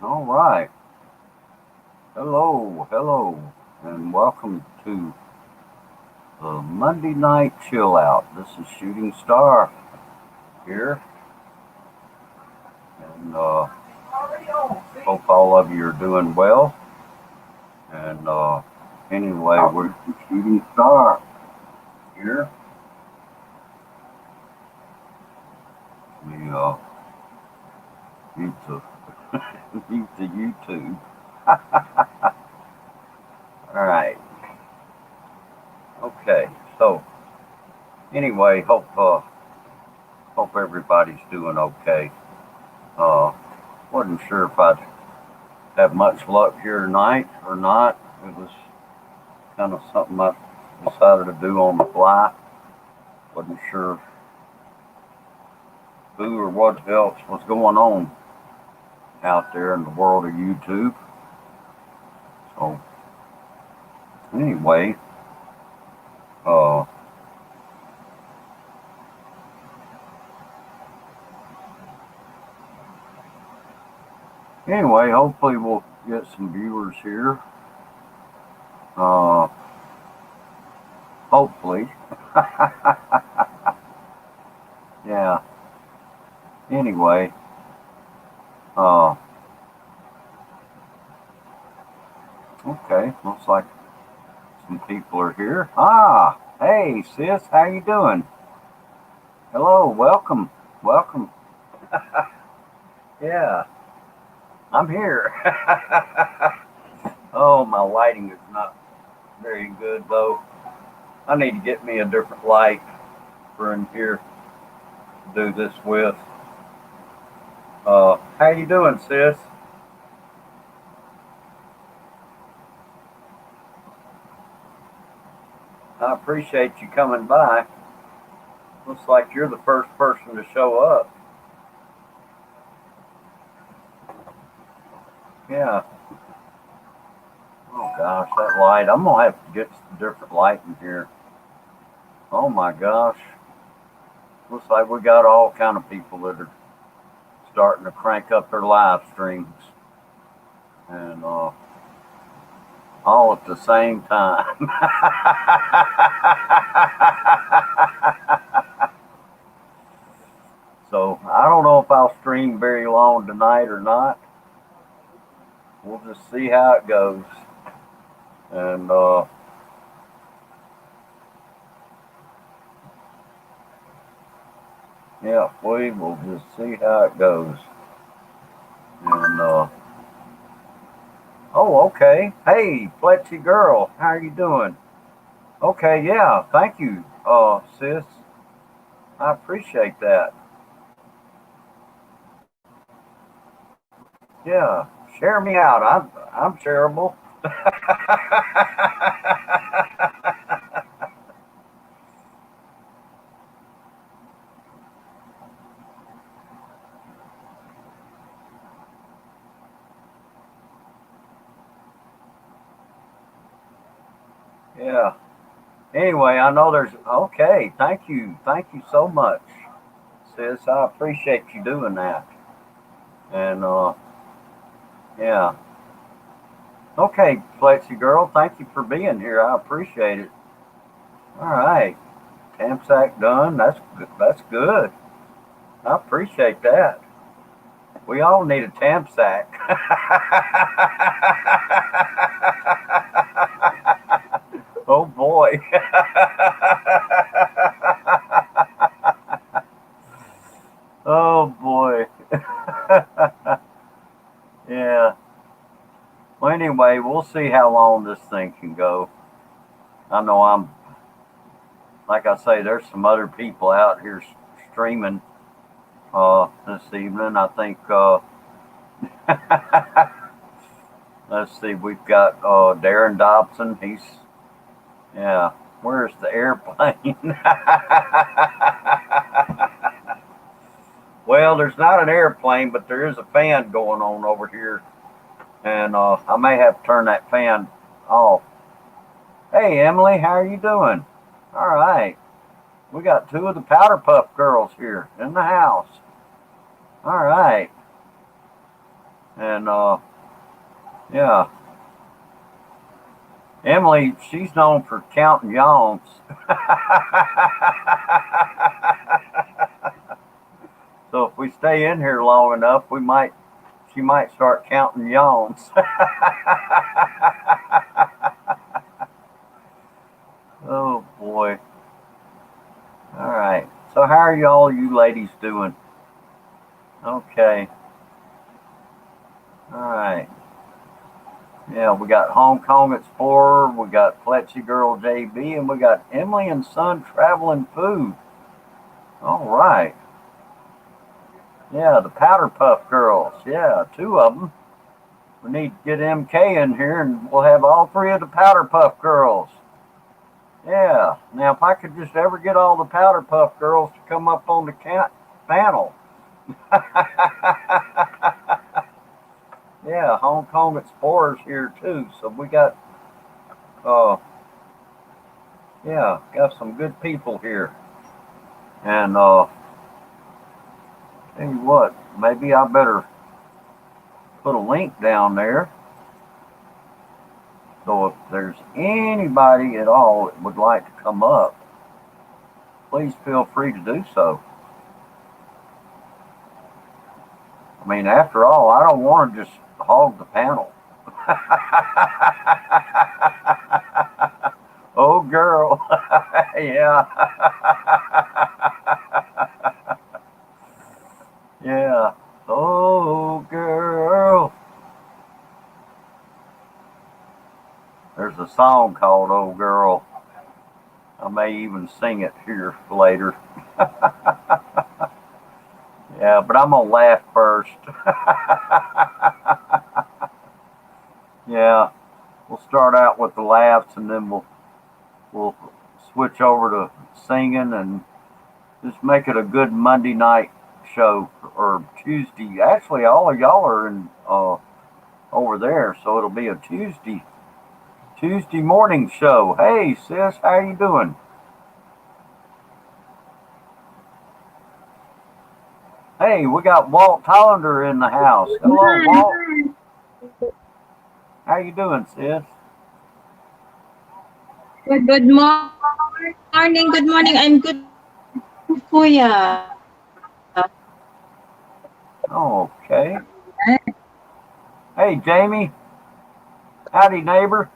All right. Hello, hello, and welcome to the Monday Night Chill Out. This is Shooting Star here, and hope all of you are doing well. And anyway, we're Shooting Star here. We need to mute the YouTube. All right. Okay. So anyway, hope everybody's doing okay. Uh, wasn't sure if I'd have much luck here tonight or not. It was kind of something I decided to do on the fly. Wasn't sure who or what else was going on out there in the world of YouTube. So anyway, uh, hopefully we'll get some viewers here. Uh, hopefully, yeah. Anyway, uh, okay. Looks like some people are here. Ah, hey sis, how you doing? Hello, welcome, welcome. Yeah, I'm here. Oh, my lighting is not very good though. I need to get me a different light for in here to do this with. How you doing, sis? I appreciate you coming by. Looks like you're the first person to show up. Yeah. Oh gosh, that light. I'm gonna have to get a different light in here. Oh my gosh. Looks like we got all kind of people that are starting to crank up their live streams, and all at the same time. So I don't know if I'll stream very long tonight or not. We'll just see how it goes. And yeah, we will just see how it goes. And oh, okay. Hey, Fletchy girl, how are you doing? Okay, yeah, thank you, sis. I appreciate that. Yeah, share me out. I'm shareable. Yeah. Anyway, I know there's okay. Thank you so much, sis. I appreciate you doing that. And yeah. Okay, Flexi girl, thank you for being here. I appreciate it. All right, Tamsack done. That's good. I appreciate that. We all need a Tamsack. Oh boy. Oh boy. Yeah. Well, anyway, we'll see how long this thing can go. I know like I say, there's some other people out here streaming this evening. I think, let's see, we've got Darren Dobson. Yeah, where's the airplane? Well, there's not an airplane, but there is a fan going on over here. And I may have to turn that fan off. Hey, Emily, how are you doing? All right. We got two of the Powder Puff girls here in the house. All right. And yeah, Emily, she's known for counting yawns. So if we stay in here long enough, she might start counting yawns. Oh boy. All right. So how are you ladies doing? Okay. All right. Yeah, we got Hong Kong Explorer, we got Fletchy Girl JB, and we got Emily and Son Traveling Food. All right. Yeah, the Powder Puff Girls. Yeah, two of them. We need to get MK in here, and we'll have all three of the Powder Puff Girls. Yeah. Now, if I could just ever get all the Powder Puff Girls to come up on the panel. Yeah, Hong Kong Explorers here too. So we got, yeah, got some good people here. And tell you what, maybe I better put a link down there. So if there's anybody at all that would like to come up, please feel free to do so. I mean, after all, I don't want to just hog the panel. Oh, girl. Yeah. Yeah. Oh, girl. There's a song called Oh, Girl. I may even sing it here later. Yeah, but I'm going to laugh first. Yeah, we'll start out with the laughs and then we'll switch over to singing and just make it a good Monday night show or Tuesday. Actually, all of y'all are in over there, so it'll be a Tuesday morning show. Hey, sis, how you doing? Hey, we got Walt Hollander in the house. Hello, Walt. How you doing, sis? Good morning. Good morning. I'm good, Kuya. Okay. Hey, Jamie. Howdy, neighbor.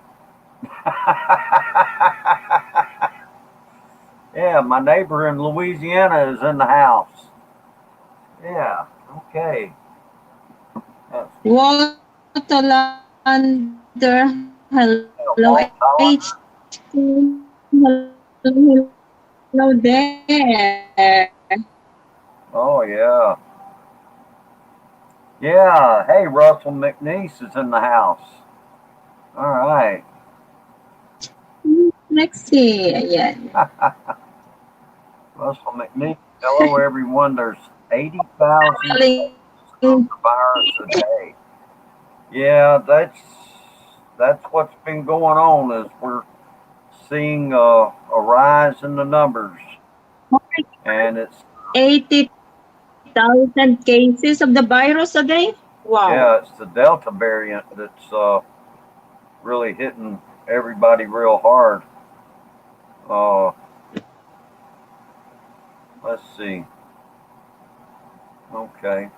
Yeah, my neighbor in Louisiana is in the house. Yeah, okay. Walter, hello, Walt HT. Hollander. Hello there. Oh, yeah. Yeah, hey, Russell McNeese is in the house. All right. Lexi, ayan. Russell McNeese. Hello, everyone. There's 80,000 cases of the virus a day. Yeah, that's what's been going on. Is we're seeing a rise in the numbers, and it's 80,000 cases of the virus a day? Wow. yeah, it's the Delta variant that's really hitting everybody real hard. Uh, let's see. Okay.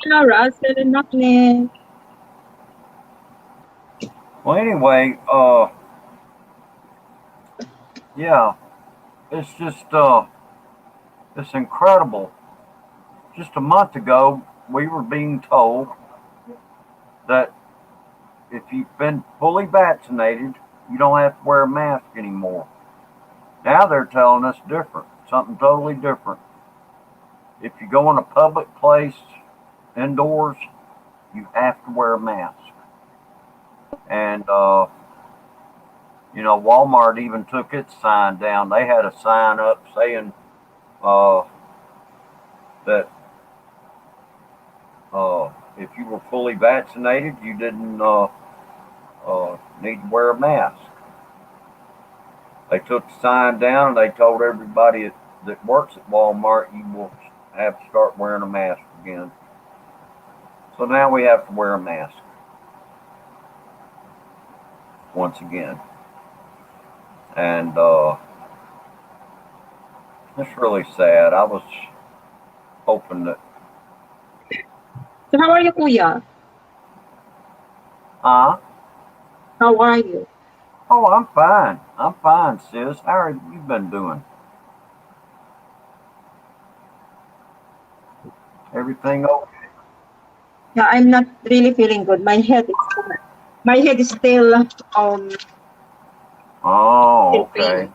Hello, Russell and Macklin. Well, anyway, yeah, it's just it's incredible. Just a month ago, we were being told that if you've been fully vaccinated, you don't have to wear a mask anymore. Now they're telling us different, something totally different. If you go in a public place indoors, you have to wear a mask. And Walmart even took its sign down. They had a sign up saying uh, that if you were fully vaccinated, you didn't need to wear a mask. They took the sign down and they told everybody that works at Walmart you will have to start wearing a mask again. So now we have to wear a mask once again. And it's really sad. I was hoping that. So how are you, Kuya? Huh? How are you? Oh, I'm fine. I'm fine, sis. How are you been doing? Everything okay? Yeah, I'm not really feeling good. My head is um Oh, still okay. paining.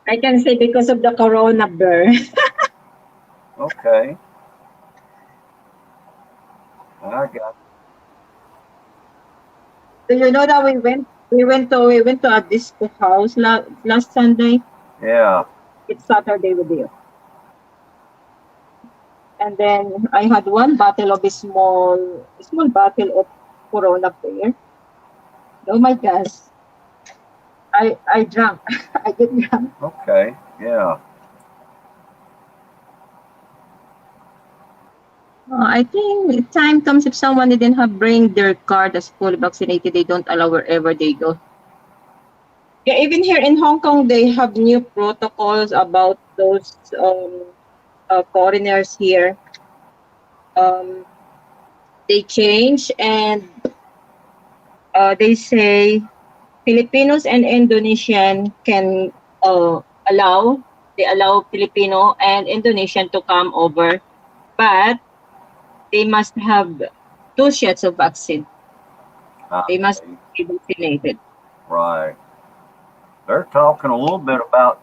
I can say because of the corona bear. Okay. I got. Do you know that we went to a disco house last Sunday? Yeah. It's Saturday with you. And then I had one bottle of a small bottle of Corona beer. Oh my gosh. I drank. I get drunk. Okay. Yeah. I think time comes if someone didn't have bring their card as fully vaccinated, they don't allow wherever they go. Yeah, even here in Hong Kong, they have new protocols about those foreigners here. Um, they change and they say Filipinos and Indonesian can uh, allow they allow Filipino and Indonesian to come over, but they must have 2 shots of vaccine. I They must see. be vaccinated. Right. They're talking a little bit about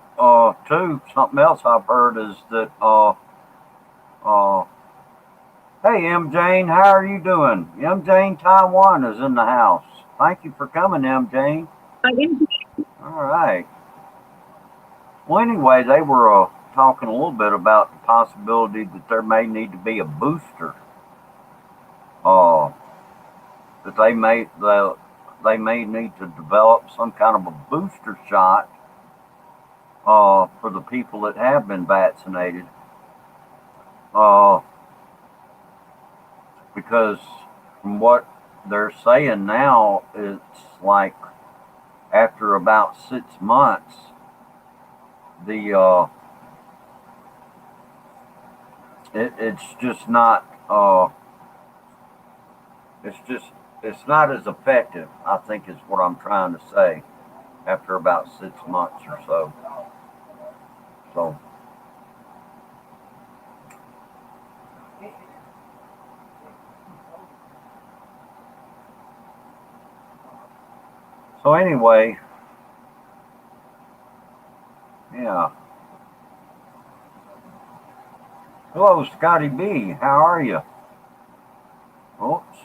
too. Something else I've heard is that uh hey M Jane, how are you doing? M Jane Taiwan is in the house. Thank you for coming, M Jane. In All right. Well, anyway, they were talking a little bit about the possibility that there may need to be a booster. Uh, that they may need to develop some kind of a booster shot for the people that have been vaccinated. Uh, because from what they're saying now, it's like after about 6 months, the it's just not it's just it's not as effective. I think is what I'm trying to say. After about 6 months or so, so anyway, yeah. Hello, Scotty B. How are you? Oops,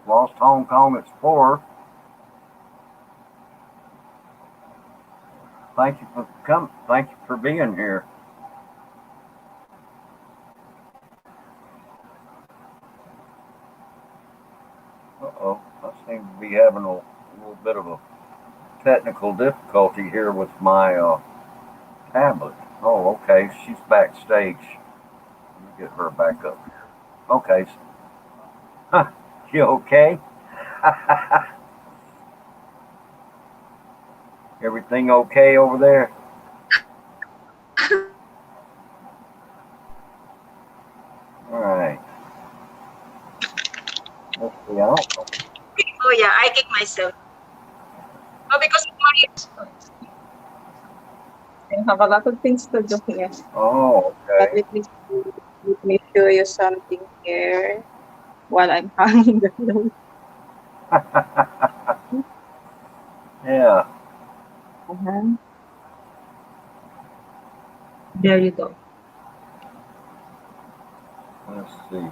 lost Hong Kong Explorer. Thank you for coming. Thank you for being here. Uh-oh, I seem to be having a little bit of a technical difficulty here with my tablet. Oh, okay, she's backstage. Let me get her back up here. Okay, huh, you okay? Everything okay over there? All right. Let's see. I don't know. Oh yeah, I kick myself. Oh, because of I have a lot of things to do here. Oh, But okay. let me show you something here while I'm hanging the clothes. Yeah. Uh-huh. There you go. Let's see.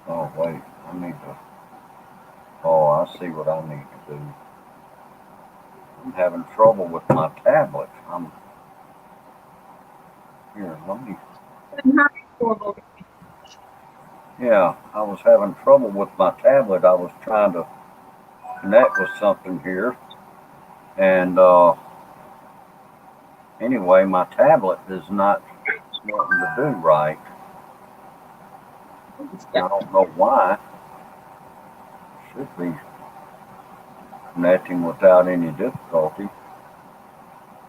Oh, wait. I need to. Oh, I see what I need to do. I'm having trouble with my tablet. I'm here. Let me. I'm having trouble. Yeah, I was having trouble with my tablet. I was trying to connect with something here, and Anyway, my tablet is not wanting to do right. I don't know why. Should be connecting without any difficulty.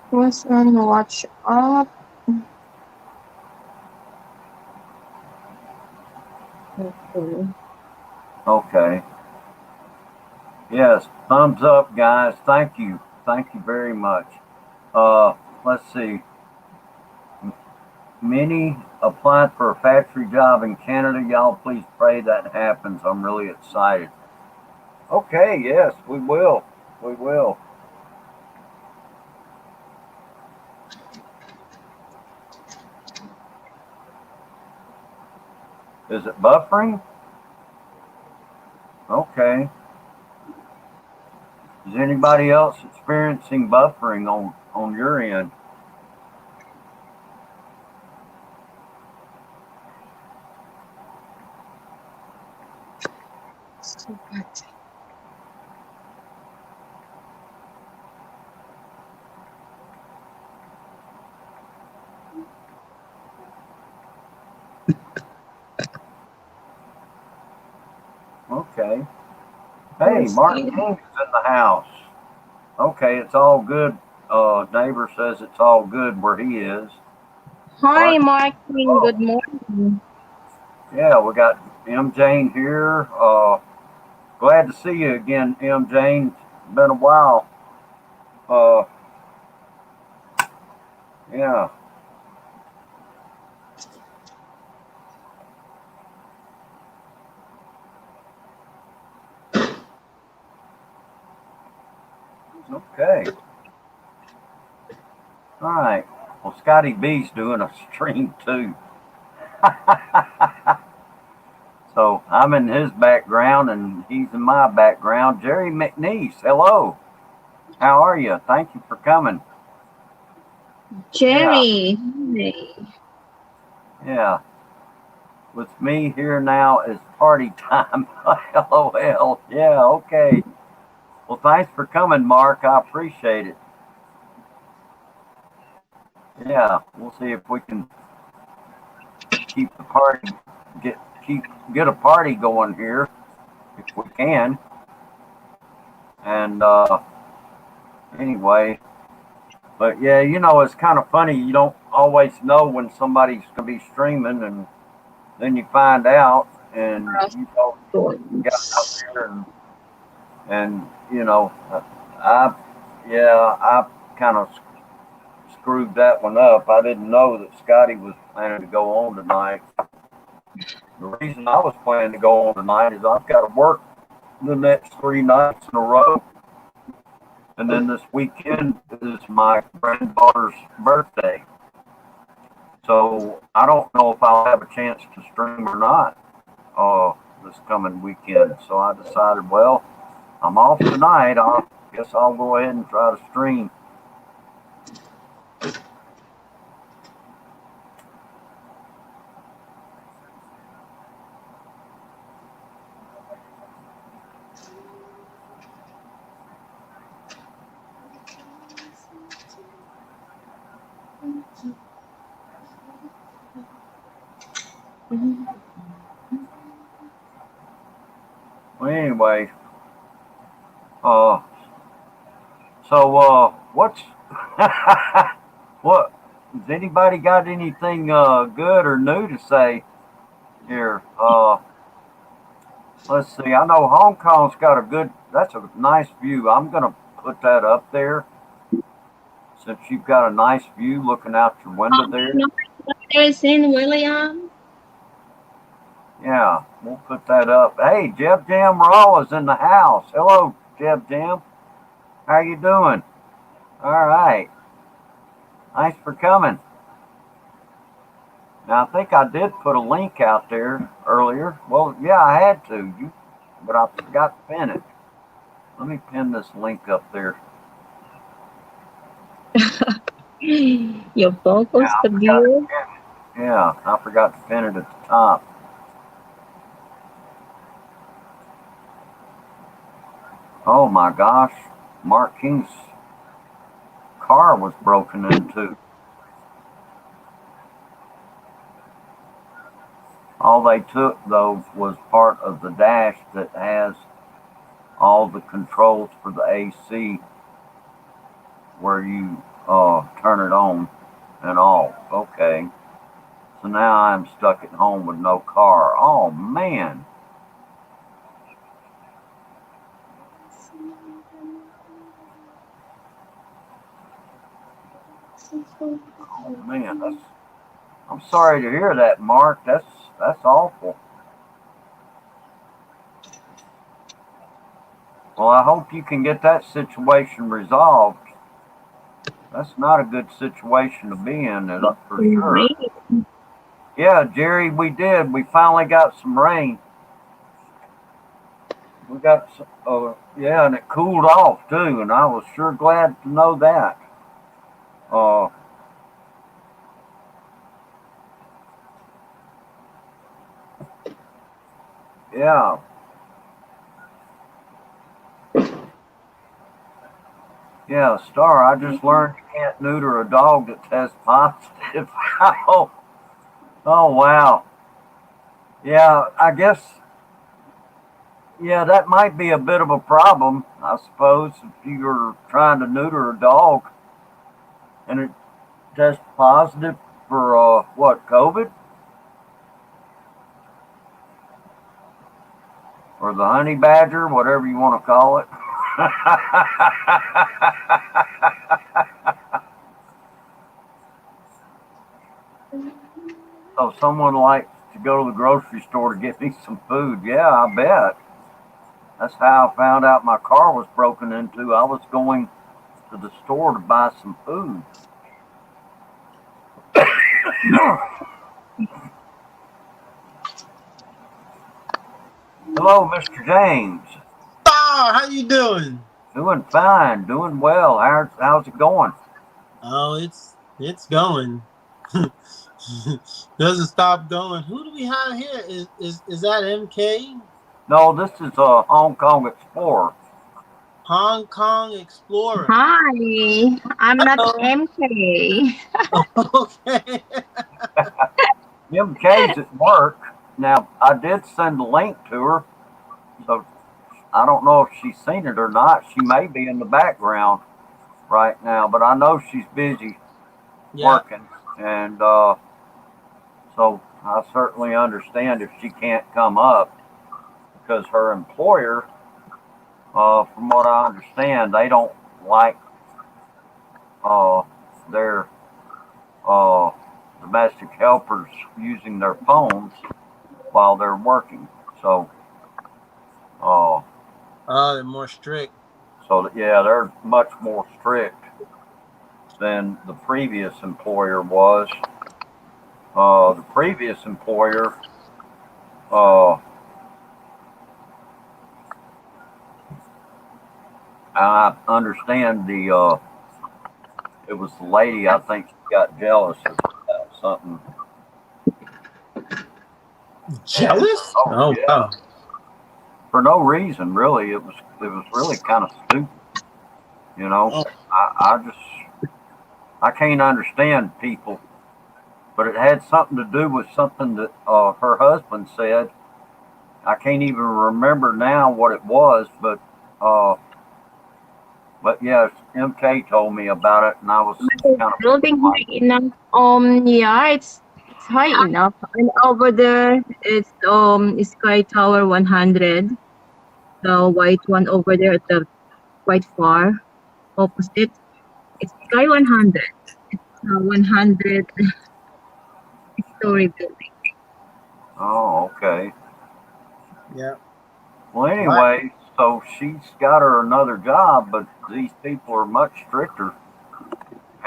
Was on watch up. Okay. Okay. Yes, thumbs up, guys. Thank you. Thank you very much. Let's see. Minnie applied for a factory job in Canada. Y'all please pray that happens. I'm really excited. Okay, yes, we will. We will. Is it buffering? Okay. Is anybody else experiencing buffering on your end? So bad. Okay. Hey, Mark King is in the house. Okay, it's all good. Neighbor says it's all good where he is. Hi, Martin. Good morning. Yeah, we got M. Jane here. Glad to see you again, M. Jane. It's been a while. Yeah. Okay. All right. Well, Scotty B's doing a stream too. So I'm in his background and he's in my background. Jerry McNeese, hello. How are you? Thank you for coming. Jerry. Yeah. With me here now is party time. LOL. Yeah, okay. Well, thanks for coming, Mark. I appreciate it. Yeah, we'll see if we can keep the party get a party going here if we can. And anyway, but yeah, you know, it's kind of funny. You don't always know when somebody's gonna be streaming, and then you find out, and you know, you got out there, and you know, I yeah, I kind of screwed that one up. I didn't know that Scotty was planning to go on tonight. The reason I was planning to go on tonight is I've got to work the next 3 nights in a row. And then this weekend is my granddaughter's birthday. So I don't know if I'll have a chance to stream or not this coming weekend. So I decided, well, I'm off tonight. I guess I'll go ahead and try to stream. Well, anyway, what's what? Has anybody got anything good or new to say here? Let's see. I know Hong Kong's got a good. That's a nice view. I'm gonna put that up there since you've got a nice view looking out your window there. There's in William. Yeah, we'll put that up. Hey, Jeb Jam Raw is in the house. Hello, Jeb Jam. How you doing? All right. Thanks for coming. Now I think I did put a link out there earlier. Well, yeah, I had to, but I forgot to pin it. Let me pin this link up there. Your focus the view. Yeah, I forgot to pin it at the top. Oh my gosh, Mark King's car was broken into. All they took, though, was part of the dash that has all the controls for the AC where you turn it on and off. Okay. So now I'm stuck at home with no car. Oh, man. Oh, man. I'm sorry to hear that, Mark. That's awful. Well, I hope you can get that situation resolved. That's not a good situation to be in, for sure. Yeah, Jerry, we did. We finally got some rain. We got some, yeah, and it cooled off too, and I was sure glad to know that. Yeah. Yeah, Star, I just learned you can't neuter a dog that tests positive. Oh, wow. Yeah, I guess, yeah, that might be a bit of a problem, I suppose, if you're trying to neuter a dog and it tests positive for, what, COVID? Or the honey badger, whatever you want to call it. So someone likes to go to the grocery store to get me some food. Yeah, I bet. That's how I found out my car was broken into. I was going to the store to buy some food. Hello, Mr. James. How you doing? Doing fine, doing well. How's it going? Oh, it's going. Doesn't stop going. Who do we have here? Is that MK? No, this is a Hong Kong Explorer. Hong Kong Explorer. Hi, I'm not Hello. MK. Okay. MK's at work. Now, I did send a link to her, so I don't know if she's seen it or not. She may be in the background right now, but I know she's busy working. And so I certainly understand if she can't come up because her employer, from what I understand, they don't like their domestic helpers using their phones while they're working. So, They're more strict. so yeah, they're much more strict than the previous employer was. The previous employer, I understand it was the lady. I think she got jealous about something. Jealous? Oh, yeah. wow. For no reason, really. It was really kind of stupid. You know, Oh. I can't understand people, but it had something to do with something that her husband said. I can't even remember now what it was, but yeah, MK told me about it, and I was kind of Building high enough. Yeah, it's high enough. And over there, it's Sky Tower 100, the white one over there at the quite far opposite. It's Sky 100. It's a 100-story building. Oh, okay. Yeah. Well, anyway, so she's got her another job, but these people are much stricter,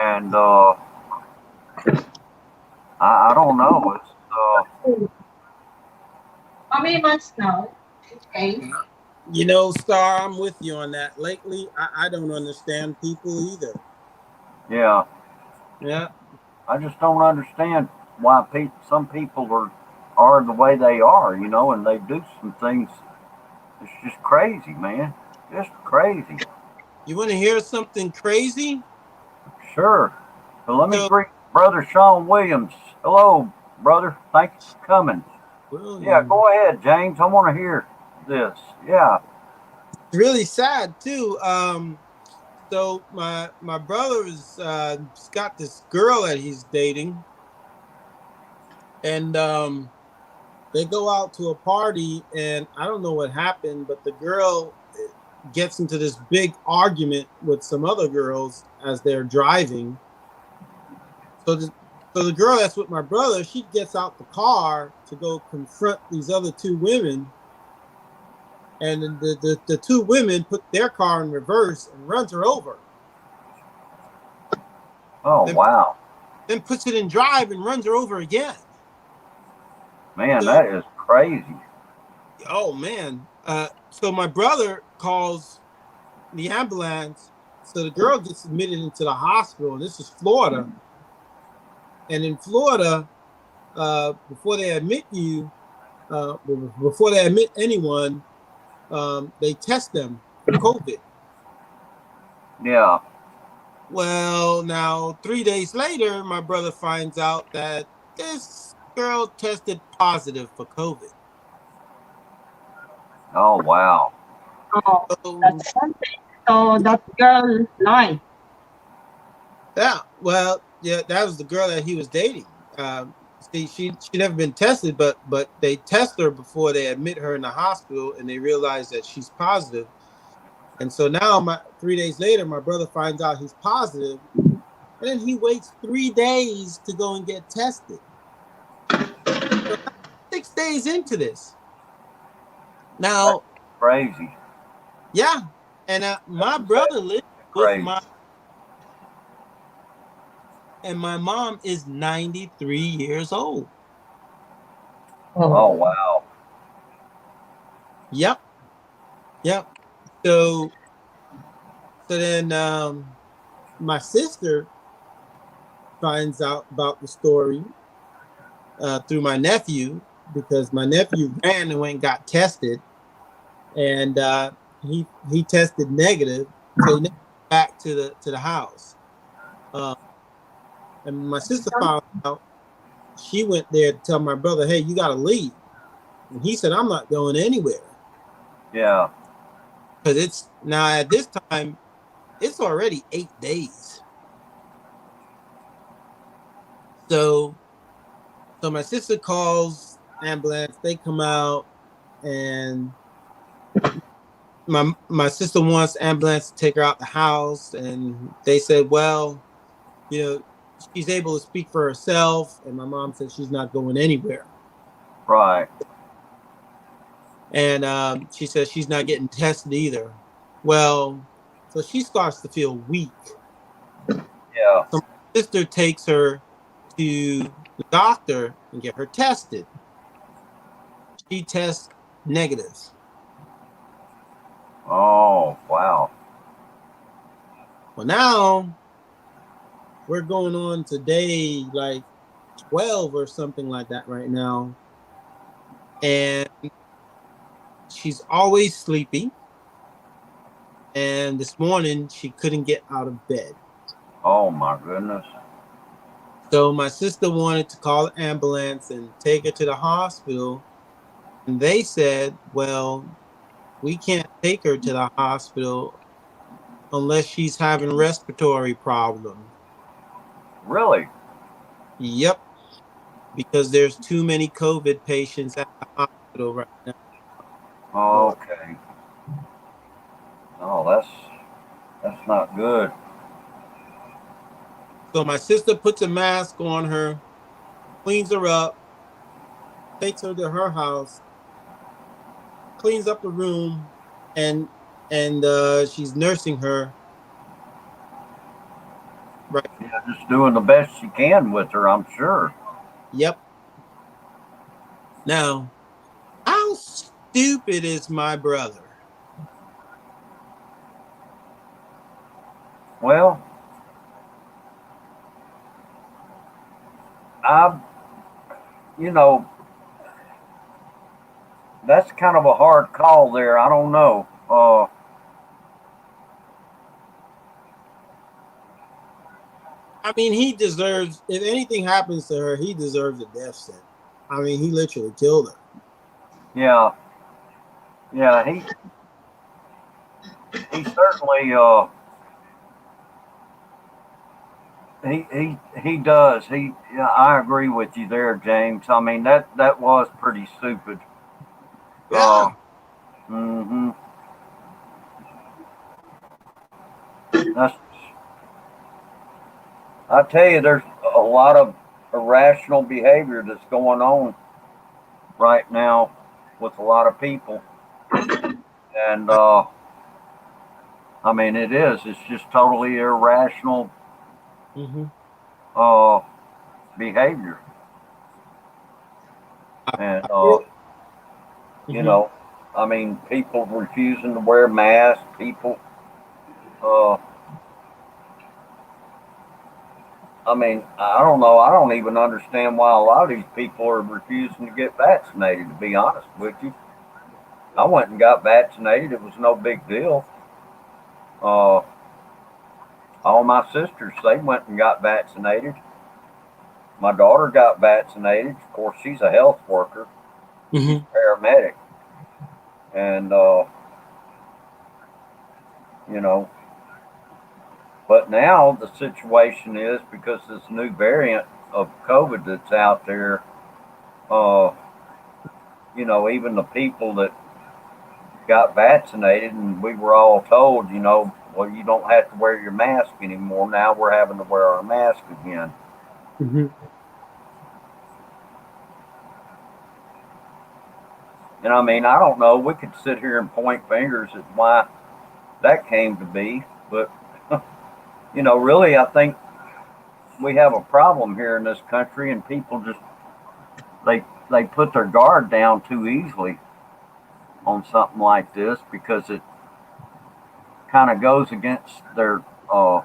and I don't know. It's How many months now? Okay. You know, Star, I'm with you on that. Lately, I don't understand people either. yeah. Yeah. I just don't understand why some people are the way they are, you know, and they do some things. It's just crazy, man. Just crazy. You want to hear something crazy? Sure. So let me So, greet Brother Sean Williams. Hello, brother. Thanks for coming. Yeah, William. go ahead, James. I want to hear this. Yeah. It's really sad too. So my brother's got this girl that he's dating, and they go out to a party, and I don't know what happened, but the girl gets into this big argument with some other girls as they're driving. So the girl that's with my brother, she gets out the car to go confront these other two women, and then the two women put their car in reverse and runs her over. Oh, Then, wow. then puts it in drive and runs her over again. Man, So, that is crazy. oh man. So my brother calls the ambulance. So the girl gets admitted into the hospital. And this is Florida. And in Florida, before they admit you, before they admit anyone, they test them for COVID. Yeah. Well, now 3 days later, my brother finds out that this girl tested positive for COVID. Oh, wow. Oh, So, that's something. So that girl lied. yeah, well, yeah, that was the girl that he was dating. See, she never been tested, but they test her before they admit her in the hospital, and they realize that she's positive. And so now, 3 days later, my brother finds out he's positive, and then he waits 3 days to go and get tested. So 6 days into this, That's now, crazy. yeah, and my brother lives with Crazy. my mom is 93 years old. Oh, Oh, wow. Yep, yep. So then my sister finds out about the story through my nephew, because my nephew ran and went and got tested, and he tested negative, so he never went back to the house. Uh, and my sister found out. She went there to tell my brother, "Hey, you got to leave," and he said, "I'm not going anywhere," Yeah. because it's now at this time it's already 8 days. So my sister calls ambulance. They come out, and my sister wants ambulance to take her out the house, and they said, well, you know, she's able to speak for herself, and my mom said she's not going anywhere, Right. and she says she's not getting tested either. Well, so she starts to feel weak. Yeah. So my sister takes her to the doctor and get her tested. She tests negative. Oh, wow. Well, now we're going on to day like 12 or something like that right now. And she's always sleepy. And this morning she couldn't get out of bed. Oh, my goodness. So my sister wanted to call an ambulance and take her to the hospital. And they said, well, we can't take her to the hospital unless she's having respiratory problems. Really? Yep, because there's too many COVID patients at the hospital right now. Okay. Oh, that's not good. So my sister puts a mask on her, cleans her up, takes her to her house, cleans up the room, and she's nursing her. Right. Yeah, just doing the best she can with her, I'm sure. Yep. Now, how stupid is my brother? Well, I, you know, that's kind of a hard call there. I don't know. I mean, he deserves. If anything happens to her, he deserves a death sentence. I mean, he literally killed her. Yeah, yeah, he certainly he does. Yeah, I agree with you there, James. I mean that was pretty stupid. Yeah. Mm-hmm. That's, I tell you, there's a lot of irrational behavior that's going on right now with a lot of people, and I mean it is. It's just totally irrational Mm-hmm. uh, behavior, and you Mm-hmm. know, I mean people refusing to wear masks, people. Uh, I mean, I don't know. I don't even understand why a lot of these people are refusing to get vaccinated. To be honest with you, I went and got vaccinated. It was no big deal. Uh, all my sisters, they went and got vaccinated. My daughter got vaccinated. Of course, she's a health worker. She's Mm-hmm. a paramedic, and you know. But now the situation is because this new variant of COVID that's out there. Uh, even the people that got vaccinated, and we were all told, well, you don't have to wear your mask anymore. Now we're having to wear our mask again. Mm-hmm. And I mean, I don't know. We could sit here and point fingers at why that came to be, but really, I think we have a problem here in this country, and people just they put their guard down too easily on something like this because it kind of goes against their, uh,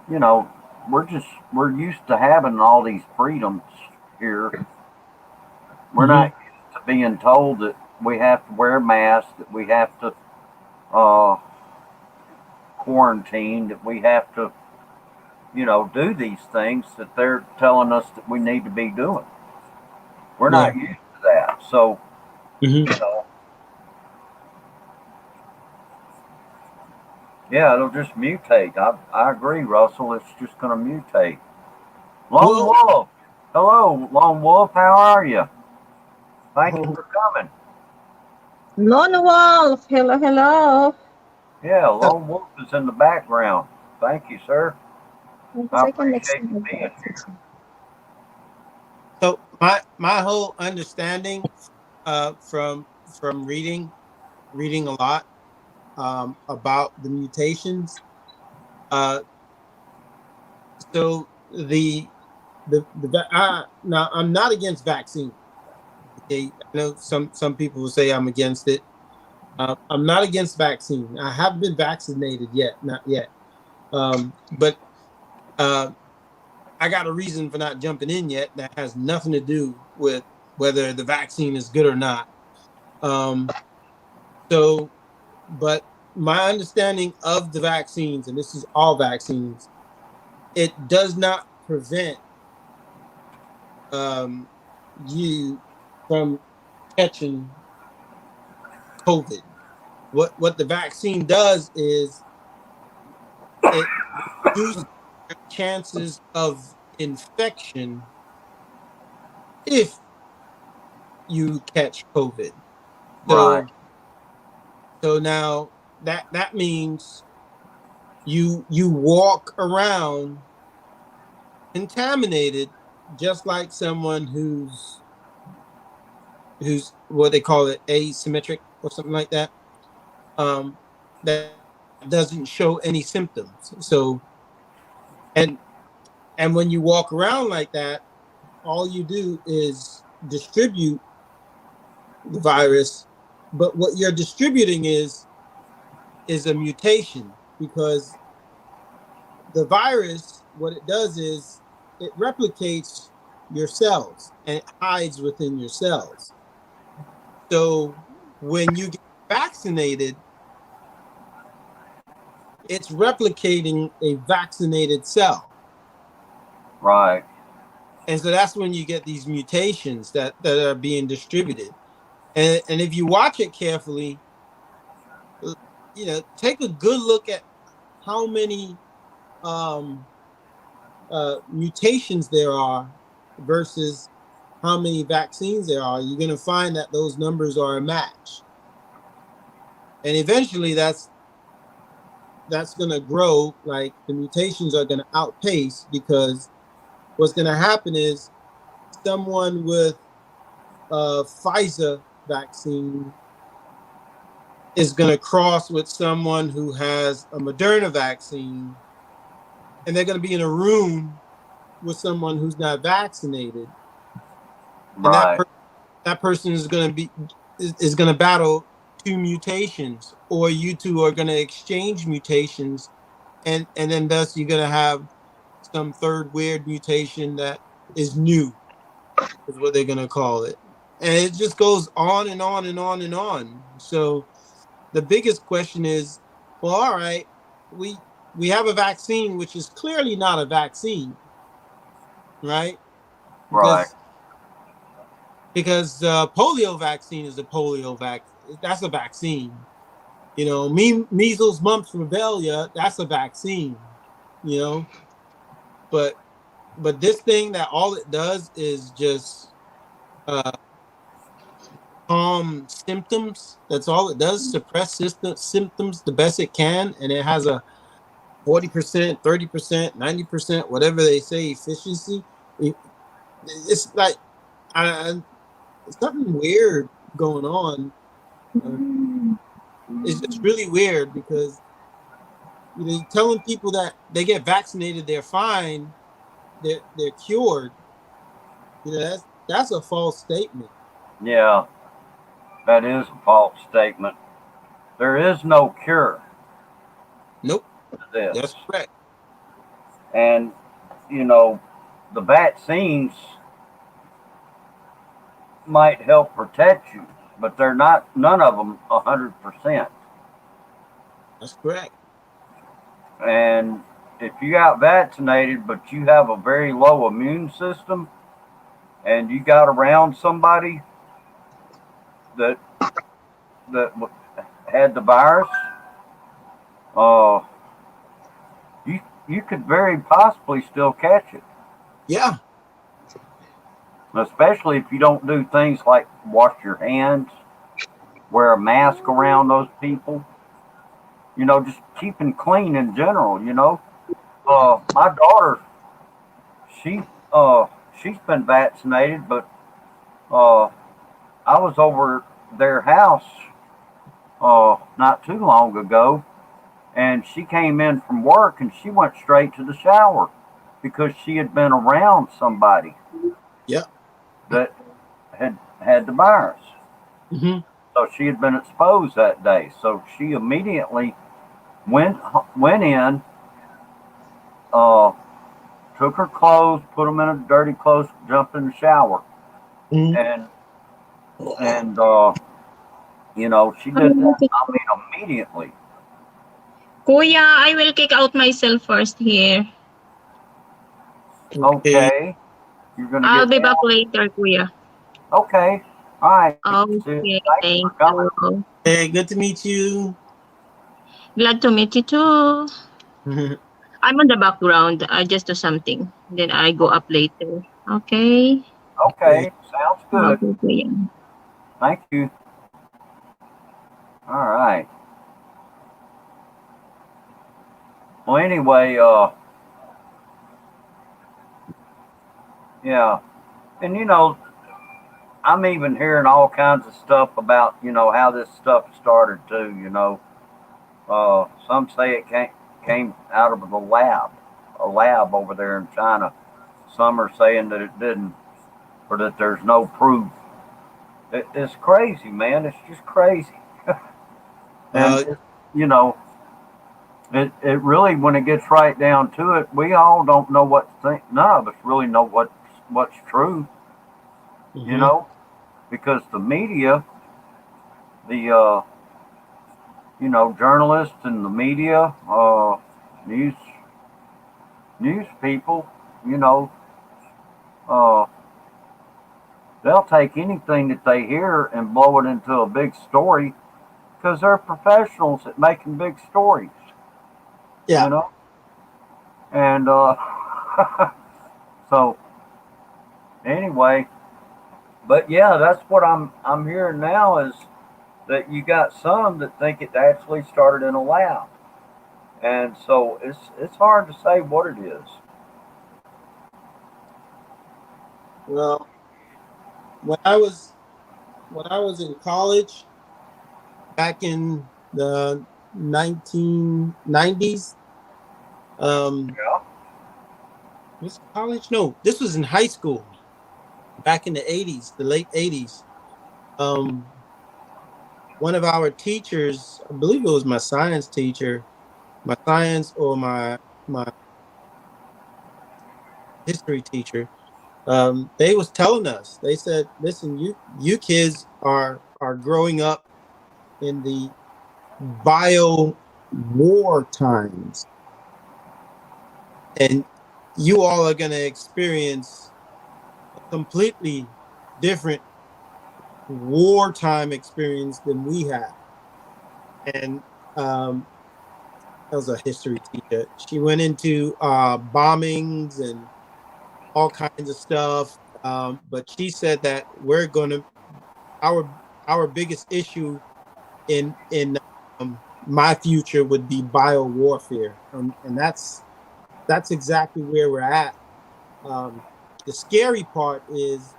you know, we're used to having all these freedoms here. We're Mm-hmm. not used to being told that we have to wear masks, that we have to uh, quarantine, that we have to, do these things that they're telling us that we need to be doing. We're Yeah. not used to that. So, Mm-hmm. you know, yeah, it'll just mutate. I agree, Russell. It's just going to mutate. Lone Well, Wolf. Hello, Lone Wolf. How are you? Thank you oh, for coming. Lone Wolf, hello, hello. Yeah, Lone Wolf is in the background. Thank you, sir. One I second, let's appreciate see. you being here. so my whole understanding from reading a lot about the mutations. Uh, so now I'm not against vaccine. Okay, I know some people will say I'm against it. I'm not against vaccine. I haven't been vaccinated yet, not yet. But uh, I got a reason for not jumping in yet that has nothing to do with whether the vaccine is good or not. Um, so, but my understanding of the vaccines, and this is all vaccines, it does not prevent um, you from catching COVID. What the vaccine does is it reduces your chances of infection if you catch COVID. Right, So now that means you walk around contaminated just like someone who's what they call it asymmetric or something like that. That doesn't show any symptoms. So and when you walk around like that, all you do is distribute the virus, but what you're distributing is a mutation because the virus, what it does is it replicates your cells and it hides within your cells. So when you get vaccinated, it's replicating a vaccinated cell. Right. And so that's when you get these mutations that are being distributed. And if you watch it carefully, take a good look at how many mutations there are versus how many vaccines there are. You're going to find that those numbers are a match. And eventually that's going to grow. Like the mutations are going to outpace, because what's going to happen is someone with a Pfizer vaccine is going to cross with someone who has a Moderna vaccine, and they're going to be in a room with someone who's not vaccinated. Right. And that person is going to battle two mutations, or you two are going to exchange mutations, and then thus you're going to have some third weird mutation that is new, is what they're going to call it. And it just goes on and on and on and on. So the biggest question is, well, all right, we have a vaccine which is clearly not a vaccine, right? Right. Because polio vaccine is a polio vaccine. That's a vaccine. Measles, mumps, rubella, that's a vaccine. But this thing, that all it does is just calm symptoms. That's all it does. Suppress symptoms the best it can, and it has a 40%, 30%, 90%, whatever they say, efficiency. It's like it's something weird going on. It's really weird, because you're telling people that they get vaccinated, they're fine, they're cured. That's a false statement. Yeah, that is a false statement. There is no cure. Nope. To this. That's correct. And the vaccines might help protect you, but they're not. None of them 100%. That's correct. And if you got vaccinated, but you have a very low immune system, and you got around somebody that had the virus, you could very possibly still catch it. Yeah. Especially if you don't do things like wash your hands, wear a mask around those people. Just keeping clean in general. My daughter, she's been vaccinated, but I was over their house not too long ago, and she came in from work and she went straight to the shower because she had been around somebody. Yeah. That had the virus. Mm-hmm. So she had been exposed that day. So she immediately went in, took her clothes, put them in a dirty clothes, jumped in the shower, Mm-hmm. and she did that. I mean, immediately. Kuya, I will kick out myself first here. Okay. You're gonna. I'll be back later, Kuya. Okay. All right. Okay, thank you. Hey, good to meet you. Glad to meet you too. I'm on the background. I just do something. Then I go up later. Okay? Okay. Sounds good. Okay, Kuya. Thank you. All right. Well, anyway, yeah. And I'm even hearing all kinds of stuff about, how this stuff started too, some say it came out of a lab over there in China. Some are saying that it didn't, or that there's no proof. It's crazy, man. It's just crazy. And, it really, when it gets right down to it, we all don't know what to think. None of us really know what's true, Mm-hmm. because the media, the journalists and the media, news people, you know, uh, they'll take anything that they hear and blow it into a big story because they're professionals at making big stories, Yeah. you know. And so anyway, but yeah, that's what I'm hearing now is that you got some that think it actually started in a lab, and so it's hard to say what it is. Well, when I was in college back in the 1990s, Yeah. was it college? No, this was in high school back in the 80s, the late 80s. Um, one of our teachers, I believe it was my science teacher, my science or my history teacher, they was telling us. They said, "Listen, you kids are growing up in the bio war times, and you all are going to experience a completely different wartime experience than we have." And that was a history teacher. She went into bombings and all kinds of stuff. But she said that we're going to our our biggest issue in my future would be bio warfare, and that's exactly where we're at. Um, the scary part is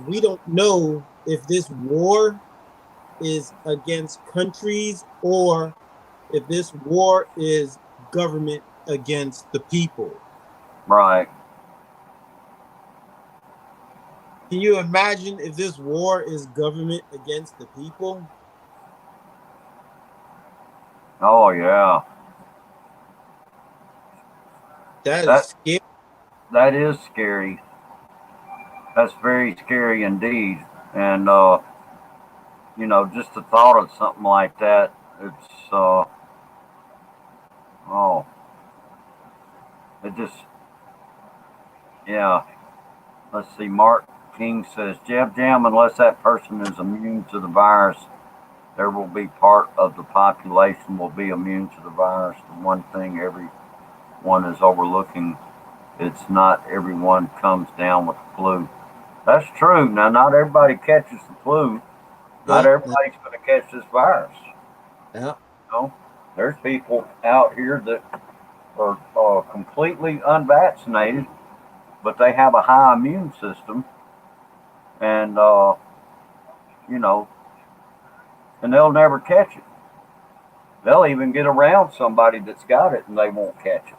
we don't know if this war is against countries or if this war is government against the people. Right. Can you imagine if this war is government against the people? Oh yeah. That is That scary. that is scary. That's very scary indeed. And just the thought of something like that, it's oh, it just yeah. Let's see. Mark King says, "Jab Jam, unless that person is immune to the virus, there will be part of the population will be immune to the virus. The one thing everyone is overlooking, it's not everyone comes down with the flu." That's true. Now, not everybody catches the flu. Not Yeah, everybody's going to catch this virus. yeah. You know, there's people out here that are completely unvaccinated, but they have a high immune system, and you know, and they'll never catch it. They'll even get around somebody that's got it, and they won't catch it.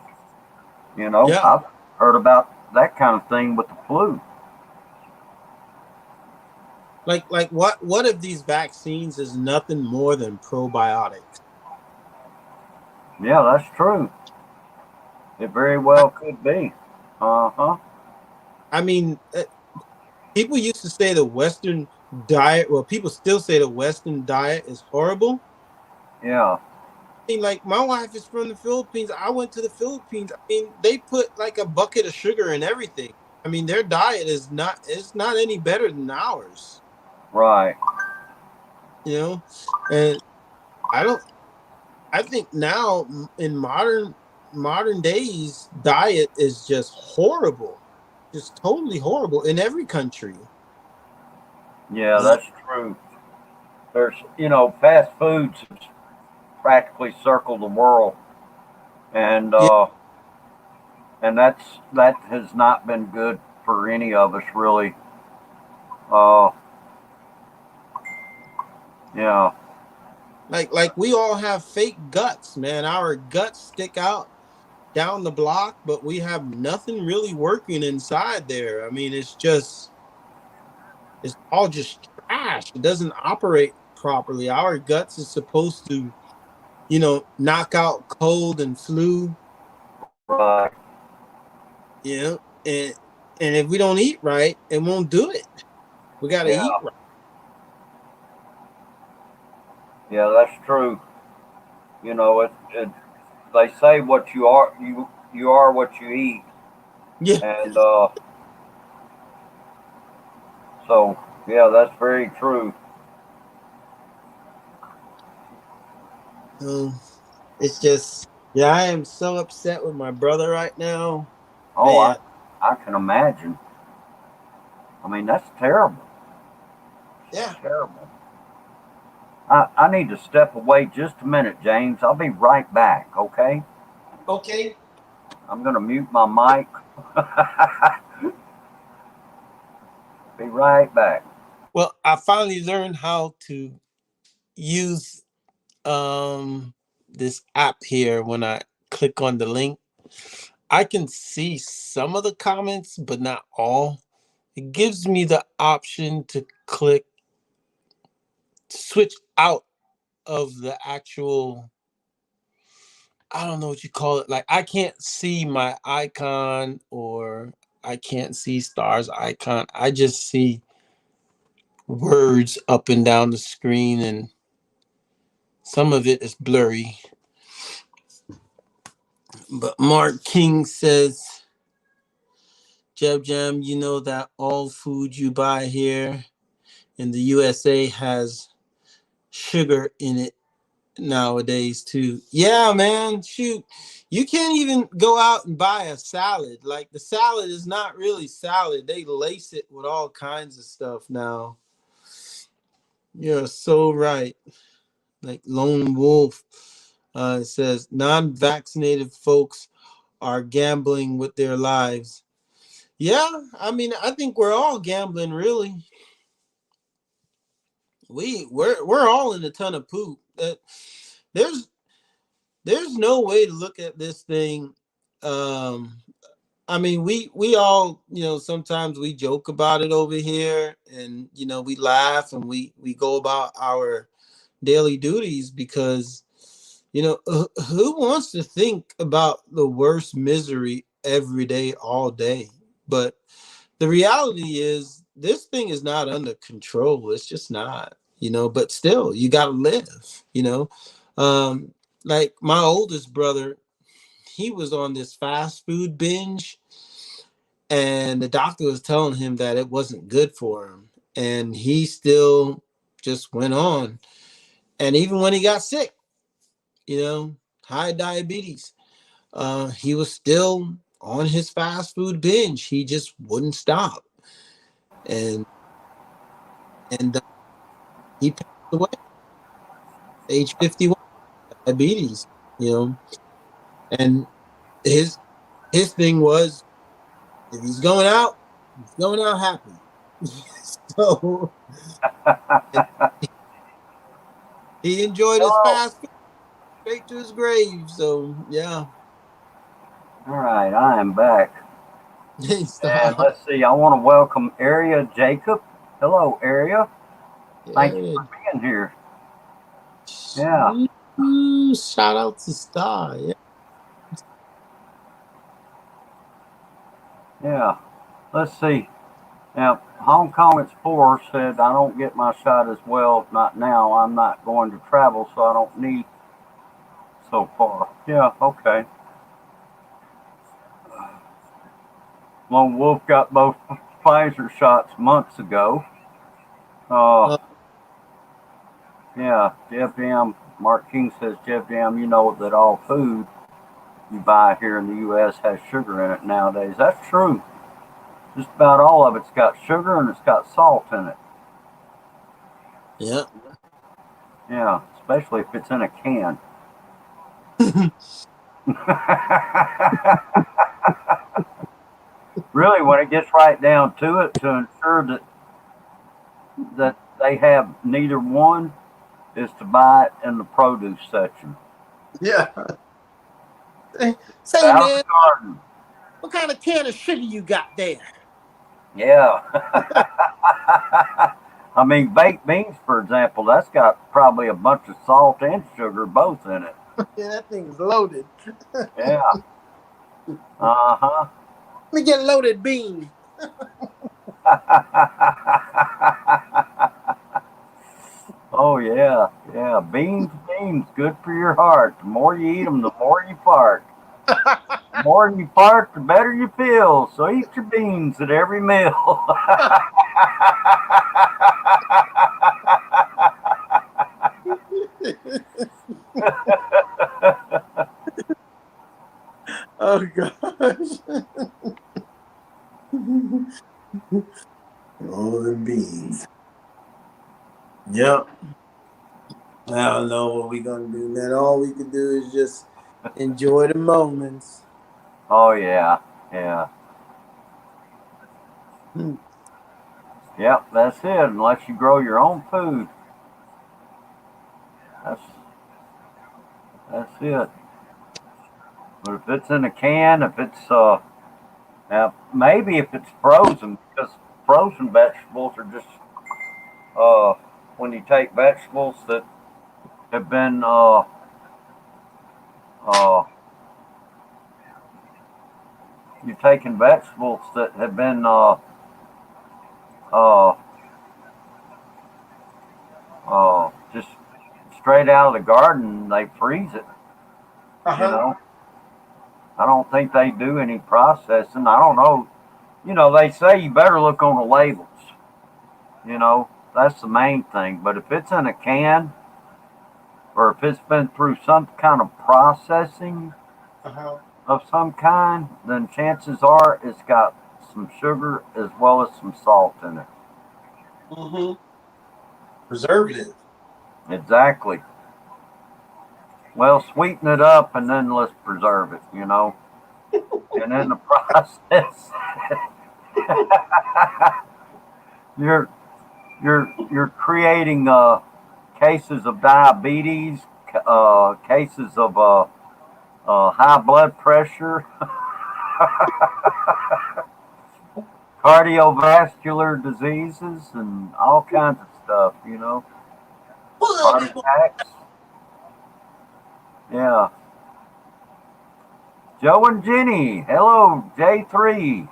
Yeah. I've heard about that kind of thing with the flu. Like what if these vaccines is nothing more than probiotics? Yeah, that's true. It very I, well could be. Uh huh. I mean, people used to say the Western diet. Well, people still say the Western diet is horrible. Yeah. I mean, like my wife is from the Philippines. I went to the Philippines. I mean, they put like a bucket of sugar in everything. I mean, their diet is not it's not any better than ours. Right. You know, and I don't. I think now in modern days, diet is just horrible, just totally horrible in every country. Yeah, Uh, that's true. There's, fast foods have practically circled the world, and yeah, that has not been good for any of us, really. Uh, yeah. like we all have fake guts, man. Our guts stick out down the block, but we have nothing really working inside there. I mean, it's all just trash. It doesn't operate properly. Our guts is supposed to, knock out cold and flu, Right. you know, and if we don't eat right, it won't do it. We got to Yeah. eat right. Yeah, that's true. You know, they say what you are what you eat, Yeah. and so yeah, that's very true. So it's just, yeah, I am so upset with my brother right now, Oh, man. I can imagine. I mean, that's terrible. Yeah. Terrible. I need to step away just a minute, James. I'll be right back, okay? Okay. I'm going to mute my mic. Be right back. Well, I finally learned how to use this app here. When I click on the link, I can see some of the comments, but not all. It gives me the option to click switch out of the actual, I don't know what you call it. Like, I can't see my icon, or I can't see Star's icon. I just see words up and down the screen, and some of it is blurry. But Mark King says, Jeb Jam, you know that all food you buy here in the USA has sugar in it nowadays too. Yeah, man, shoot. You can't even go out and buy a salad. Like, the salad is not really salad. They lace it with all kinds of stuff now. You're so right. Like Lone Wolf says, non-vaccinated folks are gambling with their lives. Yeah, I mean, I think we're all gambling, really. We're all in a ton of poop. There's there's no way to look at this thing. Um, I mean, we all, sometimes we joke about it over here, and we laugh, and we go about our daily duties, because who wants to think about the worst misery every day, all day? But the reality is, this thing is not under control. It's just not, but still, you got to live. Um, like my oldest brother, he was on this fast food binge, and the doctor was telling him that it wasn't good for him. And he still just went on. And even when he got sick, high diabetes, he was still on his fast food binge. He just wouldn't stop. And he passed away at age 51, diabetes, you know. And his his thing was, if he's going out happy. So he enjoyed his Hello. fast food straight to his grave. So yeah. All right, I am back. And Stop. let's see, I want to welcome Area Jacob. Hello, Area. Thank you Yeah. for being here. Yeah. Ooh, shout out to Star. Yeah. Yeah. Let's see. Now, Hong Kong Explorer said, I don't get my shot as well. Not now. I'm not going to travel, so I don't need so far. Yeah, okay. Lone Wolf got both Pfizer shots months ago. Uh, Uh, yeah, Jeff Jam. Mark King says, Jeff Jam, you know that all food you buy here in the U.S. has sugar in it nowadays. That's true. Just about all of it's got sugar and it's got salt in it. yeah. Yeah, especially if it's in a can. Really, when it gets right down to it, to ensure that they have neither one, is to buy it in the produce section. Yeah. Say, Out of man, the garden. what kind of can of sugar you got there? Yeah. I mean, baked beans, for example, that's got probably a bunch of salt and sugar both in it. Yeah, that thing's loaded. Yeah. Uh huh. Let me get loaded bean. Oh yeah, yeah. Beans, good for your heart. The more you eat them, the more you fart. The more you fart, the better you feel. So eat your beans at every meal. Oh gosh. Oh, the beans. Yep. I don't know what we're gonna do, man. All we can do is just enjoy the moments. Oh yeah, yeah, Hmm. yep. That's it. Unless you grow your own food, that's that's it. But if it's in a can, if it's now maybe if it's frozen, because frozen vegetables are just uh when you take vegetables that have been uh you're taking vegetables that have been uh just straight out of the garden, they freeze it. You Uh-huh. know, I don't think they do any processing. I don't know. You know, they say you better look on the labels. You know, that's the main thing. But if it's in a can or if it's been through some kind of processing Uh-huh. of some kind, then chances are it's got some sugar as well as some salt in it. Mm-hmm. Preservative. Exactly. Well, sweeten it up and then let's preserve it, you know. And in the process, you're you're creating cases of diabetes, cases of high blood pressure, cardiovascular diseases, and all kinds of stuff. You know, heart attacks. Yeah. Joe and Jenny. Hello, J3.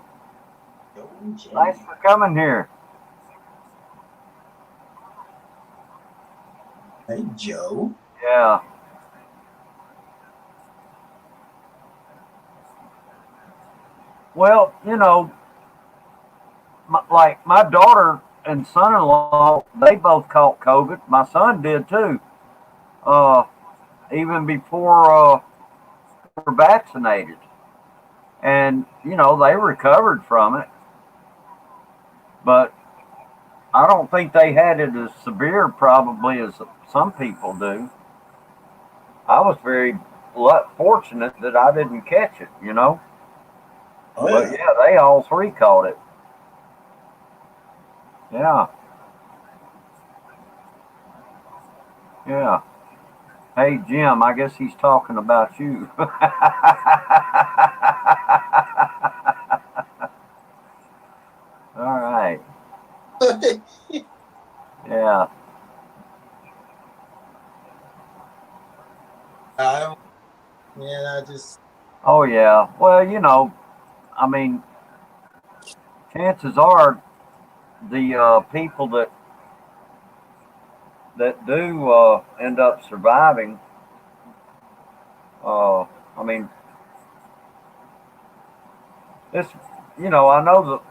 Thanks for coming here. Hey, Joe. Yeah. Well, you know, like my daughter and son-in-law, they both caught COVID. My son did too. Uh, even before they were vaccinated, and you know they recovered from it, but I don't think they had it as severe probably as some people do. I was very fortunate that I didn't catch it, you know. Oh But yeah. yeah, they all three caught it. Yeah, yeah. Hey Jim, I guess he's talking about you. All right. Yeah. I, man, I just Oh yeah. Well, you know, I mean, chances are the people that do end up surviving. Uh, I mean, this. You know, I know that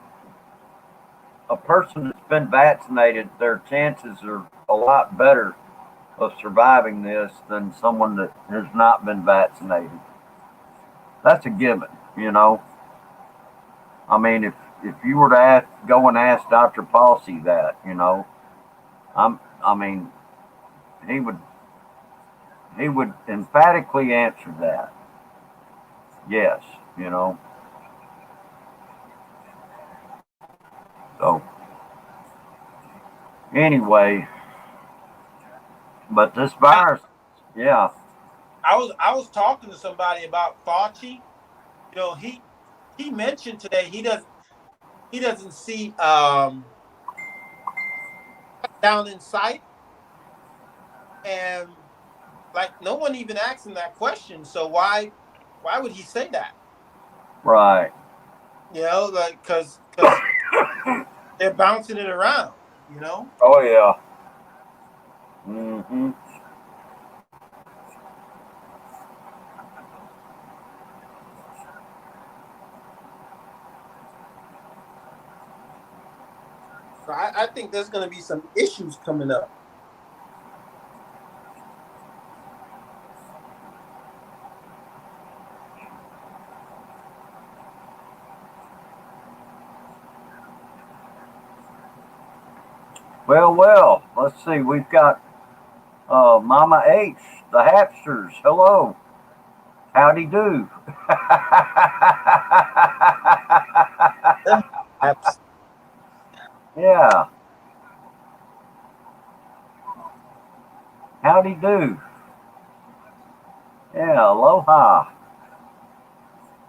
a person that's been vaccinated, their chances are a lot better of surviving this than someone that has not been vaccinated. That's a given. You know, I mean, if you were to go and ask Dr. Palsy that, you know, I mean, he would he would emphatically answer that. Yes, you know. So anyway, but this virus, yeah, I was talking to somebody about Fauci. You know, he mentioned today he doesn't see down in sight, and like no one even asked him that question. So why would he say that? right. You know, like because they're bouncing it around. You know. Oh yeah, Mm-hmm. So I think there's going to be some issues coming up. Well, let's see. We've got Mama H, the Hapsters. Hello. Howdy do. Apps. Yeah. Howdy do. Yeah, aloha.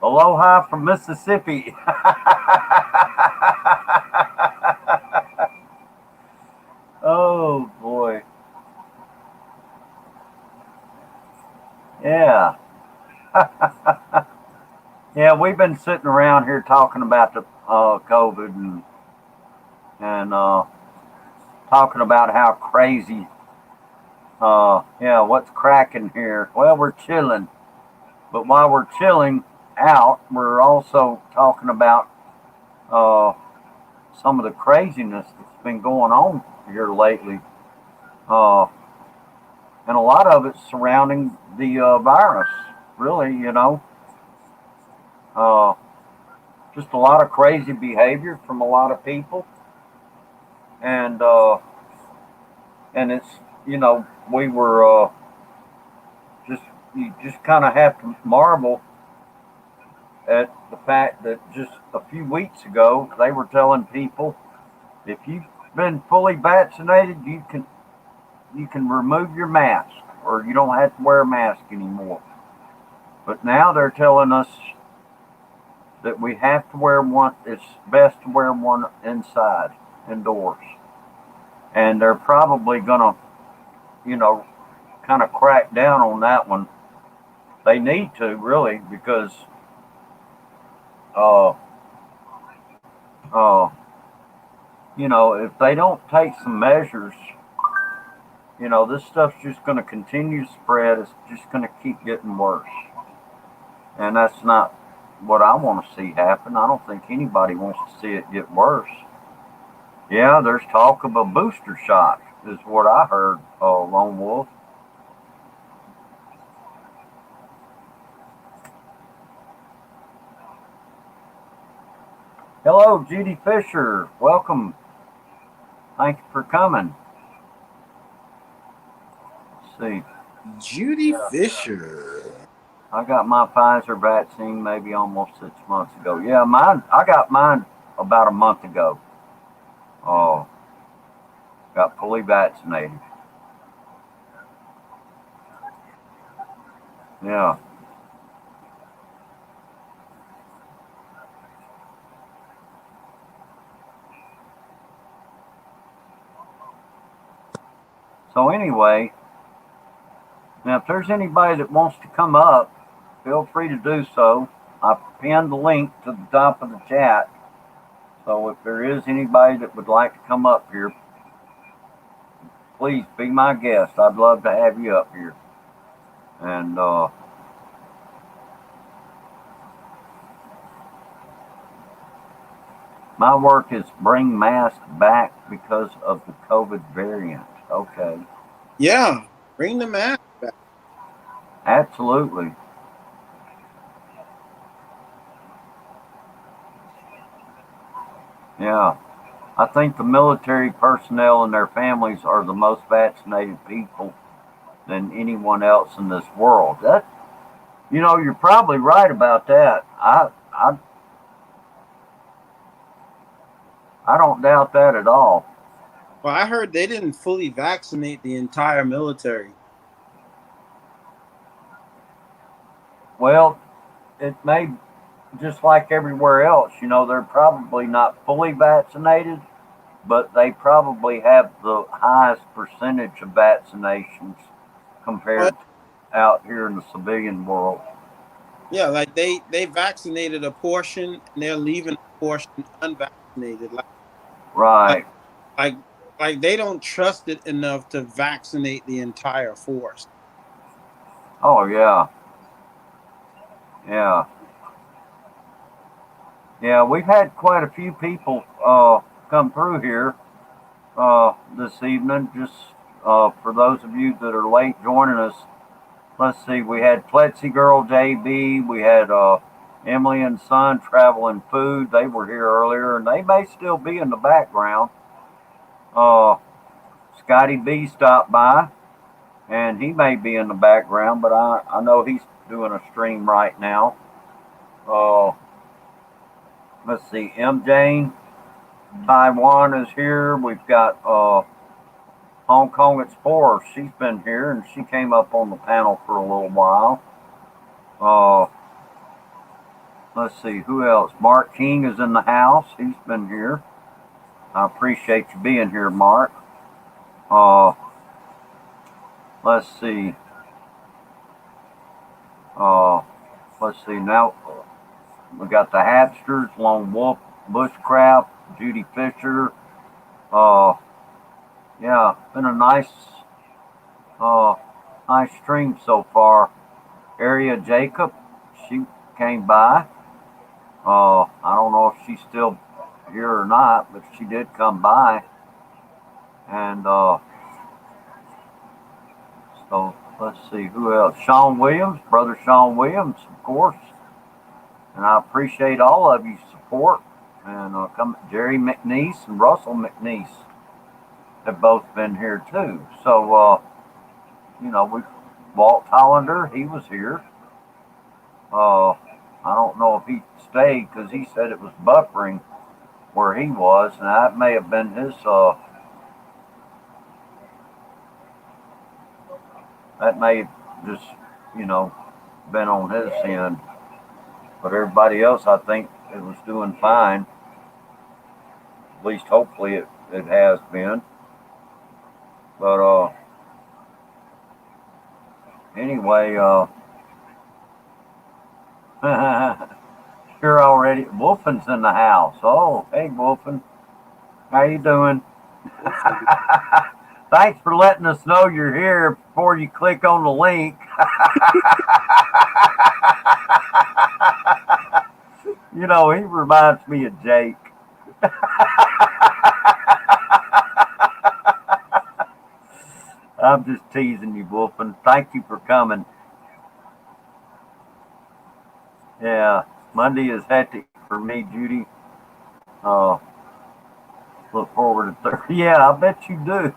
Aloha from Mississippi. Oh boy. Yeah. Yeah, we've been sitting around here talking about the COVID and talking about how crazy. Yeah, what's cracking here? Well, we're chilling, but while we're chilling out, we're also talking about uh, some of the craziness that's been going on here lately, uh, and a lot of it surrounding the virus. Really, uh, just a lot of crazy behavior from a lot of people, and and it's we were just you just kind of have to marvel at the fact that just a few weeks ago they were telling people if you've been fully vaccinated you can remove your mask or you don't have to wear a mask anymore. But now they're telling us that we have to wear one. It's best to wear one inside, indoors, and they're probably gonna you know kind of crack down on that one. They need to really because uh uh if they don't take some measures, this stuff's just going to continue to spread. It's just going to keep getting worse, and that's not what I want to see happen. I don't think anybody wants to see it get worse. Yeah, there's talk of a booster shot, is what I heard. Lone Wolf. Hello, Judy Fisher. Welcome. Thank you for coming. Let's see. Judy Fisher. I got my Pfizer vaccine maybe almost 6 months ago. Yeah, mine. I got mine about a month ago. Oh, got fully vaccinated. Yeah. So anyway, now if there's anybody that wants to come up, feel free to do so. I pinned the link to the top of the chat. So if there is anybody that would like to come up here, please be my guest. I'd love to have you up here. And my work is bring masks back because of the COVID variant. Okay. Yeah, bring the mask back. Absolutely. Yeah. I think the military personnel and their families are the most vaccinated people than anyone else in this world. You're probably right about that. I don't doubt that at all. Well, I heard they didn't fully vaccinate the entire military. Well, it may just like everywhere else. They're probably not fully vaccinated, but they probably have the highest percentage of vaccinations compared But out here in the civilian world. yeah, like they vaccinated a portion and they're leaving a portion unvaccinated. Like Right. like like they don't trust it enough to vaccinate the entire force. Oh yeah, yeah, yeah. We've had quite a few people come through here this evening. Just for those of you that are late joining us, let's see. We had Pletsy Girl JB. We had Emily and Son Traveling Food. They were here earlier, and they may still be in the background. Uh, Scotty B stopped by, and he may be in the background, but I know he's doing a stream right now. Uh, let's see, M. Jane, Taiwan is here. We've got Hong Kong Explorer. She's been here, and she came up on the panel for a little while. Uh, let's see, who else? Mark King is in the house. He's been here. I appreciate you being here, Mark. Uh, let's see. Uh, let's see now. We got the Habsters, Lone Wolf, Bushcraft, Judy Fisher. Yeah, been a uh, nice stream so far. Area Jacob, she came by. I don't know if she's still here or not, but she did come by. And so let's see who else. Sean Williams, brother Sean Williams, of course. And I appreciate all of you support. And Jerry McNeese and Russell McNeese have both been here too. So Walt Hollander, he was here. I don't know if he stayed because he said it was buffering where he was, and that may have been his. That may have just been on his end. But everybody else, I think, it was doing fine. At least, hopefully, it has been. But anyway, sure already. Wolfen's in the house. Oh, hey, Wolfen, how you doing? Thanks for letting us know you're here before you click on the link. He reminds me of Jake. I'm just teasing you, Wolfen. Thank you for coming. Yeah, Monday is hectic for me, Judy. Look forward to Thursday. Yeah, I bet you do.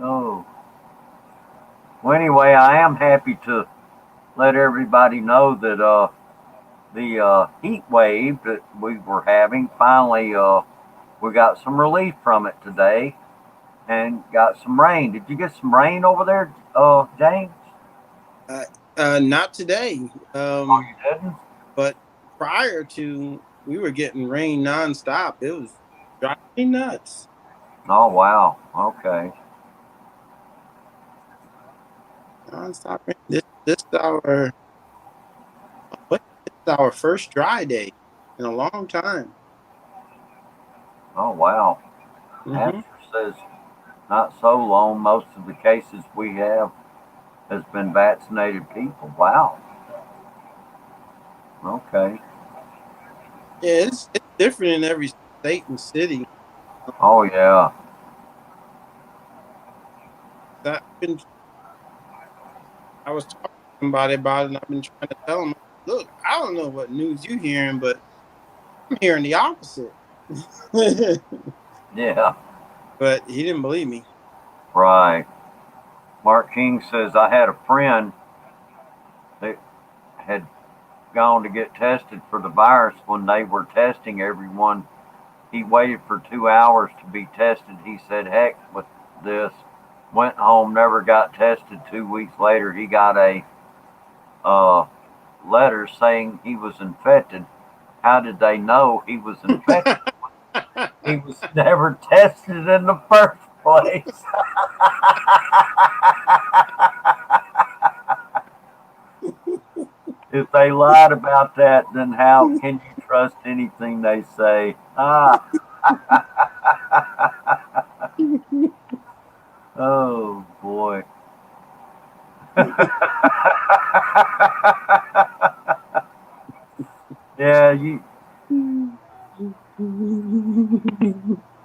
Oh. Well, anyway, I am happy to let everybody know that the heat wave that we were having finally we got some relief from it today and got some rain. Did you get some rain over there, James? Not today. Oh, you didn't? But prior to, we were getting rain nonstop. It was driving me nuts. Oh wow. Okay. Nonstop rain. This is our first dry day in a long time. Oh wow. Mm-hmm. Asher says not so long. Most of the cases we have has been vaccinated people. Wow. Okay. Yeah, it's different in every state and city. Oh yeah. I was talking to somebody about it, and I've been trying to tell them, look, I don't know what news you're hearing, but I'm hearing the opposite. Yeah. But he didn't believe me. Right. Mark King says, I had a friend that had gone to get tested for the virus. When they were testing everyone, he waited for 2 hours to be tested. He said, heck with this. Went home, never got tested. 2 weeks later, he got a letter saying he was infected. How did they know he was infected? He was never tested in the first place. If they lied about that, then how can you trust anything they say. Ah. Oh boy. Yeah,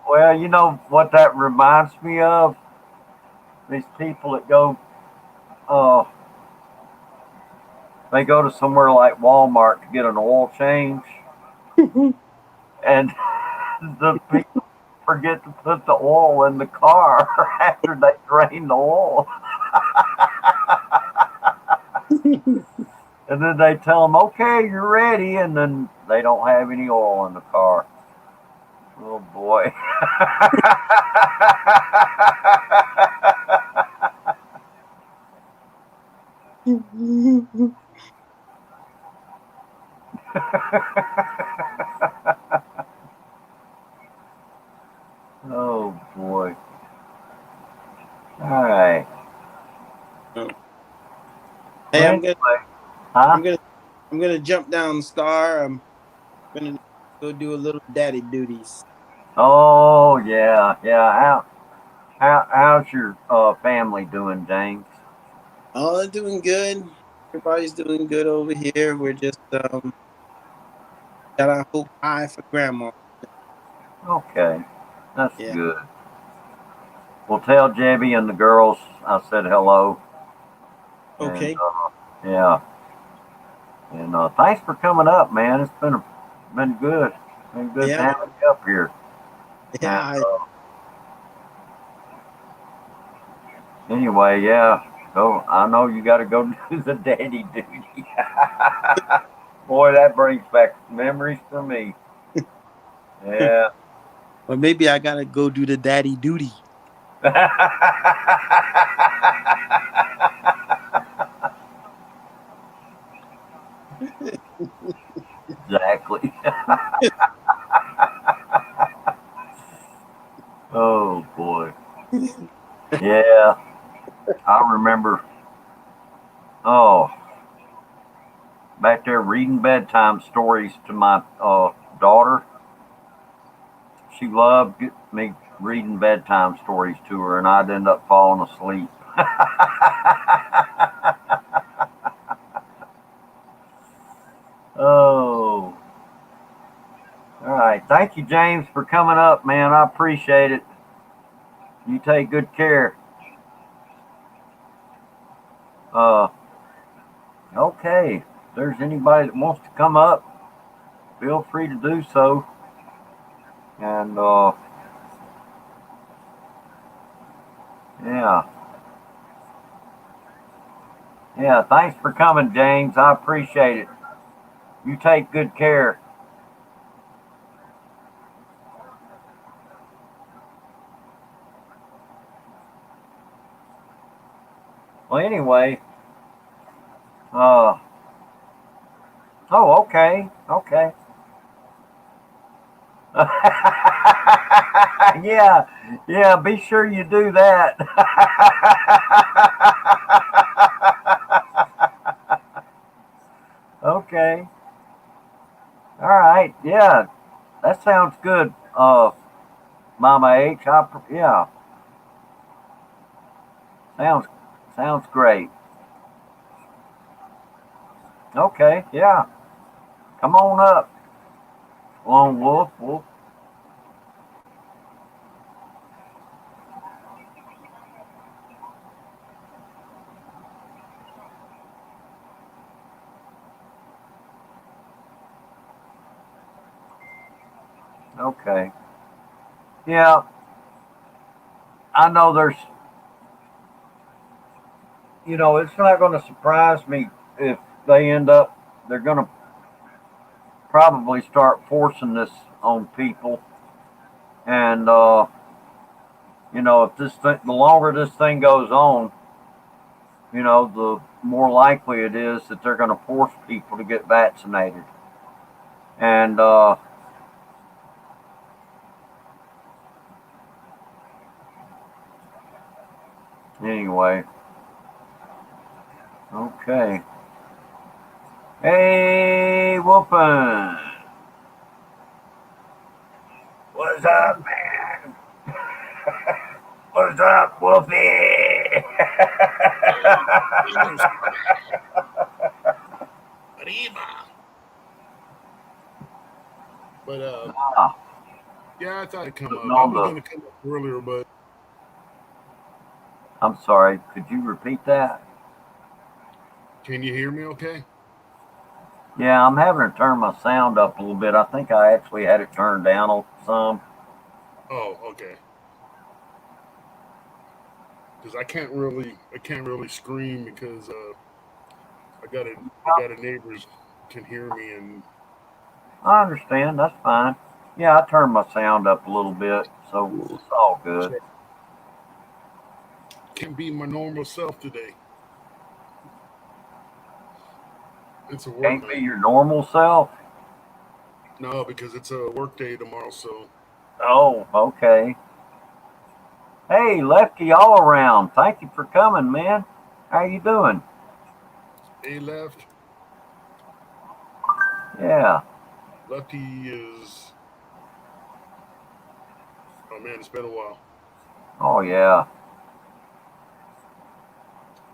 well, you know what that reminds me of? These people that go, uh, they go to somewhere like Walmart to get an oil change, and the people forget to put the oil in the car after they drain the oil. And then they tell them, okay, you're ready. And then they don't have any oil in the car. Oh boy. Oh boy. All right. Hey, Well, anyway, huh? I'm gonna jump down, Star. I'm gonna go do a little daddy duties. Oh yeah, yeah. How's your family doing, James? Oh, they're doing good. Everybody's doing good over here. We're just got our hope high for grandma. Okay, that's Yeah. good. Well, tell Jebby and the girls I said hello, and Okay. yeah, and thanks for coming up, man. It's been good. Been good to Yeah. have you up here. Yeah. And anyway, yeah. So I know you got to go do the daddy duty. Boy, that brings back memories for me. Yeah. Or maybe I gotta go do the daddy duty. Exactly. Oh boy. Yeah, I remember. Oh, back there reading bedtime stories to my daughter. She loved me reading bedtime stories to her, and I'd end up falling asleep. Oh, all right. Thank you, James, for coming up, man. I appreciate it. You take good care. Uh, okay. If there's anybody that wants to come up, feel free to do so. And yeah, yeah. Thanks for coming, James. I appreciate it. You take good care. Well, anyway, uh, oh, okay, okay. Yeah, yeah, be sure you do that. Okay, all right, yeah, that sounds good, Mama H. Yeah, sounds sounds great. Okay, yeah, come on up, Lone Wolf. Wolf. Okay, yeah, I know there's, it's not going to surprise me if they end up, they're going to probably start forcing this on people. And, if the longer this thing goes on, the more likely it is that they're going to force people to get vaccinated. And, anyway, okay. Hey, Wolfen. What's up, Wolfie? Arriba. But Ah, yeah, I thought it'd come up. No, I was no. gonna come up earlier, but I'm sorry. Could you repeat that? can you hear me okay? Yeah, I'm having to turn my sound up a little bit. I think I actually had it turned down some. Oh, okay. Because I can't really scream because I got a neighbors can hear me, and I understand. That's fine. Yeah, I turned my sound up a little bit, so it's all good. so can't be my normal self today. It's a work Can't be day. your normal self. No, because it's a work day tomorrow. So Oh, okay. Hey, Lefty all around. Thank you for coming, man. How you doing? A left, Yeah. lefty is. Oh man, it's been a while. Oh, yeah.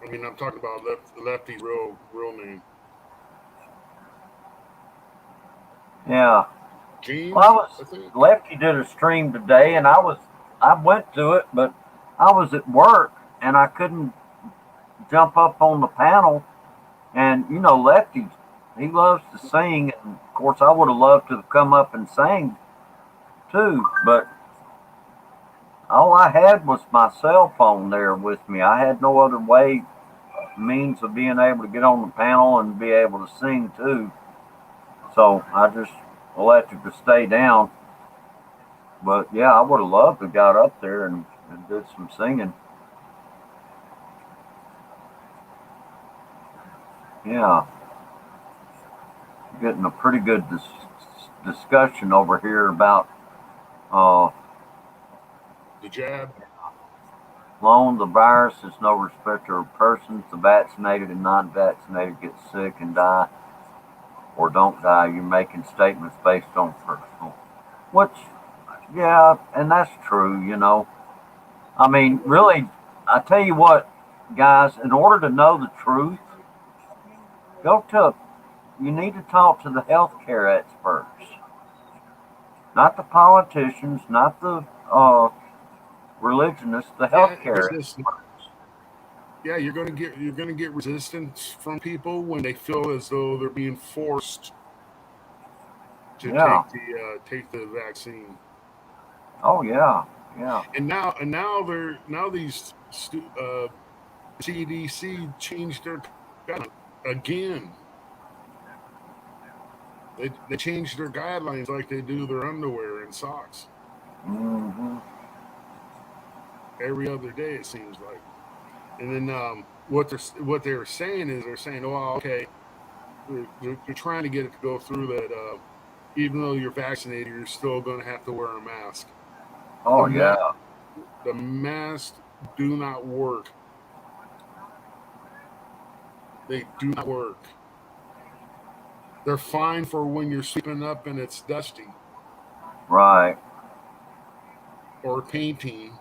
I mean, I'm talking about lefty's real name. Yeah. James, Well, I think. Lefty did a stream today, and I went to it, but I was at work and I couldn't jump up on the panel. And you know, Lefty, he loves to sing, and of course, I would have loved to have come up and sang too, but all I had was my cell phone there with me. I had no other means of being able to get on the panel and be able to sing too. So I just elected to stay down. But yeah, I would have loved to have got up there and did some singing. Yeah, getting a pretty good discussion over here about uh, The jab. loan. The virus is no respecter of persons. The vaccinated and non-vaccinated get sick and die or don't die. You're making statements based on personal, which, yeah, and that's true, you know. I mean, really, I tell you what, guys, in order to know the truth, you need to talk to the healthcare experts, not the politicians, not the religionists, the Yeah, healthcare resistance. Yeah, you're gonna get resistance from people when they feel as though they're being forced to Yeah. take the vaccine. Oh, yeah. Yeah. Now these CDC changed their guidelines again. They changed their guidelines like they do their underwear and socks Hmm. every other day. It seems like. And then what they're saying is they're saying, oh, okay, they're trying to get it to go through that. Even though you're vaccinated, you're still going to have to wear a mask. Oh, yeah. The masks do not work. They do not work. They're fine for when you're sweeping up and it's dusty Right. or painting.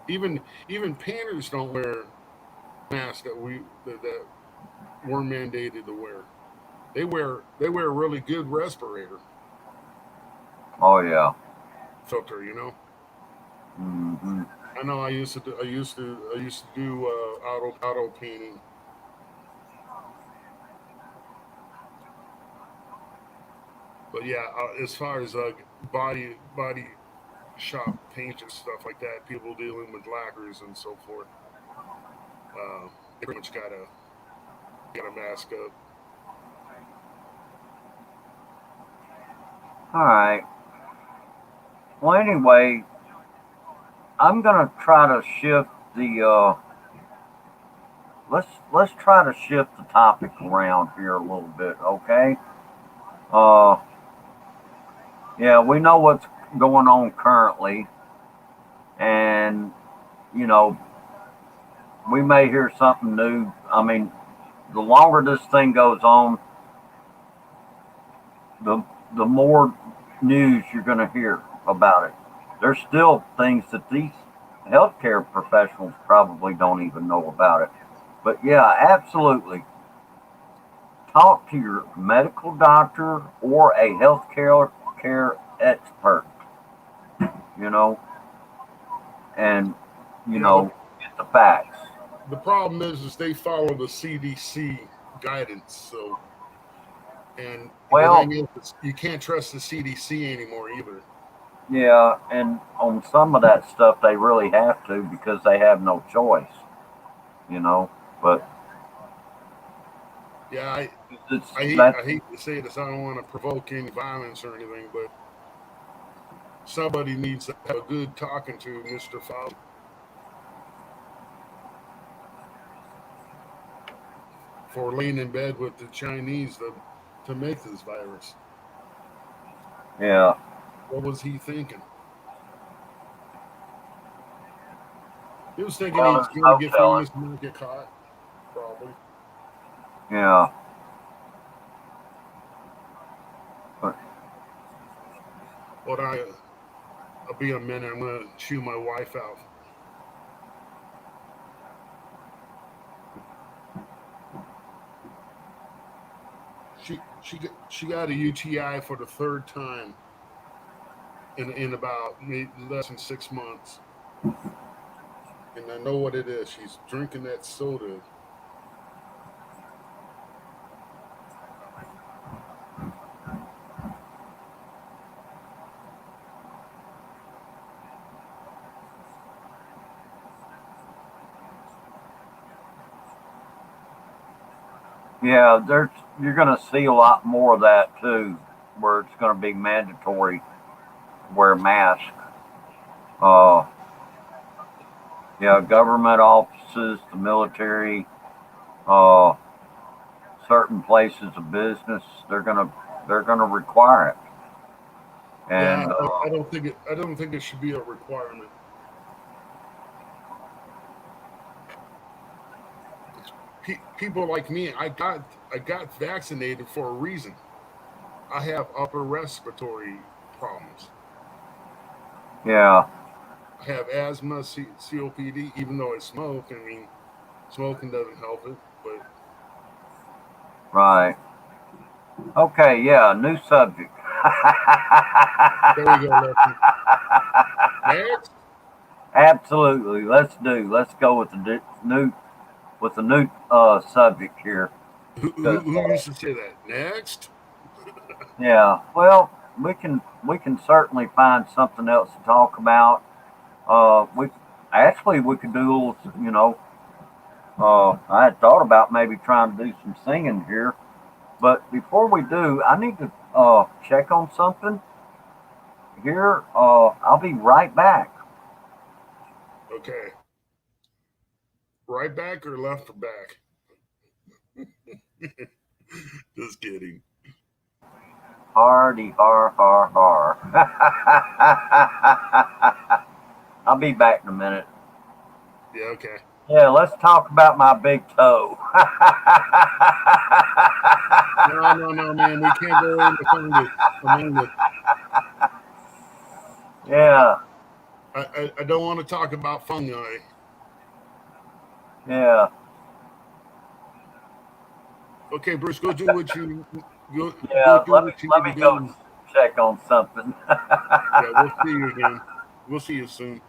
Even painters don't wear masks that we're mandated to wear. They wear a really good respirator Oh, yeah. filter. You know. Hmm. I know. I used to do auto painting. But yeah, as far as body shop paint and stuff like that, people dealing with lacquers and so forth, they pretty much gotta mask up. All right. Well, anyway, I'm gonna try to shift the let's try to shift the topic around here a little bit, okay? Uh, yeah, we know what's going on currently, and you know, we may hear something new. I mean, the longer this thing goes on, the the more news you're going to hear about it. There's still things that these healthcare professionals probably don't even know about it. But yeah, absolutely. Talk to your medical doctor or a healthcare care expert, you know, and, you Yeah, know, get the facts. the problem is they follow the CDC guidance. So, and the Well, thing is, you can't trust the CDC anymore either. yeah, and on some of that stuff, they really have to because they have no choice, you know. But Yeah, it's I that's hate to say this. I don't want to provoke any violence or anything, but somebody needs to have a good talking to Mr. Fauci for laying in bed with the Chinese to make this virus. yeah, What was he thinking? He was thinking well, he's there's going to no get telling. famous and not get caught, probably. Yeah, but But I'll be a minute. I'm going to chew my wife out. She got a UTI for the third time in about less than 6 months, and I know what it is. She's drinking that soda. yeah, there's you're gonna see a lot more of that too, where it's gonna be mandatory to wear masks. Uh, yeah, government offices, the military, uh, certain places of business, they're gonna require it. Yeah, And I don't think it. I don't think it should be a requirement. People like me, I got vaccinated for a reason. I have upper respiratory problems. yeah, I have asthma, COPD. Even though I smoke, I mean, smoking doesn't help it. But right. Okay, yeah, new subject. there you go, Lefty. Next, Absolutely. Let's go with the new subject here. who 'Cause, used to say that? Next. yeah, well, we can certainly find something else to talk about. We actually we could do a little, I had thought about maybe trying to do some singing here, but before we do, I need to check on something here. I'll be right back. Okay. Right back or left or back? Just kidding. Hardy har har har. I'll be back in a minute. Yeah. Okay. Yeah, let's talk about my big toe. No, no, no, man. We can't go into fungus. Among us. Yeah, I don't want to talk about fungi. yeah, Okay, Bruce, go do what you go yeah. do Let me what you let need me to go do. check on something. Yeah, we'll see you again. We'll see you soon.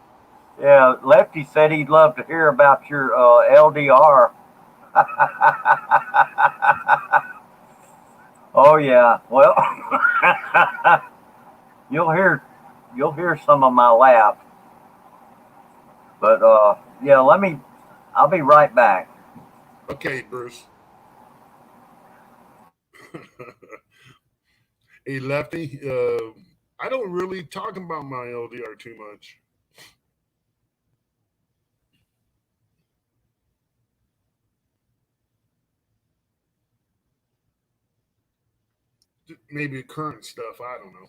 Yeah, Lefty said he'd love to hear about your LDR. Oh yeah. Well, you'll hear you'll hear some of my laugh, but yeah. I'll be right back. Okay, Bruce. Hey, Lefty. I don't really talk about my LDR too much. Maybe current stuff. I don't know.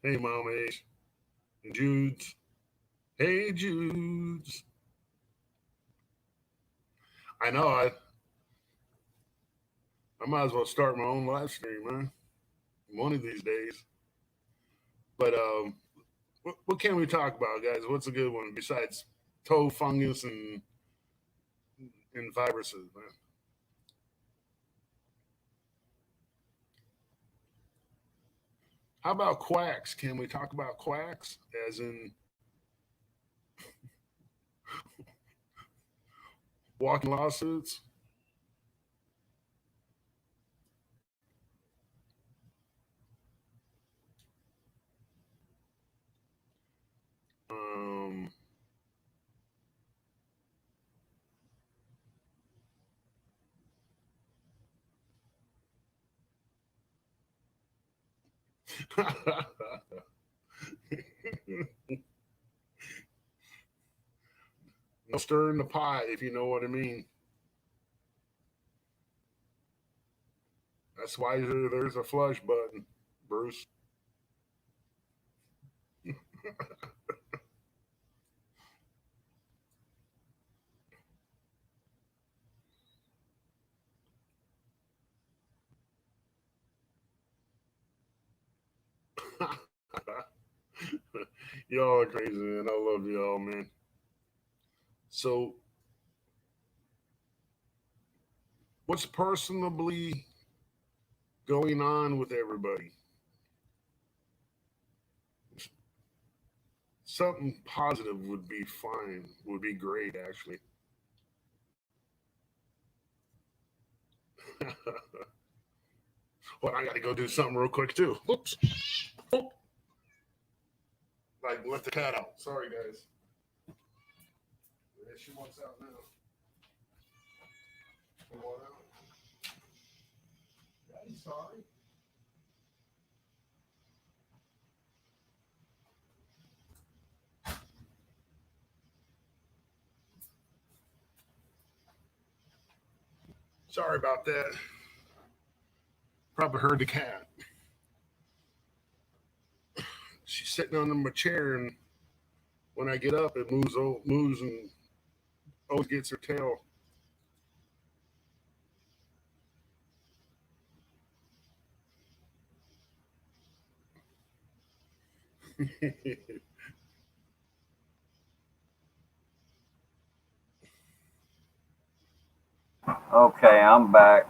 Hey, Mom H. And Jude's. Hey, Jude's. I know. I might as well start my own live stream, man. One of these days. But what can we talk about, guys? What's a good one besides toe fungus and viruses, man? How about quacks? Can we talk about quacks? As in walking lawsuits? Um, no stirring the pot, if you know what I mean. That's why there's a flush button, Bruce. Y'all are crazy, man. I love y'all, man. So, what's personally going on with everybody? Something positive would be fine, would be great, actually. Well, I got to go do something real quick, too. Oops. Oh. Like, let the cat out. Sorry, guys. Yeah, she wants out now. Come on out. Daddy's sorry. Sorry about that. Probably heard the cat. She's sitting on my chair, and when I get up, it moves and always gets her tail. Okay, I'm back.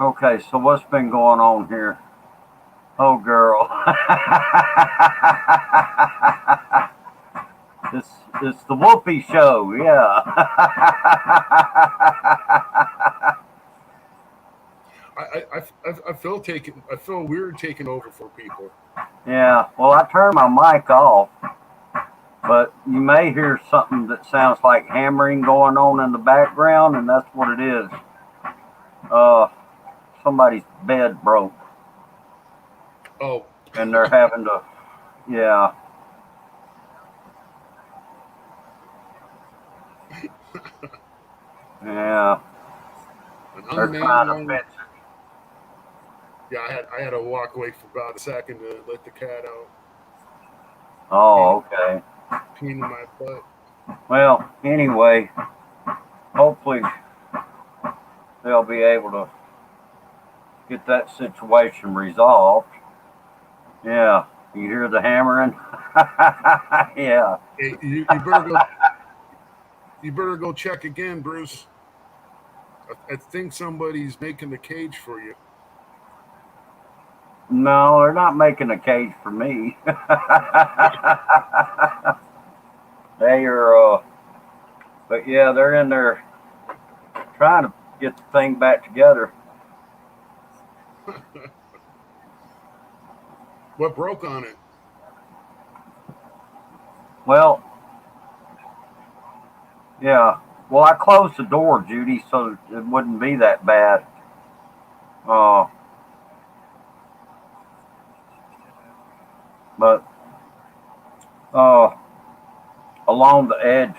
Okay, so what's been going on here? Oh, girl. it's the Whoopi show, yeah. I feel weird taking over for people. Yeah, well, I turned my mic off, but you may hear something that sounds like hammering going on in the background, and that's what it is. Somebody's bed broke. Oh. And they're having to, yeah. Yeah. They're trying to fix it. Yeah, I had to walk away for about a second to let the cat out. Oh, okay. Peeing in my butt. Well, anyway, hopefully they'll be able to get that situation resolved. Yeah. You hear the hammering? Yeah. Hey, you better go check again, Bruce. I think somebody's making the cage for you. No, they're not making a cage for me. They are, but yeah, they're in there trying to get the thing back together. What broke on it? Well, yeah. Well, I closed the door, Judy, so it wouldn't be that bad. But along the edge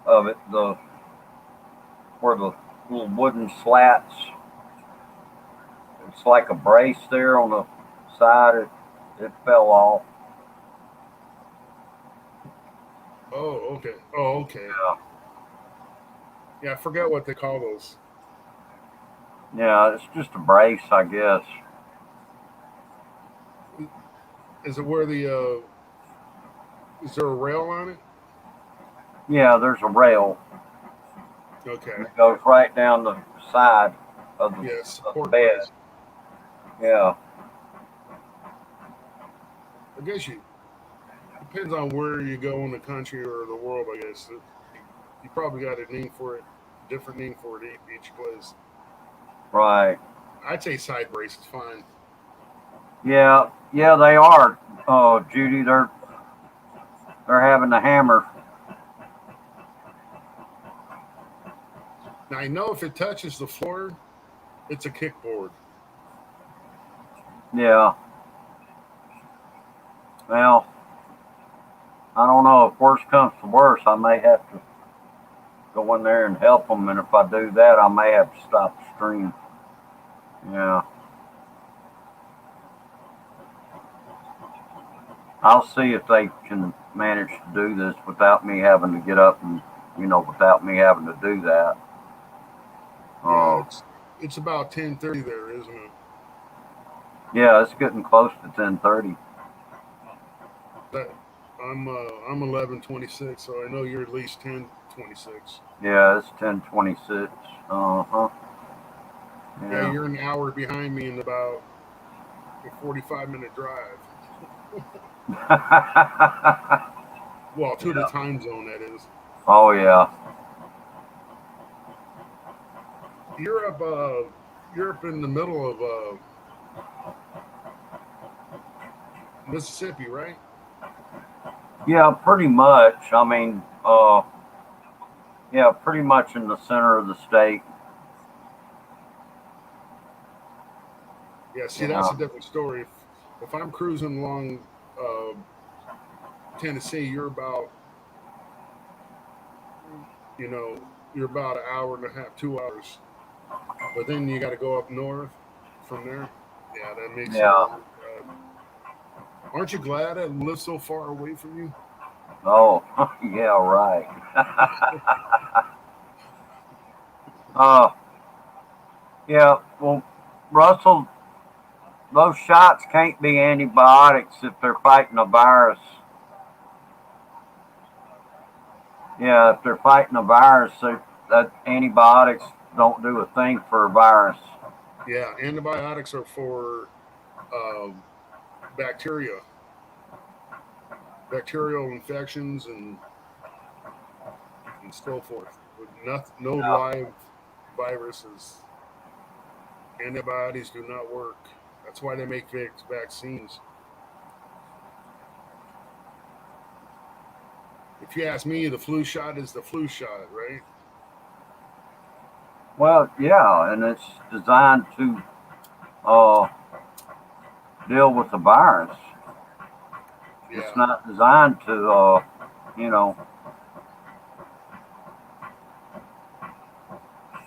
of it, where the little wooden slats, it's like a brace there on the side. It fell off. Oh, okay. Oh, okay. Yeah. Yeah, I forget what they call those. Yeah, it's just a brace, I guess. Is it where the is there a rail on it? Yeah, there's a rail Okay. that goes right down the side of Yeah, of the support bed. brace. Yeah, I guess you depends on where you go in the country or the world. I guess you probably got a name for it, different name for it each place. right. I'd say side brace is fine. Yeah, yeah, they are. Judy, they're having the hammer. Now I know if it touches the floor, it's a kickboard. Yeah. Well, I don't know. If worse comes to worse, I may have to go in there and help them, and if I do that, I may have to stop the stream. Yeah. I'll see if they can manage to do this without me having to get up and, without me having to do that. Yeah, Uh, it's about 10:30 there, isn't it? yeah, it's getting close to 10:30. That I'm 11:26, so I know you're at least 10:26. Yeah, it's 10:26. Uh-huh. Yeah, Yeah. you're an hour behind me in about a 45-minute drive. Well, to the Yeah. time zone, that is. Oh, yeah. You're up, you're up in the middle of Mississippi, right? Yeah, pretty much. I mean, yeah, pretty much in the center of the state. Yeah. See, Yeah. that's a different story. If I'm cruising along uh, Tennessee, you know, you're about an hour and a half, 2 hours. But then you got to go up north from there. Yeah, that makes it a Yeah. long drive. Aren't you glad I live so far away from you? Oh, yeah, right. uh, yeah, well, Russell, those shots can't be antibiotics if they're fighting a virus. Yeah, if they're fighting a virus, that antibiotics don't do a thing for a virus. Yeah, antibiotics are for um, bacteria, bacterial infections, and so forth. But no Yeah, live viruses. Antibodies do not work. That's why they make vaccines. If you ask me, the flu shot is the flu shot, right? well, yeah, and it's designed to uh, deal with the virus. It's Yeah. not designed to, you know,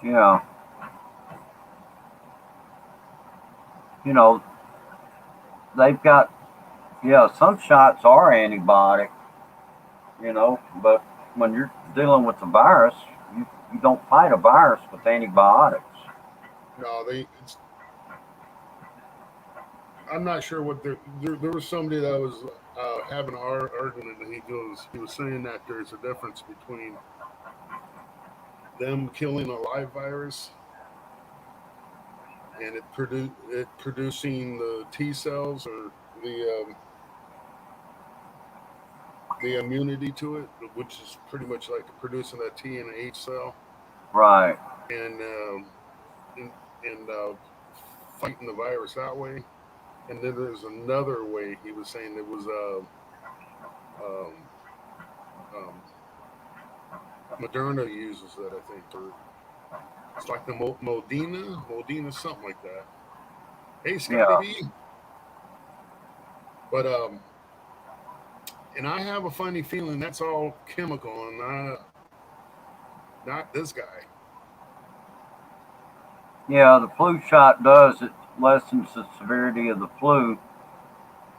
yeah, you know, they've got, yeah, some shots are antibiotic, but when you're dealing with the virus, you don't fight a virus with antibiotics. No, I'm not sure what there was somebody that was having an argument, and he was saying that there's a difference between them killing a live virus and it producing the T cells or the immunity to it, which is pretty much like producing a T and an H cell, Right. and and, and fighting the virus that way. And then there's another way he was saying it was um, um, Moderna uses that, I think, or it's like the Modena, something like that. Hey, Scotty Yeah. B. But and I have a funny feeling that's all chemical and not this guy. Yeah, the flu shot does. It lessens the severity of the flu.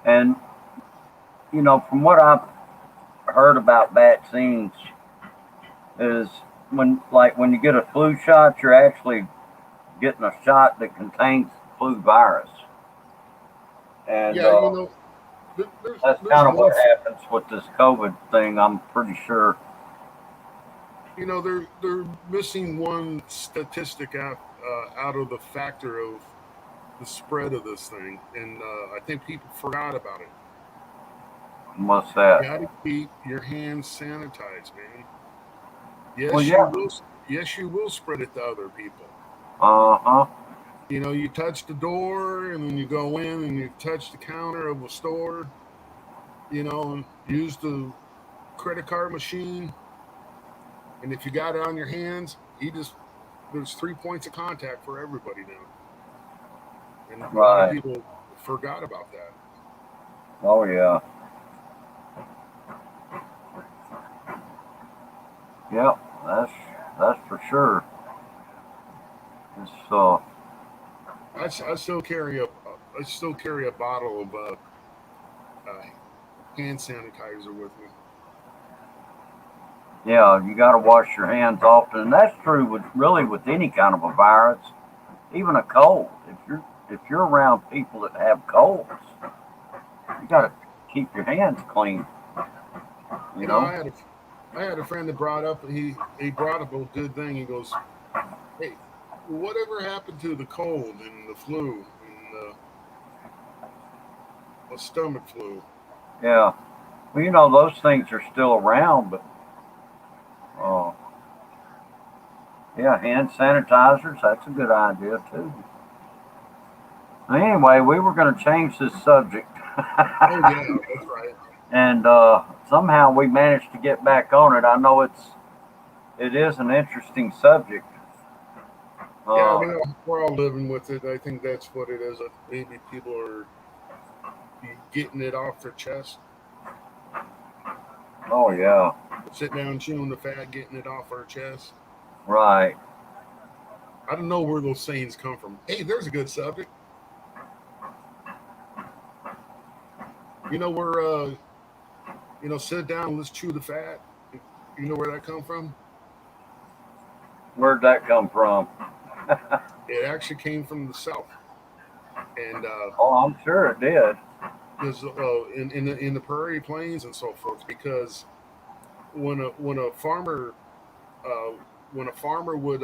And, from what I've heard about vaccines, is when you get a flu shot, you're actually getting a shot that contains flu virus, and Yeah, you know, that's there's kind of one. what happens with this COVID thing. I'm pretty sure. You know, they're missing one statistic out of the factor of the spread of this thing, and I think people forgot about it. What's You that? got to keep your hands sanitized, man. Well, Yes, you yeah. will. Yes, you will spread it to other people. Uh huh. You know, you touch the door, and then you go in and you touch the counter of a store. You know, and use the credit card machine, and if you got it on your hands, you just there's 3 points of contact for everybody now, and a lot of Right. people forgot about that. Oh yeah. Yep. That's for sure. It's I still carry a bottle of uh, hand sanitizer with me. yeah. You got to wash your hands often, and that's true with really with any kind of a virus, even a cold. If you're around people that have colds, you got to keep your hands clean. You You know, know. I had a friend that he brought up a good thing. He goes, "Hey, whatever happened to the cold and the flu and the stomach flu?" Yeah. Well, those things are still around, but uh, yeah, hand sanitizers. That's a good idea too. Anyway, we were going to change this subject, Oh yeah, that's right. and somehow we managed to get back on it. I know it is an interesting subject. Yeah, I Uh, mean, we're all living with it. I think that's what it is. Maybe people are getting it off their chest, oh yeah, sitting down chewing the fat, getting it off our chest. right. I don't know where those sayings come from. Hey, there's a good subject. You know, we're sit down, let's chew the fat. You know where that come from? Where'd that come from? It actually came from the South, and Oh, I'm sure it did. because in the prairie plains and so forth. Because when a farmer uh, when a farmer would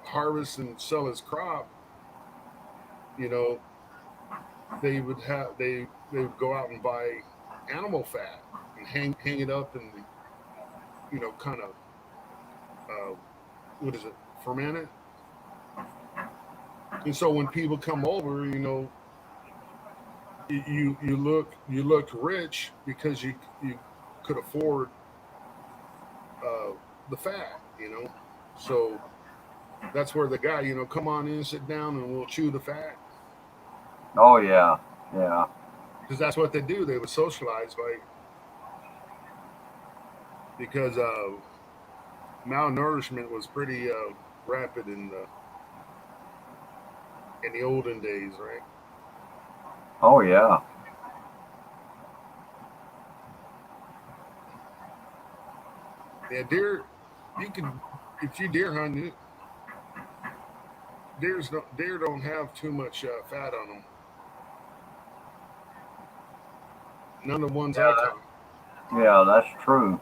harvest and sell his crop, you know, they would go out and buy animal fat and hang it up and kind of uh, what is it, ferment it. And so when people come over, you looked rich because you could afford uh, the fat, So that's where the guy, come on in, sit down, and we'll chew the fat Oh yeah, yeah. because that's what they do. They would socialize because malnourishment was pretty rapid in the olden days, right? Oh yeah. Yeah, deer, you can if you deer hunt, deer don't have too much fat on them. None of the ones I Yeah, caught. yeah. That's true.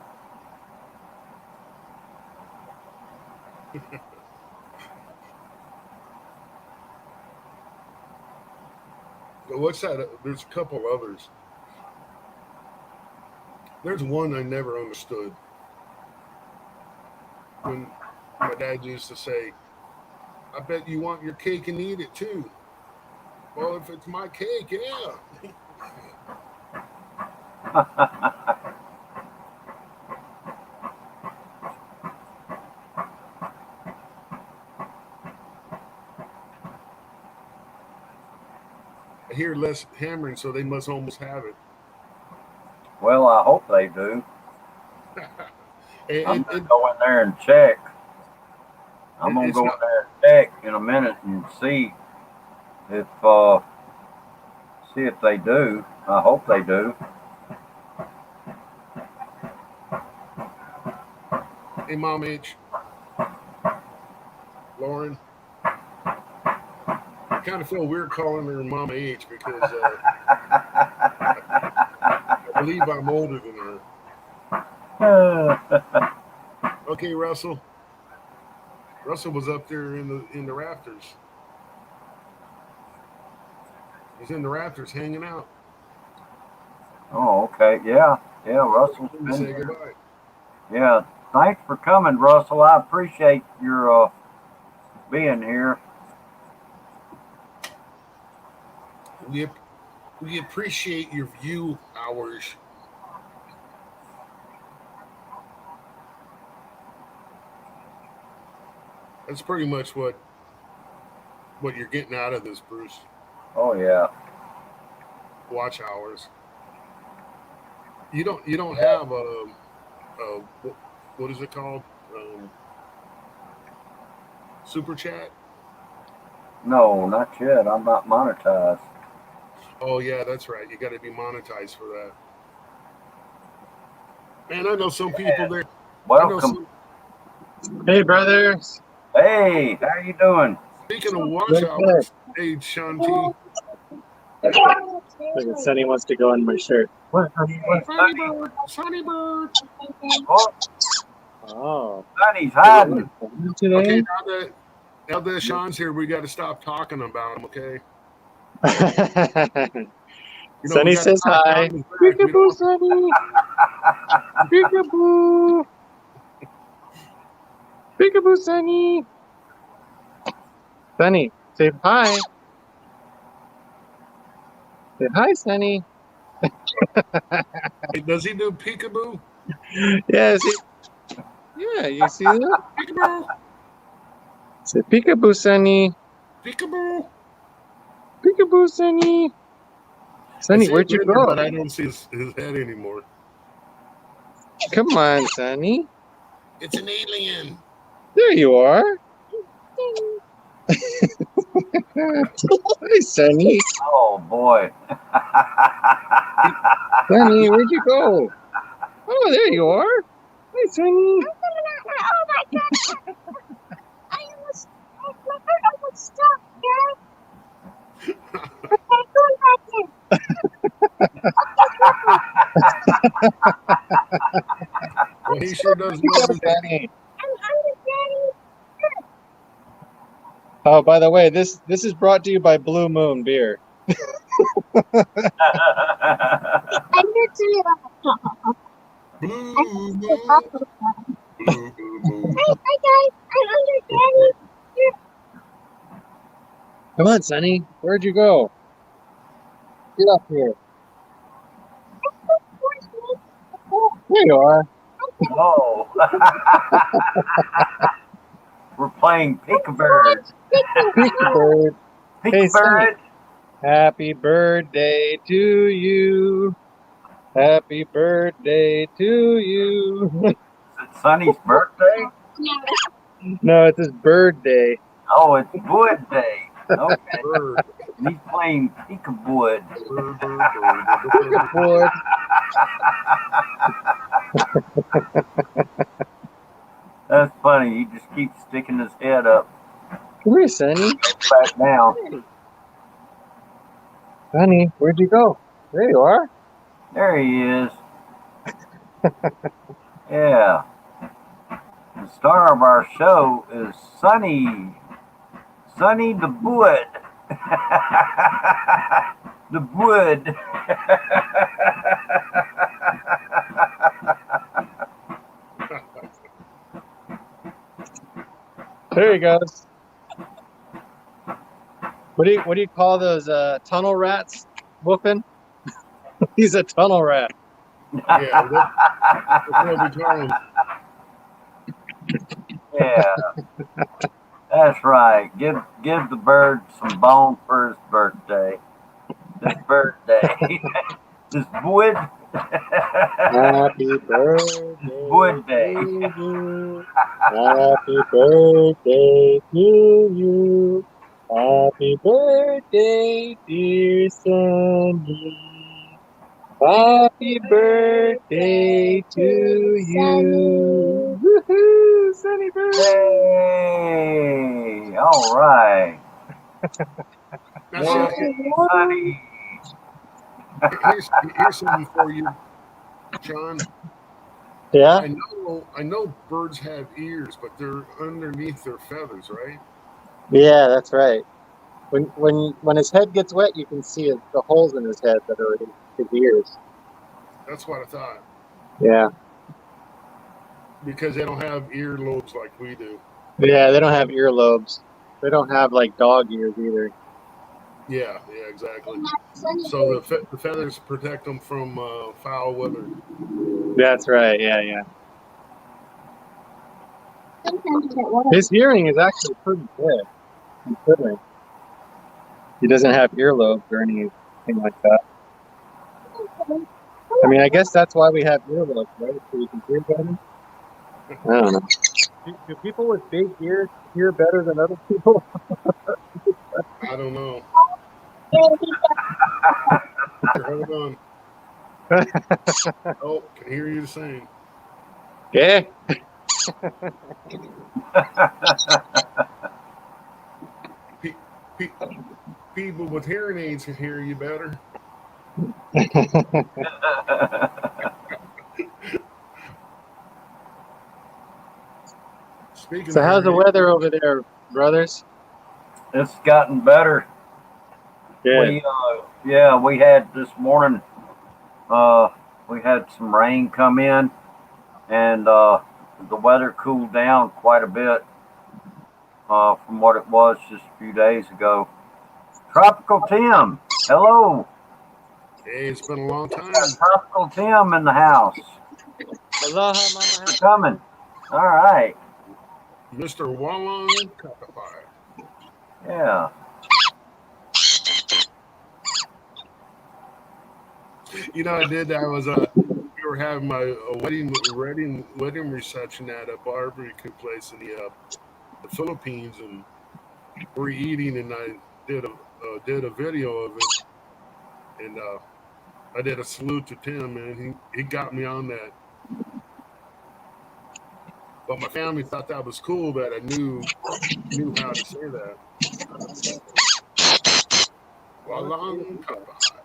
So what's that? There's a couple others. There's one I never understood when my dad used to say, "I bet you want your cake and eat it too." Well, if it's my cake, yeah. I hear less hammering, so they must almost have it. Well, I hope they do. I'm gonna And go in there and check. I'm gonna it's go in not. there and check in a minute and if see if they do. I hope they do. Hey, Mom H. Lauren. I kind of feel weird calling her Mama H because I believe I'm older than her. Okay, Russell. Russell was up there in the rafters. He's in the rafters hanging out. Oh, okay. Yeah. Yeah, Russell's Let me been say here. goodbye. Yeah. Thanks for coming, Russell. I appreciate your being here. We appreciate your view hours. That's pretty much what you're getting out of this, Bruce. Oh yeah. Watch hours. You don't have what is it called? Super chat? No, not yet. I'm not monetized. Oh yeah, that's right. You got to be monetized for that. Man, I know some people there. Welcome. Hey, brothers. Hey, how you doing? Speaking of watch Good, hours, hey Shanti. Look at Sunny wants to go on my shirt. What? Sunny bird. Oh, Oh. Sonny's hiding. Today? Okay, now that Sean's here, we got to stop talking about him. Okay. You know, Sunny we gotta says stop hi. talking back. We Peekaboo, don't- Sunny. Peekaboo. Peekaboo, Sunny. Sunny, say hi. Say hi, Sunny. Hey, does he do peekaboo? Yes. Yeah, you see that? Peekaboo. Say peekaboo, Sunny. Peekaboo. Peekaboo, Sunny. Sunny, I see where'd you Ritter, go? But I don't see his head anymore. Come on, Sunny. It's an alien. There you are. Hi, Sunny. Oh boy. Sunny, where'd you go? Oh, there you are. Hi, Sunny. Oh my god! I almost stopped, Dad. Okay, going back in. Well, he sure does know Hi, his Sunny. I'm hungry, Daddy. Oh, by the way, this is brought to you by Blue Moon Beer. I'm here to blue I'm moon. Blue moon. Hi guys. I'm hungry, Daddy. Come on, Sunny. Where'd you go? Get up here. There you are. Oh. We're playing Peekabird. Peekabird. Hey, Sonny. Peekabird. Happy birthday to you. Happy birthday to you. Is it Sonny's birthday? No, it's his bird day. Oh, it's Wood Day. Okay. Bird. He's playing Peekabird. Bird, bird, bird. Board. That's funny. He just keeps sticking his head up, Come here, Sonny. back down. Sonny, where'd you go? There you are. There he is. Yeah. The star of our show is Sonny. Sonny the Wood. The Wood. There he goes. What do you call those tunnel rats? Whooping? He's a tunnel rat. Yeah, that's what we call him. Yeah. That's right. Give the bird some bone for his birthday. This birthday. This wood. Happy birthday. Wood day. to you. Happy birthday to you. Happy birthday, dear Sonny. Happy birthday to you. Woohoo! Sunny Bird. Hey, all right. Now, Well, see, Sunny. here's something for you, John. Yeah, I know birds have ears, but they're underneath their feathers, right? yeah, that's right. When his head gets wet, you can see the holes in his head that are his ears. That's what I thought. Yeah, Because they don't have earlobes like we do. yeah, they don't have earlobes. They don't have like dog ears either. Yeah, exactly. Sunny So the feathers protect them from foul weather. That's right. Yeah, yeah. Sometimes at work. His hearing is actually pretty good, considering he doesn't have earlobes or anything like that. I mean, I guess that's why we have earlobes, right? So you can hear better. I don't know. Do people with big ears hear better than other people? I don't know. Hold on. Oh, can hear you the same. Yeah. People with hearing aids can hear you better. Speaking So of how's the hearing aids, weather over there, brothers? It's gotten better. Good. We had this morning. We had some rain come in, and the weather cooled down quite a bit from what it was just a few days ago. Tropical Tim, hello. hey, it's been a long time. Tropical Tim in the house. Aloha, Mama. Coming. All right. Mr. Wallong Kakapai. Yeah. You know, I did. I was we were having my wedding reception at a barbecue place in the Philippines, and we're eating, and I did a video of it, and I did a salute to Tim, and he got me on that. But my family thought that was cool that I knew how to say that. Walang Kakapai.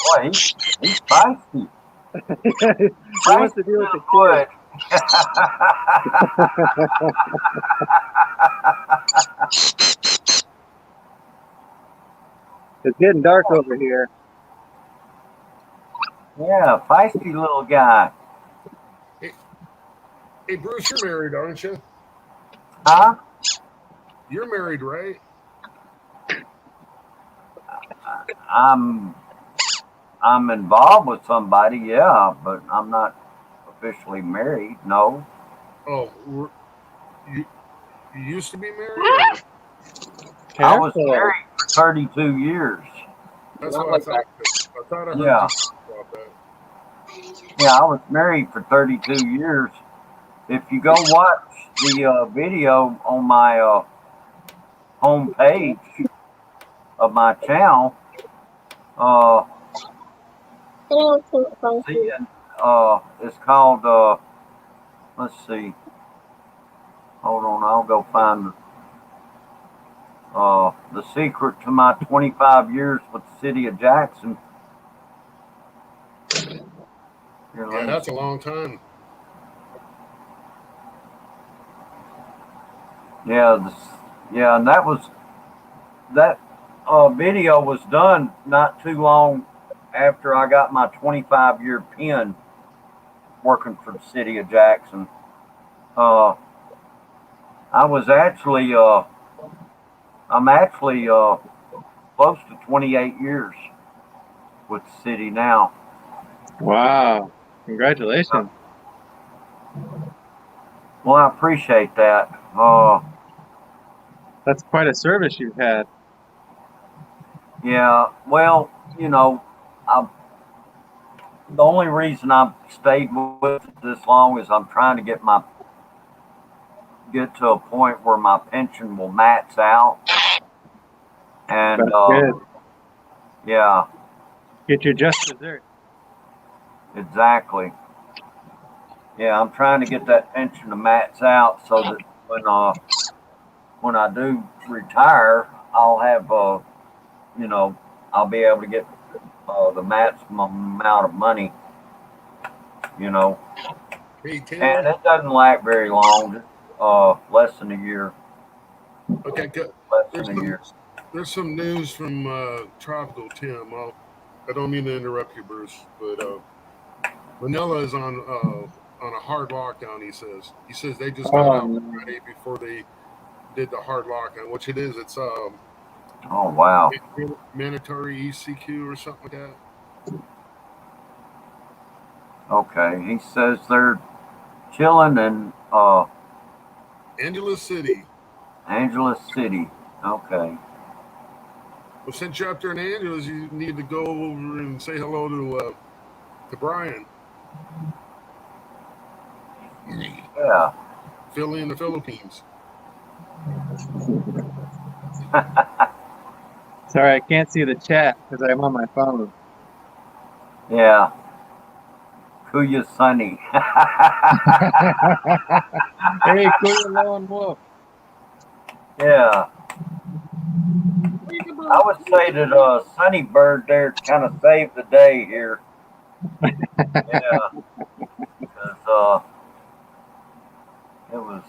Boy, he's feisty. He wants to deal with the Good. It's getting dark over here. Yeah, feisty little guy. Hey, Bruce, you're married, aren't you? Huh? You're married, right? I'm involved with somebody, yeah, but I'm not officially married. No. Oh, you used to be married? Or? I was married for 32 years. That's what I thought. I thought I heard Yeah. you talk about that. Yeah, I was married for 32 years. If you go watch the video on my home page of my channel, see, it's called, let's see. Hold on, I'll go find the secret to my 25 years with the city of Jackson. Here, Yeah, let me- that's a long time. Yeah, and that video was done not too long after I got my 25-year pin working for the city of Jackson. I was actually I'm actually close to 28 years with the city now. Wow. Congratulations. Well, I appreciate that. That's quite a service you've had. Yeah, well, you know, the only reason I've stayed with it this long is I'm trying to get to a point where my pension will max out. And That's good. yeah, Get your just dessert. Exactly. Yeah, I'm trying to get that pension of Matt's out so that when I do retire, I'll have you know, I'll be able to get the maximum amount of money, you know, Hey Tim. and it doesn't last very long, just less than a year, Okay, good. less There's than a some year. there's some news from Tropical Tim. I don't mean to interrupt you, Bruce, but Manila is on a hard lockdown. He says they just got Oh, out no. Friday before they did the hard lockdown, which it is. It's Oh wow. mandatory ECQ or something like that. Okay, he says they're chilling in Angeles City. Angeles City. Okay. Well, since you're up there in Angeles, you need to go over and say hello to Brian. Yeah. Philly in the Philippines. Sorry, I can't see the chat because I'm on my phone. Yeah. Kuya Sunny. Hey, Kuya Lone Wolf. Yeah. I would say that Sunny Bird there kind of saved the day here. Yeah. Because it was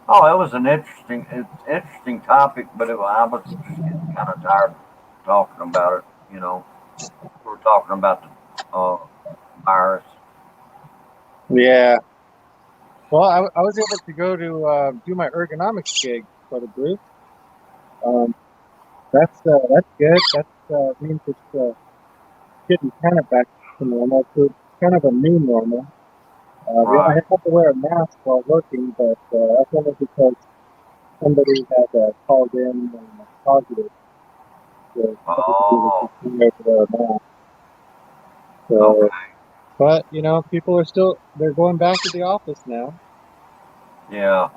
it was an interesting topic, but I was just getting kind of tired of talking about it. You know, we're talking about the virus. Yeah. Well, I was able to go to do my ergonomics gig for the group. That's good. That means it's getting kind of back to normal. So it's kind of a new normal. I Right. have to wear a mask while working, but that's only because somebody had called in positive. So everybody was Oh. required to wear a mask. So, Okay. but people they're going back to the office now. Yeah.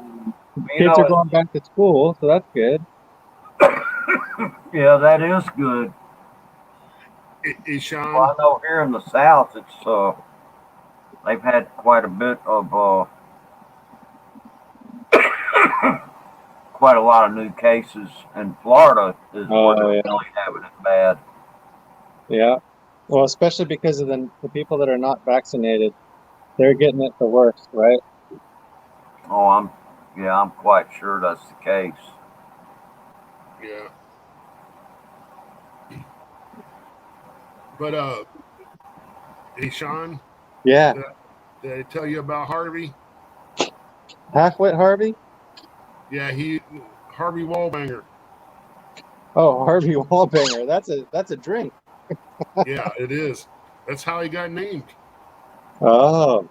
You Kids know, are going back to school, so that's good. yeah, that is good. Hey, Well, Sean. I know here in the South, it's they've had quite a bit of quite a lot of new cases, and Florida is where Oh they're yeah, really having it bad. yeah. Well, especially because of the people that are not vaccinated, they're getting it the worst, right? Oh, I'm quite sure that's the case. Yeah. But hey, Sean. Yeah. Did I tell you about Harvey? Halfwit Harvey? Yeah, Harvey Wallbanger. Oh, Harvey Wallbanger. That's a drink. Yeah, it is. That's how he got named. Oh.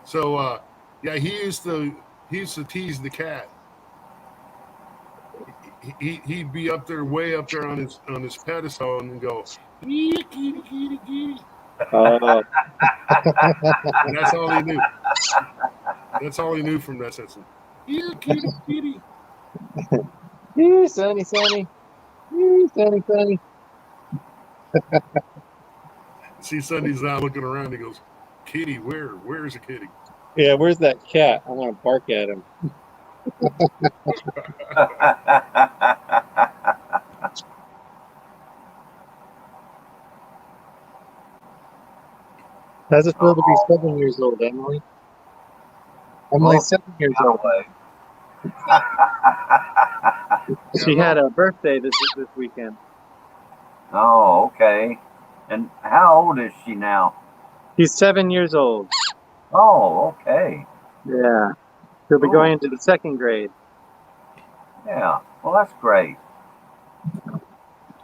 So yeah, he used to tease the cat. He'd be up there, way up there on his pedestal, and go, "Yeah, kitty, kitty, kitty." Oh. And that's all he knew. That's all he knew from that sentence. Yeah, kitty, kitty. Sunny, Sunny. Sunny, Sunny. See, Sunny's now looking around. He goes, "Kitty, where's the kitty?" Yeah, where's that cat? I want to bark at him. How's it feel to be 7 years old, Emily? Emily's 7 years old. She had a birthday this weekend. Oh, okay. And how old is she now? She's 7 years old. Oh, okay. Yeah. She'll be going into the second grade. Yeah. Well, that's great.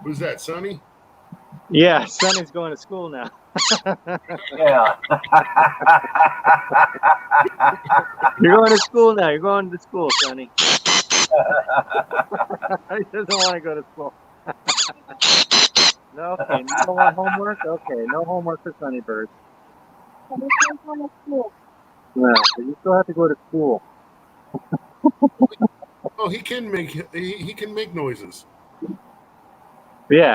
Who's that, Sonny? Yeah, Sonny's going to school now. Yeah. You're going to school now. You're going to school, Sonny. He doesn't want to go to school. No, okay. You don't want homework? Okay, no homework for Sunny Bird. But it's not going to school. No, but you still have to go to school. Oh, he can make noises. Yeah.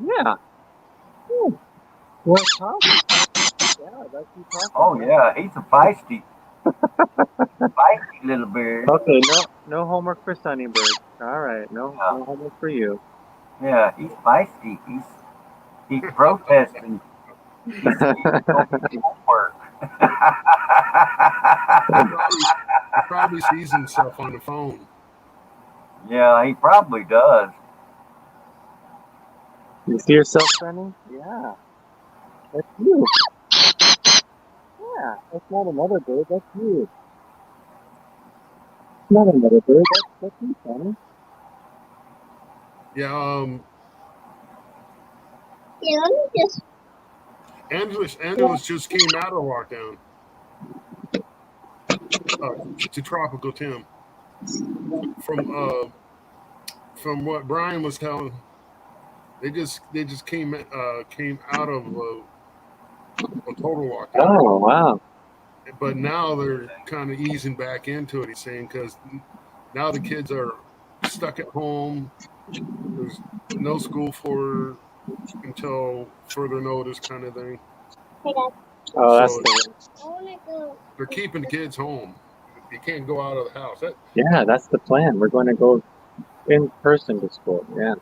Yeah. Well, Tommy. Yeah, that's you talking Oh about. yeah, he's a feisty little bird. Okay, no homework for Sunnybird. All right, no homework for you. Yeah, he's feisty. He's protesting. He said he's gonna do homework. He probably sees himself on the phone. Yeah, he probably does. You see yourself, Sunny? Yeah, that's you. Yeah, that's not another bird. That's you. It's not another bird. That's you, Sunny. Yeah, Yeah, let me just. Angeles just came out of lockdown. To Tropical Tim. From what Brian was telling, they just came out of a total lockdown. Oh, wow. But now they're kind of easing back into it. He's saying because now the kids are stuck at home. There's no school until further notice, kind of thing. Hey, Dad. Oh, that's So I want to go. they're keeping the kids home. You can't go out of the house. yeah, that's the plan. We're going to go in person to school. Yeah.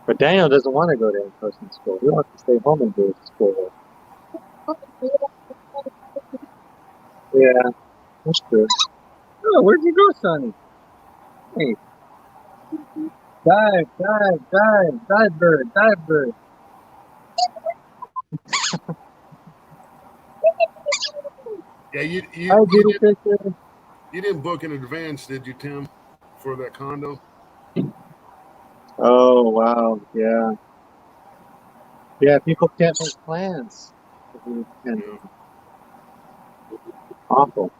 But Daniel doesn't want to go to in-person school. He wants to stay home and do his schoolwork. Yeah, that's true. Oh, where'd you go, Sonny? Hey. Dive, bird. Yeah, you Hi, beauty picture. you didn't book in advance, did you, Tim, for that condo? Oh, wow. Yeah. Yeah, people can't make plans. And awful.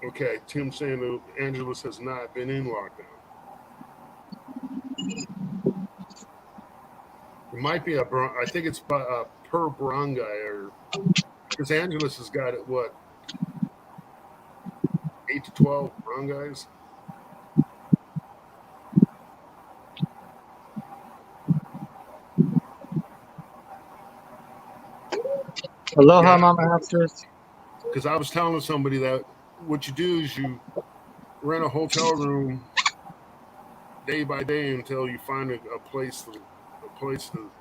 Okay, Tim saying that Angeles has not been in lockdown. It might be I think it's per barangay, or because Angeles has got it, what, 8 to 12 barangays? Aloha, Yeah. Mama Hamsters. Because I was telling somebody that what you do is you rent a hotel room day by day until you find a place to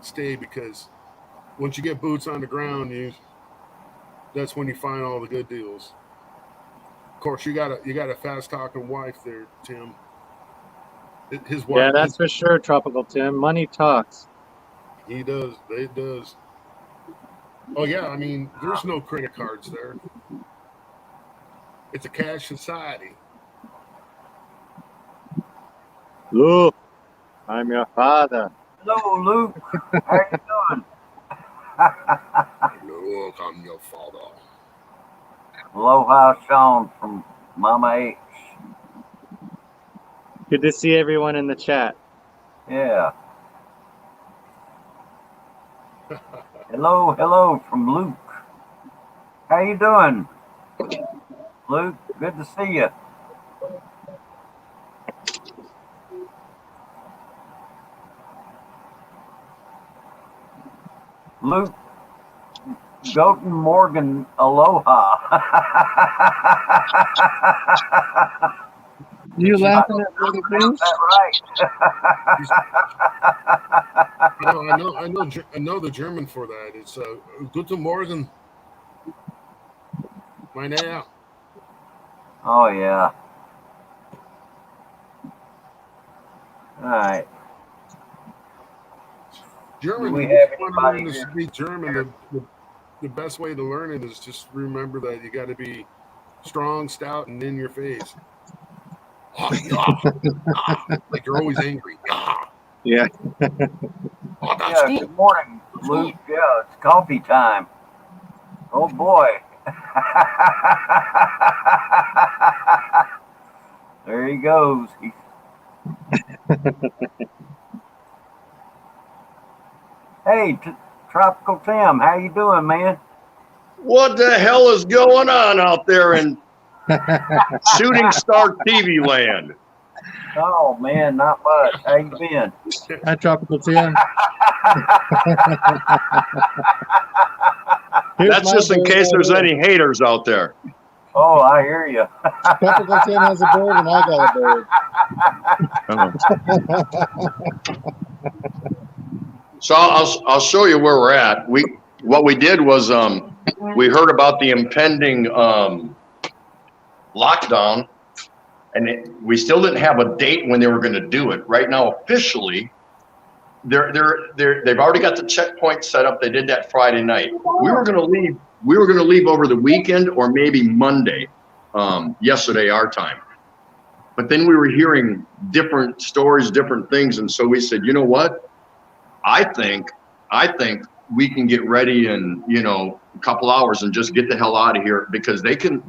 stay, because once you get boots on the ground, that's when you find all the good deals. Of course, you got a fast talking wife there, Tim. His wife. Yeah, that's for sure, Tropical Tim. Money talks. He does. It does. Oh yeah, I mean, there's no credit cards there. It's a cash society. Luke, I'm your father. Hello, Luke. How you doing? Look, I'm your father. Aloha, Sean from Mama H. Good to see everyone in the chat. Yeah. Hello from Luke. How you doing, Luke? Good to see you. Luke, Goten Morgan, aloha. You laughing at Brother Bruce? That right. I know the German for that. It's Guten Morgen. Meine Herren. Oh yeah. All right. German. Do we If have you want to anybody learn to here? speak German, the best way to learn it is just remember that you got to be strong, stout, and in your face. Oh, yeah. Like you're always angry. Yeah. Oh, that's Yeah, good. good morning, Luke. Yeah, it's coffee time. Oh boy. There he goes. Hey, Tropical Tim, how you doing, man? What the hell is going on out there in Shooting Star TV land? Oh man, not much. How you been? Hi, Tropical Tim. Here's That's my just in bird case right there's here. any haters out there. Oh, I hear you. Tropical Tim has a bird, and I got a bird. So I'll show you where we're at. What we did was we heard about the impending lockdown, and we still didn't have a date when they were going to do it. Right now, officially, they've already got the checkpoint set up. They did that Friday night. We were going to leave. We were going to leave over the weekend or maybe Monday, yesterday our time. But then we were hearing different stories, different things, and so we said, you know what? I think we can get ready in, a couple hours and just get the hell out of here, because they can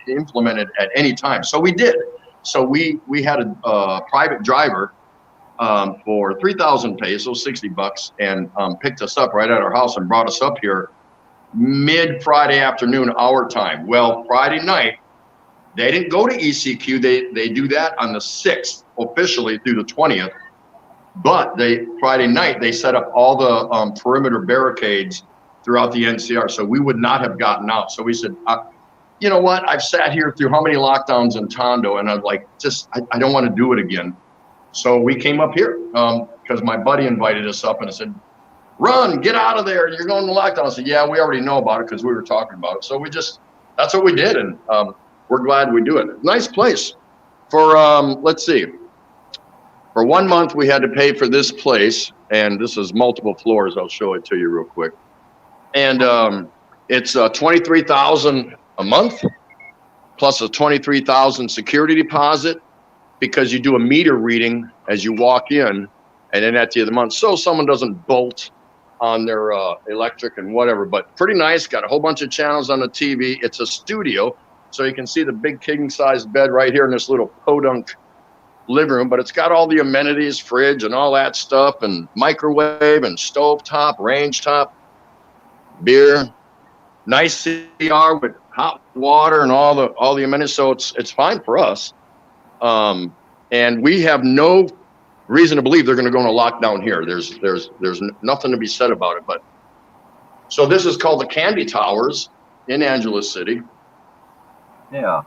implement it at any time. So we did. So we had a private driver for 3,000 pesos, $60, and picked us up right at our house and brought us up here mid Friday afternoon, our time. Well, Friday night, they didn't go to ECQ. They do that on the 6th officially through the 20th. But Friday night, they set up all the perimeter barricades throughout the NCR, so we would not have gotten out. So we said, you know what? I've sat here through how many lockdowns in Tondo, and I'm like, I don't want to do it again. So we came up here because my buddy invited us up, and I said, run, get out of there. You're going to lockdown. I said, yeah, we already know about it because we were talking about it. So that's what we did, and we're glad we do it. Nice place. For, let's see. For 1 month, we had to pay for this place, and this is multiple floors. I'll show it to you real quick. And it's $23,000 a month, plus a $23,000 security deposit, because you do a meter reading as you walk in, and then at the end of the month, so someone doesn't bolt on their electric and whatever. But pretty nice. Got a whole bunch of channels on the TV. It's a studio, so you can see the big king-size bed right here in this little podunk living room, but it's got all the amenities, fridge and all that stuff, and microwave and stove top, range top, beer, nice CR with hot water and all the amenities. So it's fine for us. And we have no reason to believe they're going to go into lockdown here. There's nothing to be said about it. But so this is called the Candy Towers in Angeles City. Yeah.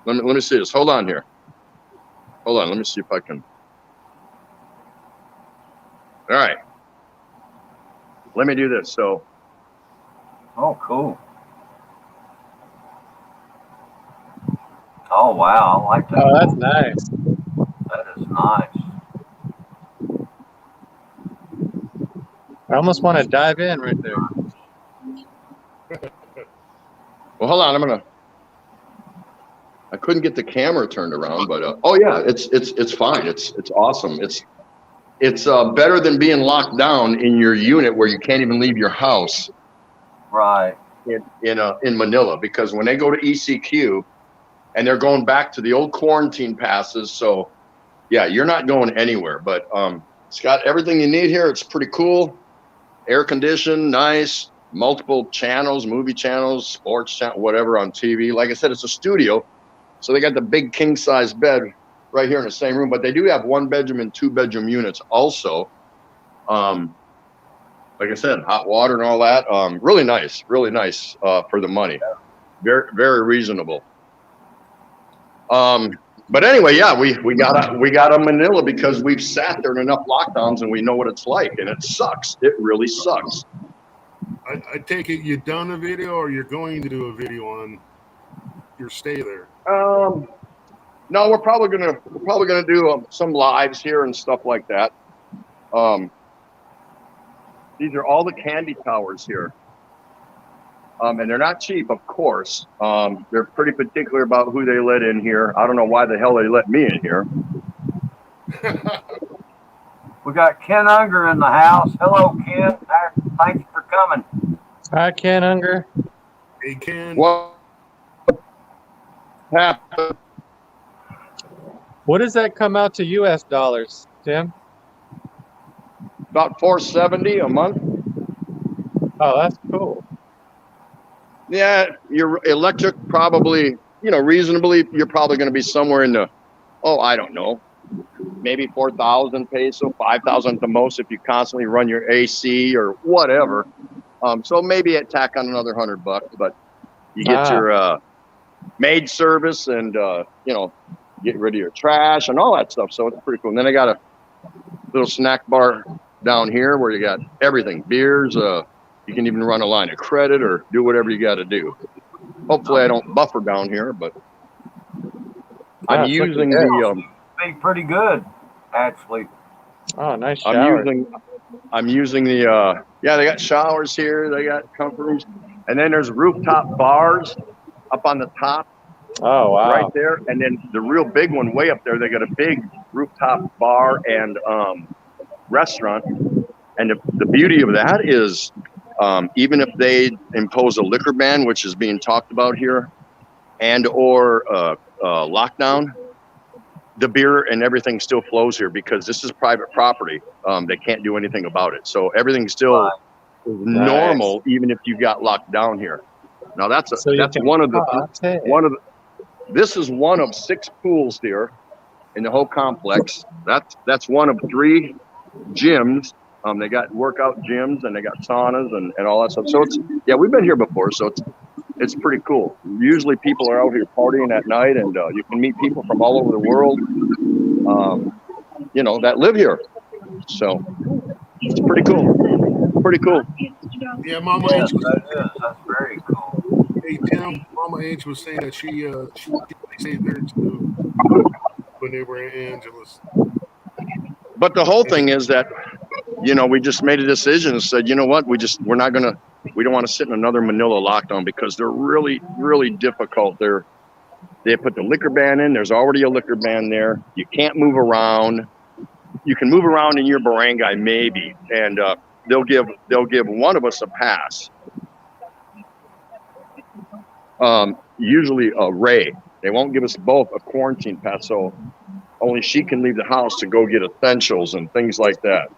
Let me see this. Hold on here. Hold on, let me see if I can. All right. Let me do this. So. Oh, cool. Oh, wow. I like that. Oh, that's nice. That is nice. I almost want to dive in right there. Well, hold on. I couldn't get the camera turned around, but oh yeah, it's fine. It's awesome. It's better than being locked down in your unit where you can't even leave your house. Right. In Manila, because when they go to ECQ, and they're going back to the old quarantine passes, so yeah, you're not going anywhere. But it's got everything you need here. It's pretty cool. Air conditioned, nice, multiple channels, movie channels, sports channel, whatever on TV. Like I said, it's a studio. So they got the big king size bed right here in the same room, but they do have 1-bedroom and 2-bedroom units also. Like I said, hot water and all that. Really nice for the money. Very, very reasonable. But anyway, yeah, we got a Manila because we've sat there in enough lockdowns and we know what it's like, and it sucks. It really sucks. I take it you done a video, or you're going to do a video on your stay there? No, we're probably gonna do some lives here and stuff like that. These are all the Candy Towers here, and they're not cheap, of course. They're pretty particular about who they let in here. I don't know why the hell they let me in here. We got Ken Unger in the house. Hello, Ken. Thanks for coming. Hi, Ken Unger. Hey, Ken. What happened? What does that come out to U.S. dollars, Tim? About $470 a month. Oh, that's cool. Yeah, your electric probably, reasonably, you're probably going to be somewhere in the I don't know, maybe 4,000 peso, 5,000 at the most if you constantly run your AC or whatever. So maybe it tack on another $100, but you get your maid service and get rid of your trash and all that stuff. So it's pretty cool. And then I got a little snack bar down here where you got everything, beers. You can even run a line of credit or do whatever you got to do. Hopefully I don't buffer down here, but I'm using the. Be pretty good, actually. Oh, nice shower. I'm using the. They got showers here. They got comfort rooms, and then there's rooftop bars up on the top. Oh, wow. Right there, and then the real big one way up there. They got a big rooftop bar and restaurant, and the beauty of that is, even if they impose a liquor ban, which is being talked about here, and or lockdown, the beer and everything still flows here because this is private property. They can't do anything about it, so everything's still normal, even if you got locked down here. Now that's one of the. This is one of 6 pools here in the whole complex. That's one of 3 gyms. They got workout gyms and they got saunas and all that stuff. So we've been here before, so it's pretty cool. Usually people are out here partying at night, and you can meet people from all over the world, that live here. So it's pretty cool. Pretty cool. Yeah, Mama Yes, H. that's very cool. Hey Tim, Mama H was saying that she stayed there too when they were in Angeles. But the whole thing is that, we just made a decision and said, you know what, we don't want to sit in another Manila lockdown because they're really, really difficult. They put the liquor ban in. There's already a liquor ban there. You can't move around. You can move around in your barangay maybe, and they'll give one of us a pass. Usually Ray. They won't give us both a quarantine pass, so only she can leave the house to go get essentials and things like that.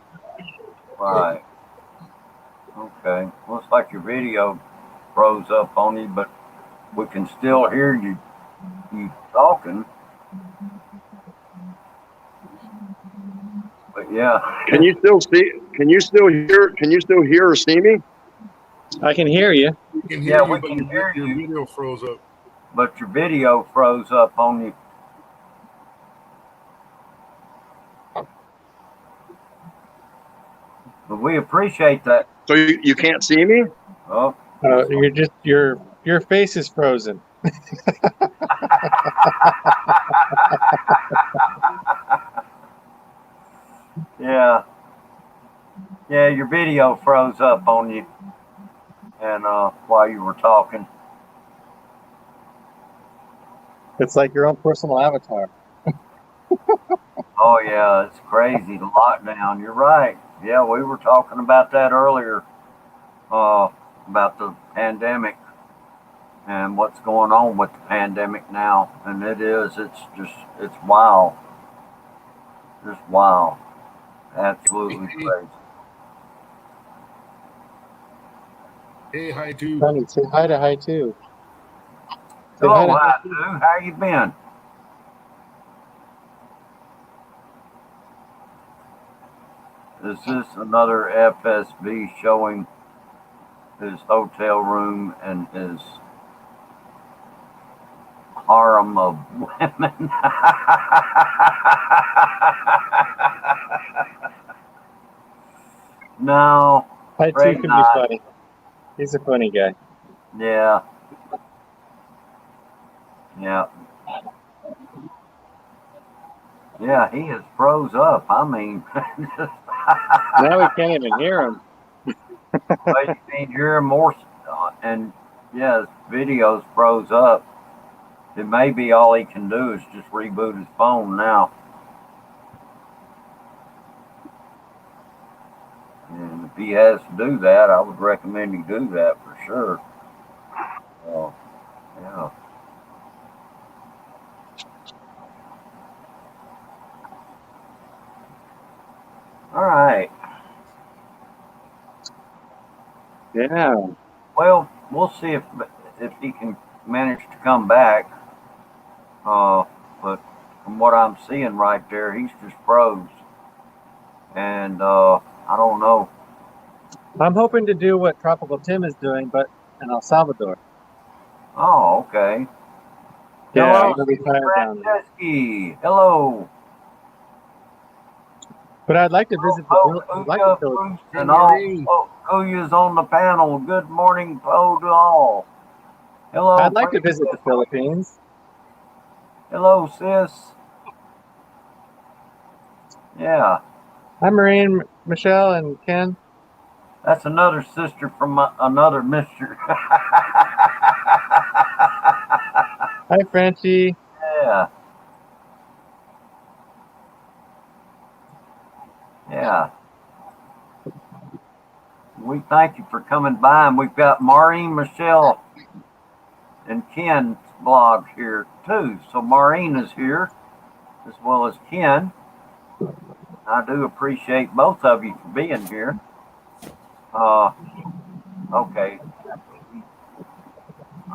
Right. Okay. Looks like your video froze up on you, but we can still hear you talking. But yeah. Can you still hear or see me? I can hear you. We can hear you, we but can hear your you. video froze up. But your video froze up on you. But we appreciate that. So you can't see me? Oh. Your face is frozen. Yeah. Yeah, your video froze up on you, and while you were talking. It's like your own personal avatar. Oh yeah, it's crazy, the lockdown. You're right. Yeah, we were talking about that earlier, about the pandemic and what's going on with the pandemic now. And it's wild. Just wild. Absolutely crazy. Hey, hi too. Honey, say hi to hi too. Say Oh, hi hi, Sue. How you been? Is this another FSB showing his hotel room and his harem of women? No. Hi too can be funny. He's a funny guy. Yeah. Yeah. Yeah, he has froze up. I mean, now we can't even hear him. well, you can hear him more, and yeah, his videos froze up. It may be all he can do is just reboot his phone now. And if he has to do that, I would recommend he do that for sure. Yeah. All right. Yeah. Well, we'll see if he can manage to come back. But from what I'm seeing right there. He's just froze. And I don't know. I'm hoping to do what Tropical Tim is doing, but in El Salvador. Oh, okay. Yeah, Hello, I'm gonna be tired down there. Franceschi. Hello. But I'd like to visit I'd like the Philippines. And all Kuya's on the panel. Good morning, Poe, to all. Hello. I'd like to visit the Philippines. Hello, sis. Yeah, Hi, Maureen, Michelle, and Ken. that's another sister from another mister. Hi, Francie. Yeah. Yeah. We thank you for coming by, and we've got Maureen, Michelle, and Ken's blogs here too. So Maureen is here, as well as Ken. I do appreciate both of you for being here. Okay.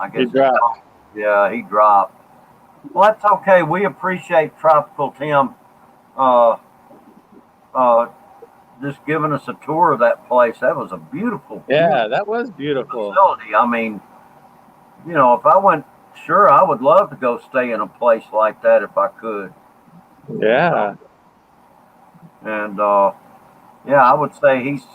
I guess He dropped. Yeah, he dropped. Well, that's okay. We appreciate Tropical Tim just giving us a tour of that place. That was a beautiful, Yeah, that was beautiful. facility. I mean, you know, if I went, sure, I would love to go stay in a place like that if I could. Yeah. And yeah, I would say he's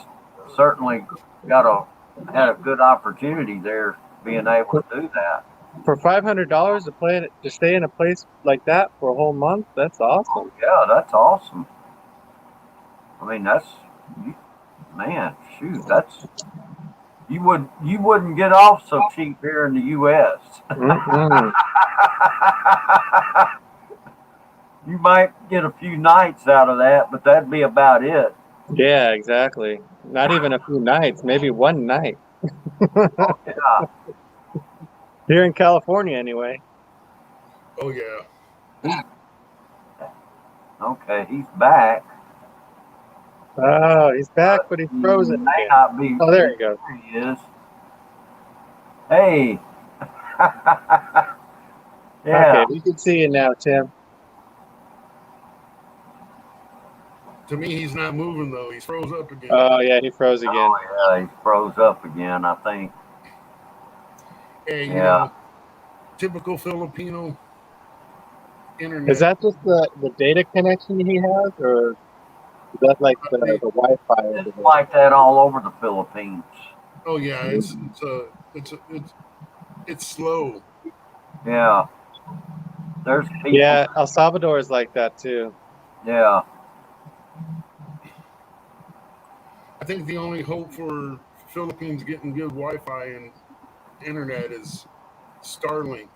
certainly had a good opportunity there, being able to do that. For $500 to stay in a place like that for a whole month, that's awesome. Yeah, that's awesome. I mean, man, shoot, you wouldn't get off so cheap here in the U.S. Mm-mm. You might get a few nights out of that, but that'd be about it. Yeah, exactly. Not even a few nights, maybe one night. Yeah. Here in California, anyway. Oh yeah. Okay, he's back. Oh, he's back, but he's frozen. May again. not be. Oh, there he goes. There he is. Hey. Yeah. Okay, we can see you now, Tim. To me, he's not moving though. He's froze up again. Oh, yeah, he froze again. Oh, yeah, he froze up again, I think. Hey, you Yeah. know, typical Filipino internet. Is that just the data connection he has, or is that like the Wi-Fi? over It's there? like that all over the Philippines. Oh yeah, it's slow. Yeah. There's people. Yeah, El Salvador is like that too. Yeah. I think the only hope for Philippines getting good Wi-Fi and internet is Starlink.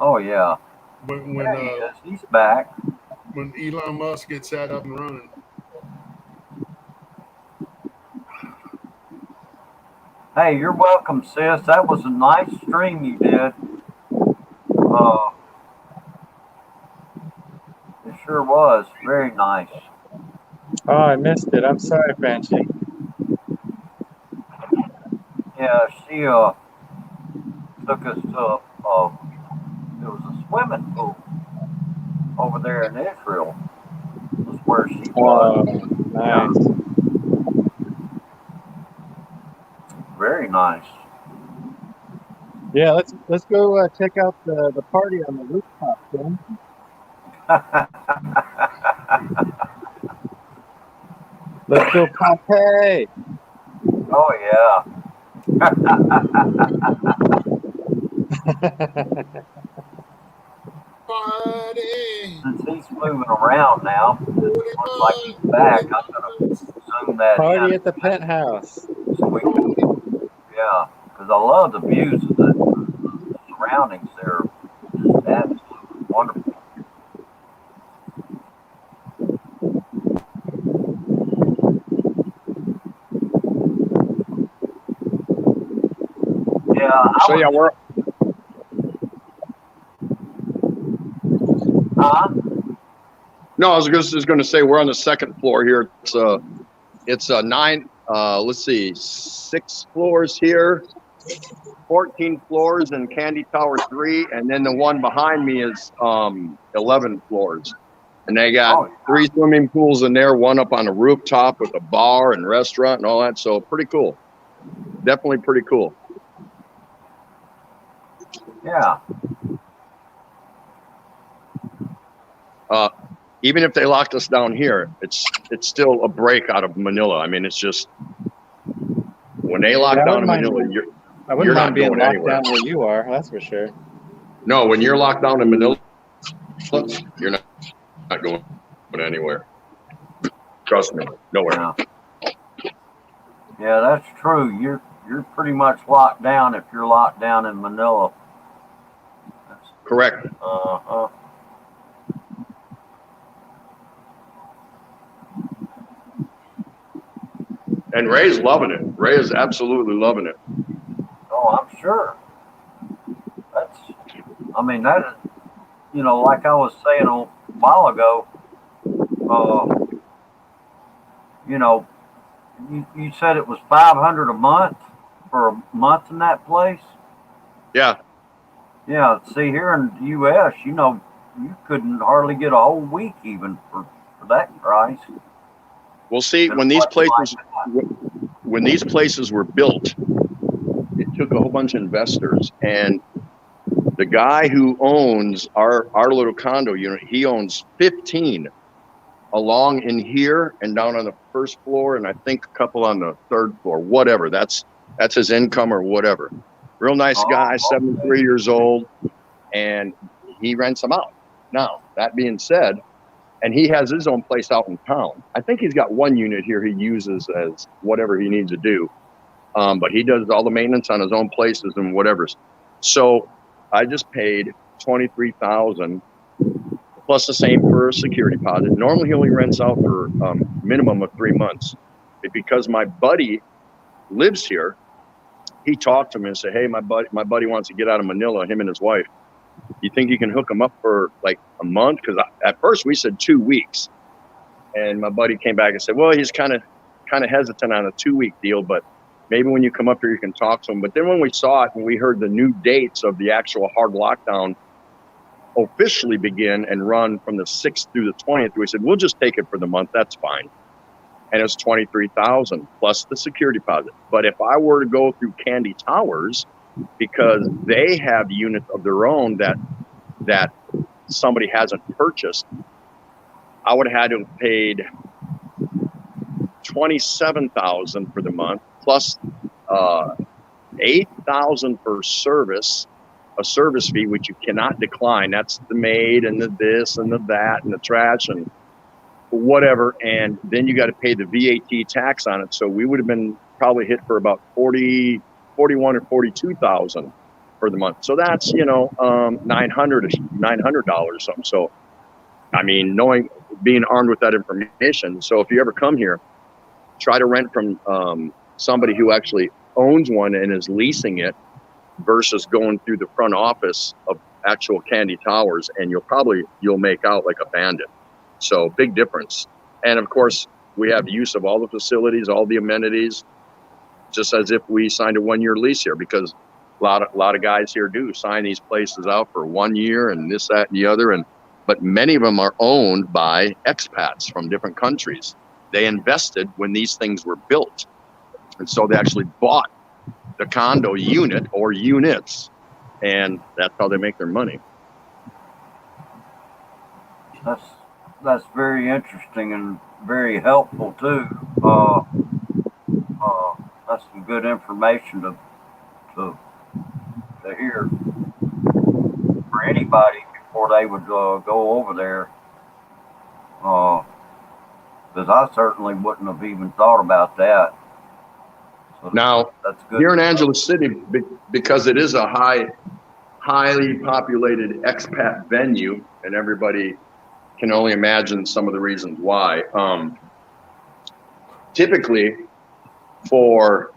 Oh, yeah. When There he is. He's back. when Elon Musk gets that up and running. Hey, you're welcome, sis. That was a nice stream you did. It sure was. Very nice. Oh, I missed it. I'm sorry, Francie. Yeah, she took us to there was a swimming pool over there in Israel. Was where she was. Oh, nice. Very nice. Yeah, let's go check out the party on the rooftop, Tim. Let's go Pompeii. Oh, yeah. Party. Since he's moving around now, it looks like he's back. I'm going to zoom that Party in. at the penthouse. So we can, yeah, because I love the views of the surroundings there. Just absolutely wonderful. Yeah. So yeah, we're no, I was just going to say we're on the second floor here. It's nine. Let's see, 6 floors here, 14 floors in Candy Tower 3, and then the one behind me is 11 floors. And they got 3 swimming pools in there, one up on a rooftop with a bar and restaurant and all that. So pretty cool. Definitely pretty cool. Yeah. Even if they locked us down here, it's still a break out of Manila. I mean, it's just when they lock Yeah, I down in wouldn't Manila, mind- you're I wouldn't You're mind not being going locked anywhere. down where you are. That's for sure. no, when you're locked down in Manila, you're not going anywhere. Trust me, nowhere. Yeah. Yeah, that's true. You're pretty much locked down if you're locked down in Manila. Correct. Uh-huh. And Ray's loving it. Ray is absolutely loving it. Oh, I'm sure. I mean, that is, like I was saying a while ago, you said it was $500 a month for a month in that place? Yeah. Yeah, see, here in the U.S., you couldn't hardly get a whole week even for that price. We'll see when these places were built, it took a whole bunch of investors, and the guy who owns our little condo unit, he owns 15 along in here and down on the first floor, and I think a couple on the third floor, whatever. That's his income or whatever. Real nice guy, 73 years old, and he rents them out. Now, that being said, and he has his own place out in town. I think he's got one unit here he uses as whatever he needs to do. But he does all the maintenance on his own places and whatever. So I just paid $23,000 plus the same for a security deposit. Normally he only rents out for minimum of 3 months. But because my buddy lives here, he talked to me and said, "Hey, my buddy wants to get out of Manila, him and his wife. You think you can hook him up for like a month?" Because at first we said 2 weeks, and my buddy came back and said, "Well, he's kind of hesitant on a 2-week deal, but maybe when you come up here you can talk to him." But then when we saw it and we heard the new dates of the actual hard lockdown officially begin and run from the 6th through the 20th, we said, "We'll just take it for the month. That's fine." And it's $23,000 plus the security deposit. But if I were to go through Candy Towers, because they have units of their own that somebody hasn't purchased, I would have had to have paid $27,000 for the month plus $8,000 for service, a service fee which you cannot decline. That's the maid and the this and the that and the trash and whatever, and then you got to pay the VAT tax on it. So we would have been probably hit for about $41,000 or $42,000 for the month. So that's $900 something. So I mean, being armed with that information. So if you ever come here, try to rent from somebody who actually owns one and is leasing it versus going through the front office of actual Candy Towers, and you'll make out like a bandit. So big difference. And of course, we have use of all the facilities, all the amenities, just as if we signed a 1-year lease here, because a lot of guys here do sign these places out for 1 year and this, that, and the other. But many of them are owned by expats from different countries. They invested when these things were built. And so they actually bought the condo unit or units, and that's how they make their money. That's very interesting and very helpful too. That's some good information to hear for anybody before they would go over there. Because I certainly wouldn't have even thought about that. So Now, that's good. here in Angeles City, because it is a highly populated expat venue, and everybody can only imagine some of the reasons why. Typically, for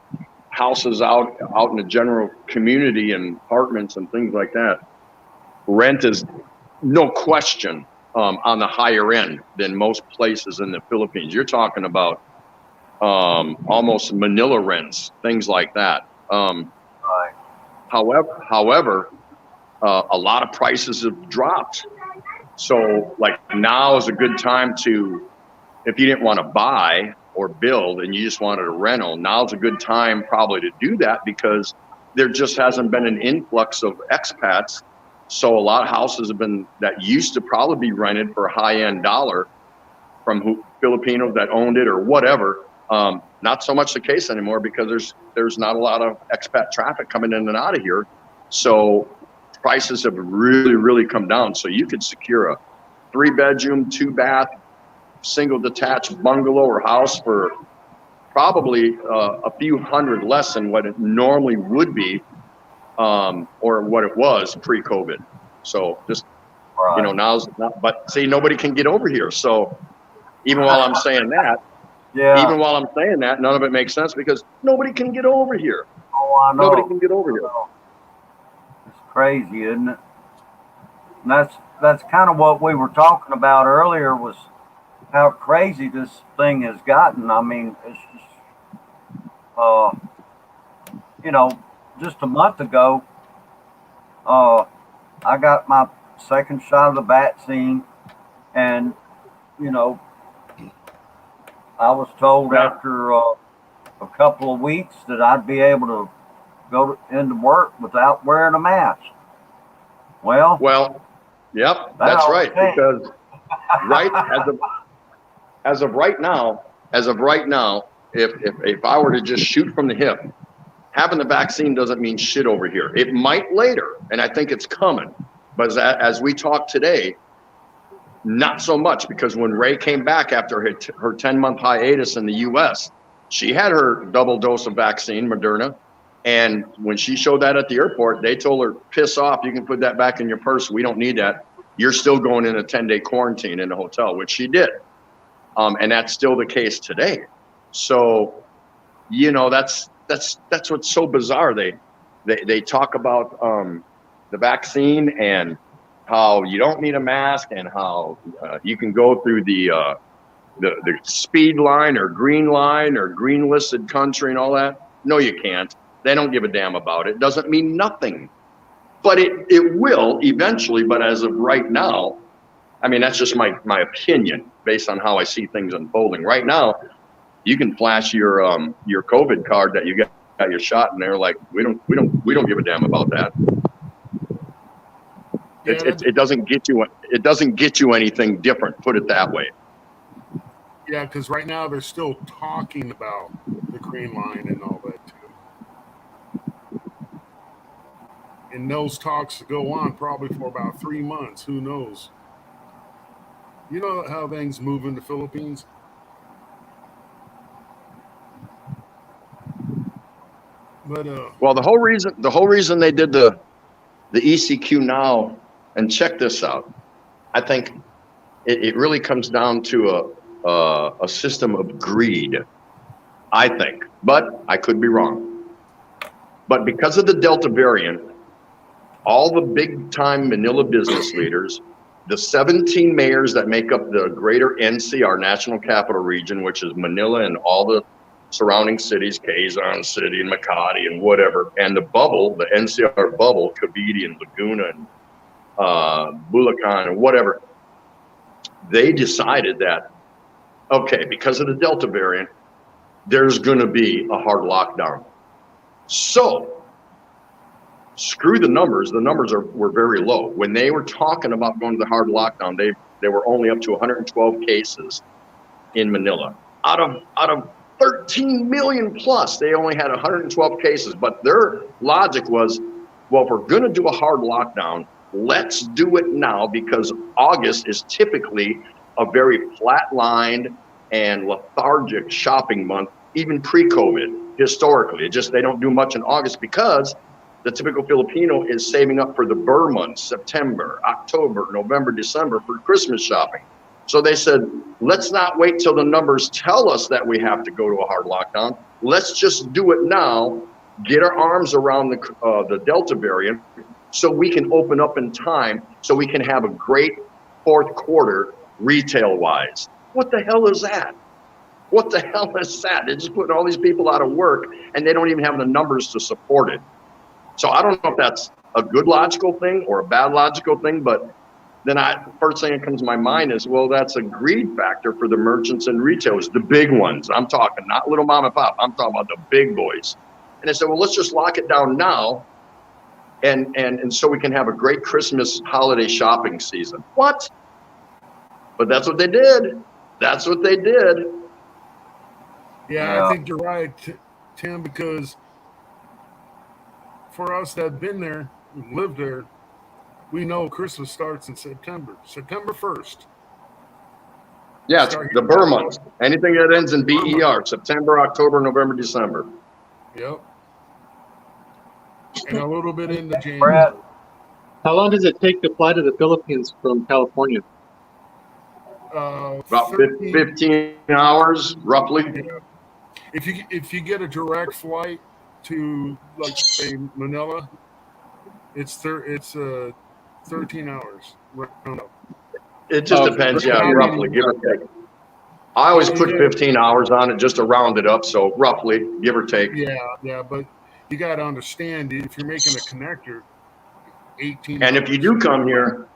houses out in the general community and apartments and things like that, rent is no question on the higher end than most places in the Philippines. You're talking about almost Manila rents, things like that. Right. However, a lot of prices have dropped. So like now is a good time to, if you didn't want to buy or build and you just wanted a rental, now's a good time probably to do that because there just hasn't been an influx of expats. So a lot of houses have been, that used to probably be rented for a high-end dollar from Filipinos that owned it or whatever. Not so much the case anymore because there's not a lot of expat traffic coming in and out of here. So prices have really, really come down. So you could secure a 3-bedroom, 2-bath, single detached bungalow or house for probably a few hundred less than what it normally would be, or what it was pre-COVID. So just, Right. you know, now's not, but see, nobody can get over here. So even while I'm saying that, Yeah. even while I'm saying that, none of it makes sense because nobody can get over here. Oh, I know. Nobody can get over here. It's crazy, isn't it? And that's kind of what we were talking about earlier, was how crazy this thing has gotten. I mean, it's just, you know, just a month ago, I got my second shot of the vaccine, and you know, I was told after a couple of weeks that I'd be able to go into work without wearing a mask. Well, Yep, That that's all right. changed. Because right as of right now, if I were to just shoot from the hip, having the vaccine doesn't mean shit over here. It might later, and I think it's coming. But as we talk today, not so much, because when Ray came back after her 10-month hiatus in the U.S., she had her double dose of vaccine, Moderna. And when she showed that at the airport, they told her, piss off, you can put that back in your purse. We don't need that. You're still going in a 10-day quarantine in the hotel, which she did. And that's still the case today. So, you know, that's what's so bizarre. They talk about the vaccine and how you don't need a mask and how you can go through the speed line or green listed country and all that. No, you can't. They don't give a damn about it. Doesn't mean nothing. But it will eventually. But as of right now, I mean, that's just my opinion based on how I see things unfolding. Right now, you can flash your COVID card that you got your shot, and they're like, we don't give a damn about that. It doesn't get you anything different. Put it that way. Yeah, because right now they're still talking about the Green Line and all that too. And those talks go on probably for about 3 months. Who knows? You know how things move in the Philippines? But well, the whole reason they did the ECQ now, and check this out, I think it really comes down to a system of greed, I think, but I could be wrong. But because of the Delta variant, all the big time Manila business leaders, the 17 mayors that make up the greater NCR, National Capital Region, which is Manila and all the surrounding cities, Quezon City and Makati and whatever, and the bubble, the NCR bubble, Cavite and Laguna and Bulacan and whatever, they decided that, okay, because of the Delta variant, there's going to be a hard lockdown. So screw the numbers. The numbers were very low. When they were talking about going to the hard lockdown, they were only up to 112 cases in Manila. Out of 13 million plus, they only had 112 cases. But their logic was, well, if we're going to do a hard lockdown, let's do it now, because August is typically a very flatlined and lethargic shopping month, even pre-COVID, historically. They don't do much in August because the typical Filipino is saving up for the Burr months, September, October, November, December, for Christmas shopping. So they said, let's not wait till the numbers tell us that we have to go to a hard lockdown. Let's just do it now, get our arms around the Delta variant so we can open up in time, so we can have a great fourth quarter retail-wise. What the hell is that? What the hell is that? They're just putting all these people out of work, and they don't even have the numbers to support it. So I don't know if that's a good logical thing or a bad logical thing, but then first thing that comes to my mind is, well, that's a greed factor for the merchants and retailers, the big ones. I'm talking not little mom and pop. I'm talking about the big boys. And they said, well, let's just lock it down now. And so we can have a great Christmas holiday shopping season. What? But that's what they did. That's what they did. Yeah, I think you're right, Tim, because for us that have been there, lived there, we know Christmas starts in September 1st. Yeah, it's the Burr months. Anything that ends in BER, September, October, November, December. Yep. And a little bit into January. Brett, How long does it take to fly to the Philippines from California? About 13 15 hours, roughly. Yeah. If you get a direct flight to, like, say, Manila, it's 13 hours. Round up. It just depends, yeah, roughly, give or take. I always put 15 hours on it just to round it up, so roughly, give or take. Yeah, but you got to understand, if you're making a connector, 18 And if you do come here,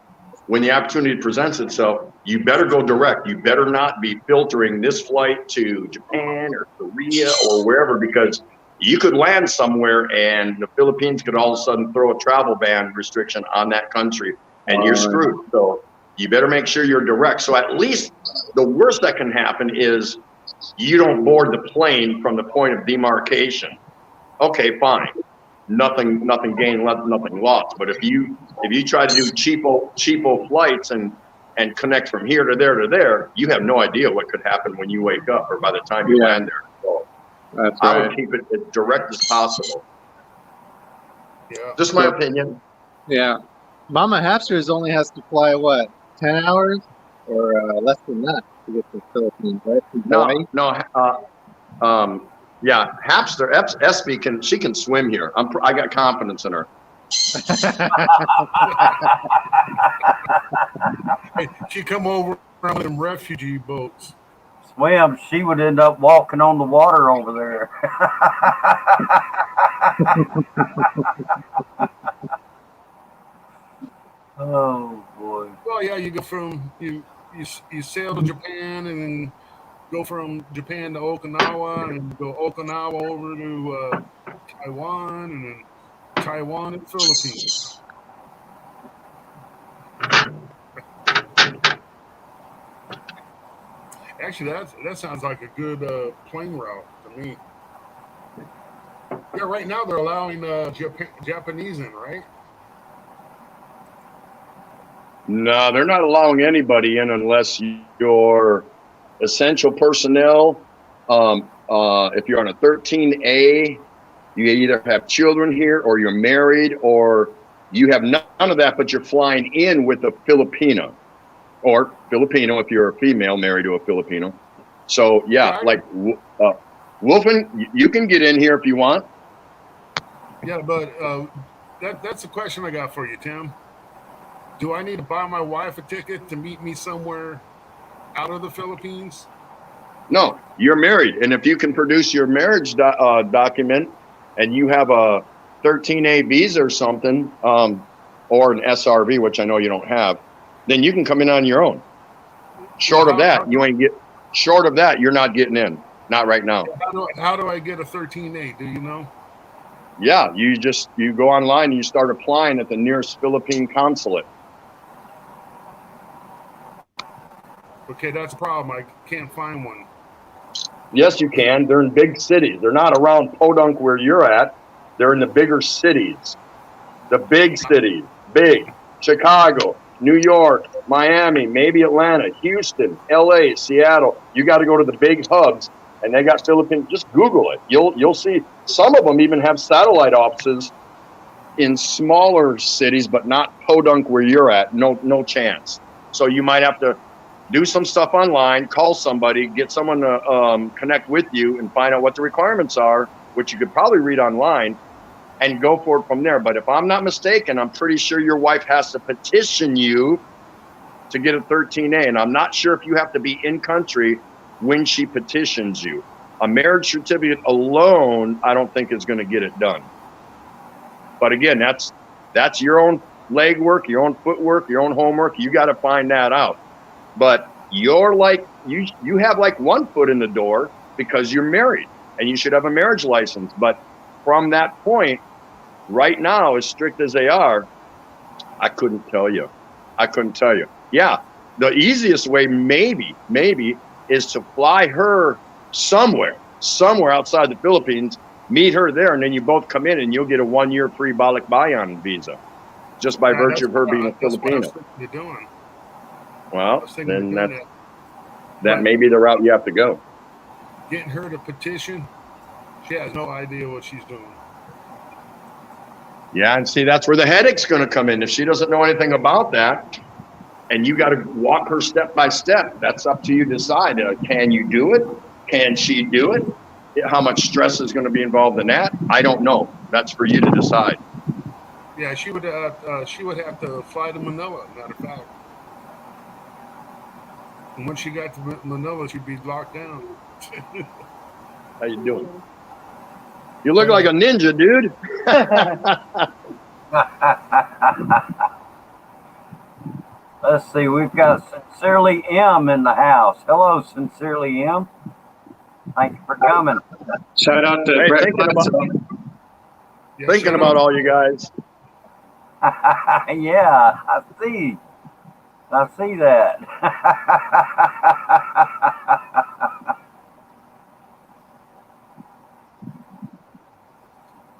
when the opportunity presents itself, you better go direct. You better not be filtering this flight to Japan or Korea or wherever, because you could land somewhere and the Philippines could all of a sudden throw a travel ban restriction on that country and you're screwed. So you better make sure you're direct. So at least the worst that can happen is you don't board the plane from the point of demarcation. Okay, fine. Nothing gained, nothing lost. But if you try to do cheapo flights and connect from here to there, you have no idea what could happen when you wake up or by the time you land there. So That's I right. would keep it as direct as possible. Yeah. Just my opinion. Yeah. Mama Hamsters only has to fly, what, 10 hours? Or less than that to get to the Philippines, right? From Hawaii? Yeah, Hamster, SB she can swim here. I got confidence in her. She come over from them refugee boats. swim, she would end up walking on the water over there. Oh boy. Well, yeah, you go from you sail to Japan and then go from Japan to Okinawa and go Okinawa over to Taiwan and then Taiwan and Philippines. Actually, that sounds like a good plane route to me. Yeah, right now they're allowing Japanese in, right? No, they're not allowing anybody in unless you're essential personnel. If you're on a 13A, you either have children here or you're married or you have none of that, but you're flying in with a Filipino or Filipino if you're a female married to a Filipino. So, yeah, like Wolfen, you can get in here if you want. Yeah, but that's the question I got for you, Tim. Do I need to buy my wife a ticket to meet me somewhere out of the Philippines? No, you're married. And if you can produce your marriage document and you have a 13A visa or something, or an SRV, which I know you don't have, then you can come in on your own. Short of that, you're not getting in. Not right now. How do I get a 13A? Do you know? Yeah, you go online and you start applying at the nearest Philippine consulate. Okay, that's a problem. I can't find one. Yes, you can. They're in big cities. They're not around Podunk where you're at. They're in the bigger cities. The big cities. Big. Chicago, New York, Miami, maybe Atlanta, Houston, LA, Seattle. You got to go to the big hubs, and they got Philippines. Just Google it. You'll see. Some of them even have satellite offices in smaller cities, but not Podunk where you're at. No chance. So you might have to do some stuff online, call somebody, get someone to connect with you and find out what the requirements are, which you could probably read online, and go for it from there. But if I'm not mistaken, I'm pretty sure your wife has to petition you to get a 13A. And I'm not sure if you have to be in country when she petitions you. A marriage certificate alone, I don't think is going to get it done. But again, that's your own leg work, your own footwork, your own homework. You got to find that out. But you're like, you have like one foot in the door because you're married and you should have a marriage license. But from that point, right now, as strict as they are, I couldn't tell you. Yeah, the easiest way maybe is to fly her somewhere outside the Philippines, meet her there, and then you both come in and you'll get a 1-year free Balik Bayan visa just by virtue of her being a Filipino. You're doing. Well, then that may be the route you have to go. Getting her to petition, she has no idea what she's doing. Yeah, and see, that's where the headache's going to come in. If she doesn't know anything about that, and you got to walk her step by step, that's up to you to decide. Can you do it? Can she do it? How much stress is going to be involved in that? I don't know. That's for you to decide. Yeah, she would have to fly to Manila, matter of fact. And when she got to Manila, she'd be locked down. How you doing? You look like a ninja, dude. Let's see, we've got Sincerely M in the house. Hello, Sincerely M. Thank you for coming. Shout out to Hey, Brett thinking about all you guys. Yeah, I see that.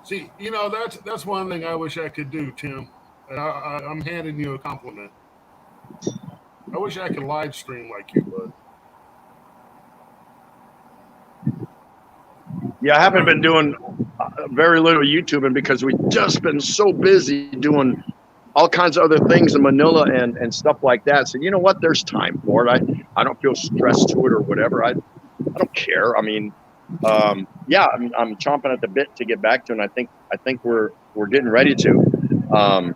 See, you know, that's one thing I wish I could do, Tim. And I'm handing you a compliment. I wish I could live stream like you, bud. Yeah, I haven't been doing very little YouTubing because we've just been so busy doing all kinds of other things in Manila and stuff like that. So you know what? There's time for it. I don't feel stressed to it or whatever. I don't care. I mean, yeah, I'm chomping at the bit to get back to it. And I think we're getting ready to.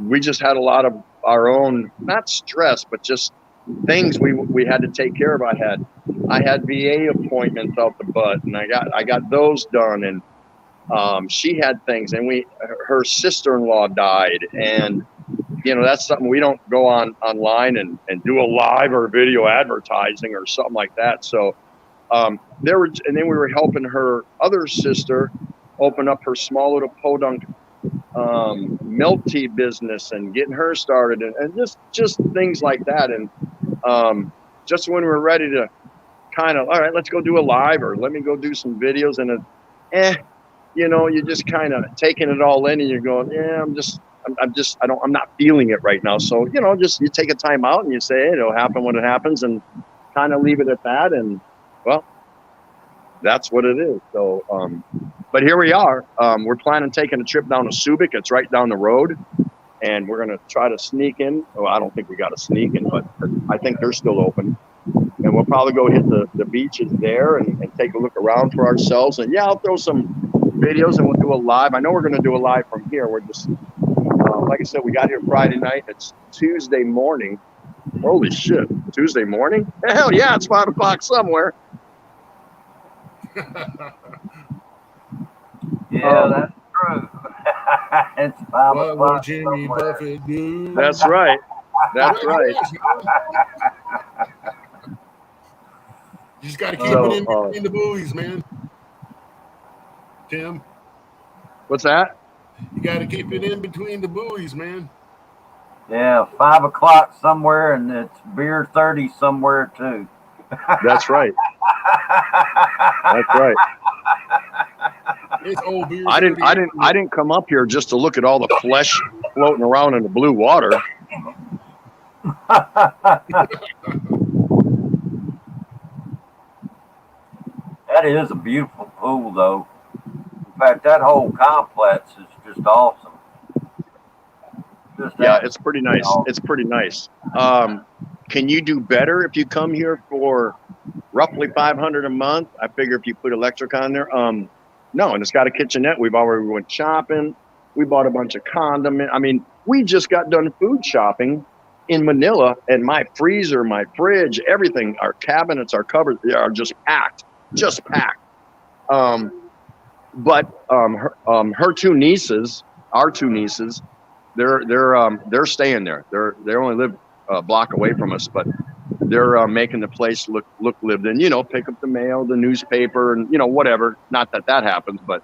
We just had a lot of our own, not stress, but just things we had to take care of. I had VA appointments out the butt, and I got those done, and she had things, and her sister-in-law died, and you know that's something we don't go online and do a live or video advertising or something like that. So and then we were helping her other sister open up her small little podunk milk tea business and getting her started, and just things like that. And just when we were ready to kind of, all right, let's go do a live, or let me go do some videos, and you know, you're just kind of taking it all in, and you're going, yeah, I'm not feeling it right now. So, you know, just you take a time out and you say, hey, it'll happen when it happens, and kind of leave it at that. And well, that's what it is. So, but here we are. We're planning taking a trip down to Subic. It's right down the road, and we're going to try to sneak in. Well, I don't think we got to sneak in, but I think they're still open. And we'll probably go hit the beaches there and take a look around for ourselves. And yeah, I'll throw some videos and we'll do a live. I know we're going to do a live from here. We're just, like I said, we got here Friday night. It's Tuesday morning. Holy shit. Tuesday morning? Hell yeah, it's 5 o'clock somewhere. Yeah, that's true. It's 5 What o'clock would Jimmy somewhere. Buffett do? That's right. That's right. You just got to keep So, it in between the buoys, man. Tim, What's that? you got to keep it in between the buoys, man. Yeah, 5 o'clock somewhere, and it's beer 30 somewhere too. That's right. That's right. It's old beer. I didn't come up here just to look at all the flesh floating around in the blue water. That is a beautiful pool, though. In fact, that whole complex is just awesome. Yeah, it's pretty nice. It's pretty nice. Can you do better if you come here for roughly $500 a month? I figure if you put electric on there. No, and it's got a kitchenette. We've already went shopping. We bought a bunch of condiments. I mean, we just got done food shopping in Manila, and my freezer, my fridge, everything, our cabinets, our cupboards, they are just packed. but her two nieces, our two nieces, they're staying there. They only live a block away from us, but they're making the place look lived in. You know, pick up the mail, the newspaper, and you know whatever. Not that happens, but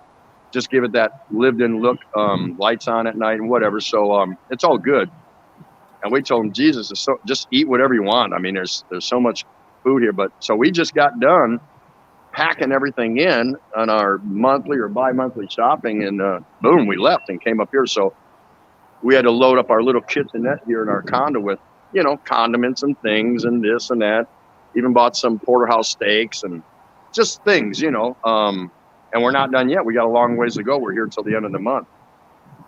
just give it that lived in look. Lights on at night and whatever. So it's all good. And we told them, Jesus, just eat whatever you want. I mean, there's so much food here. But so we just got done packing everything in on our monthly or bi-monthly shopping, and boom, we left and came up here. So we had to load up our little kitchenette here in our condo with, you know, condiments and things and this and that. Even bought some porterhouse steaks and just things, you know. And we're not done yet. We got a long ways to go. We're here till the end of the month.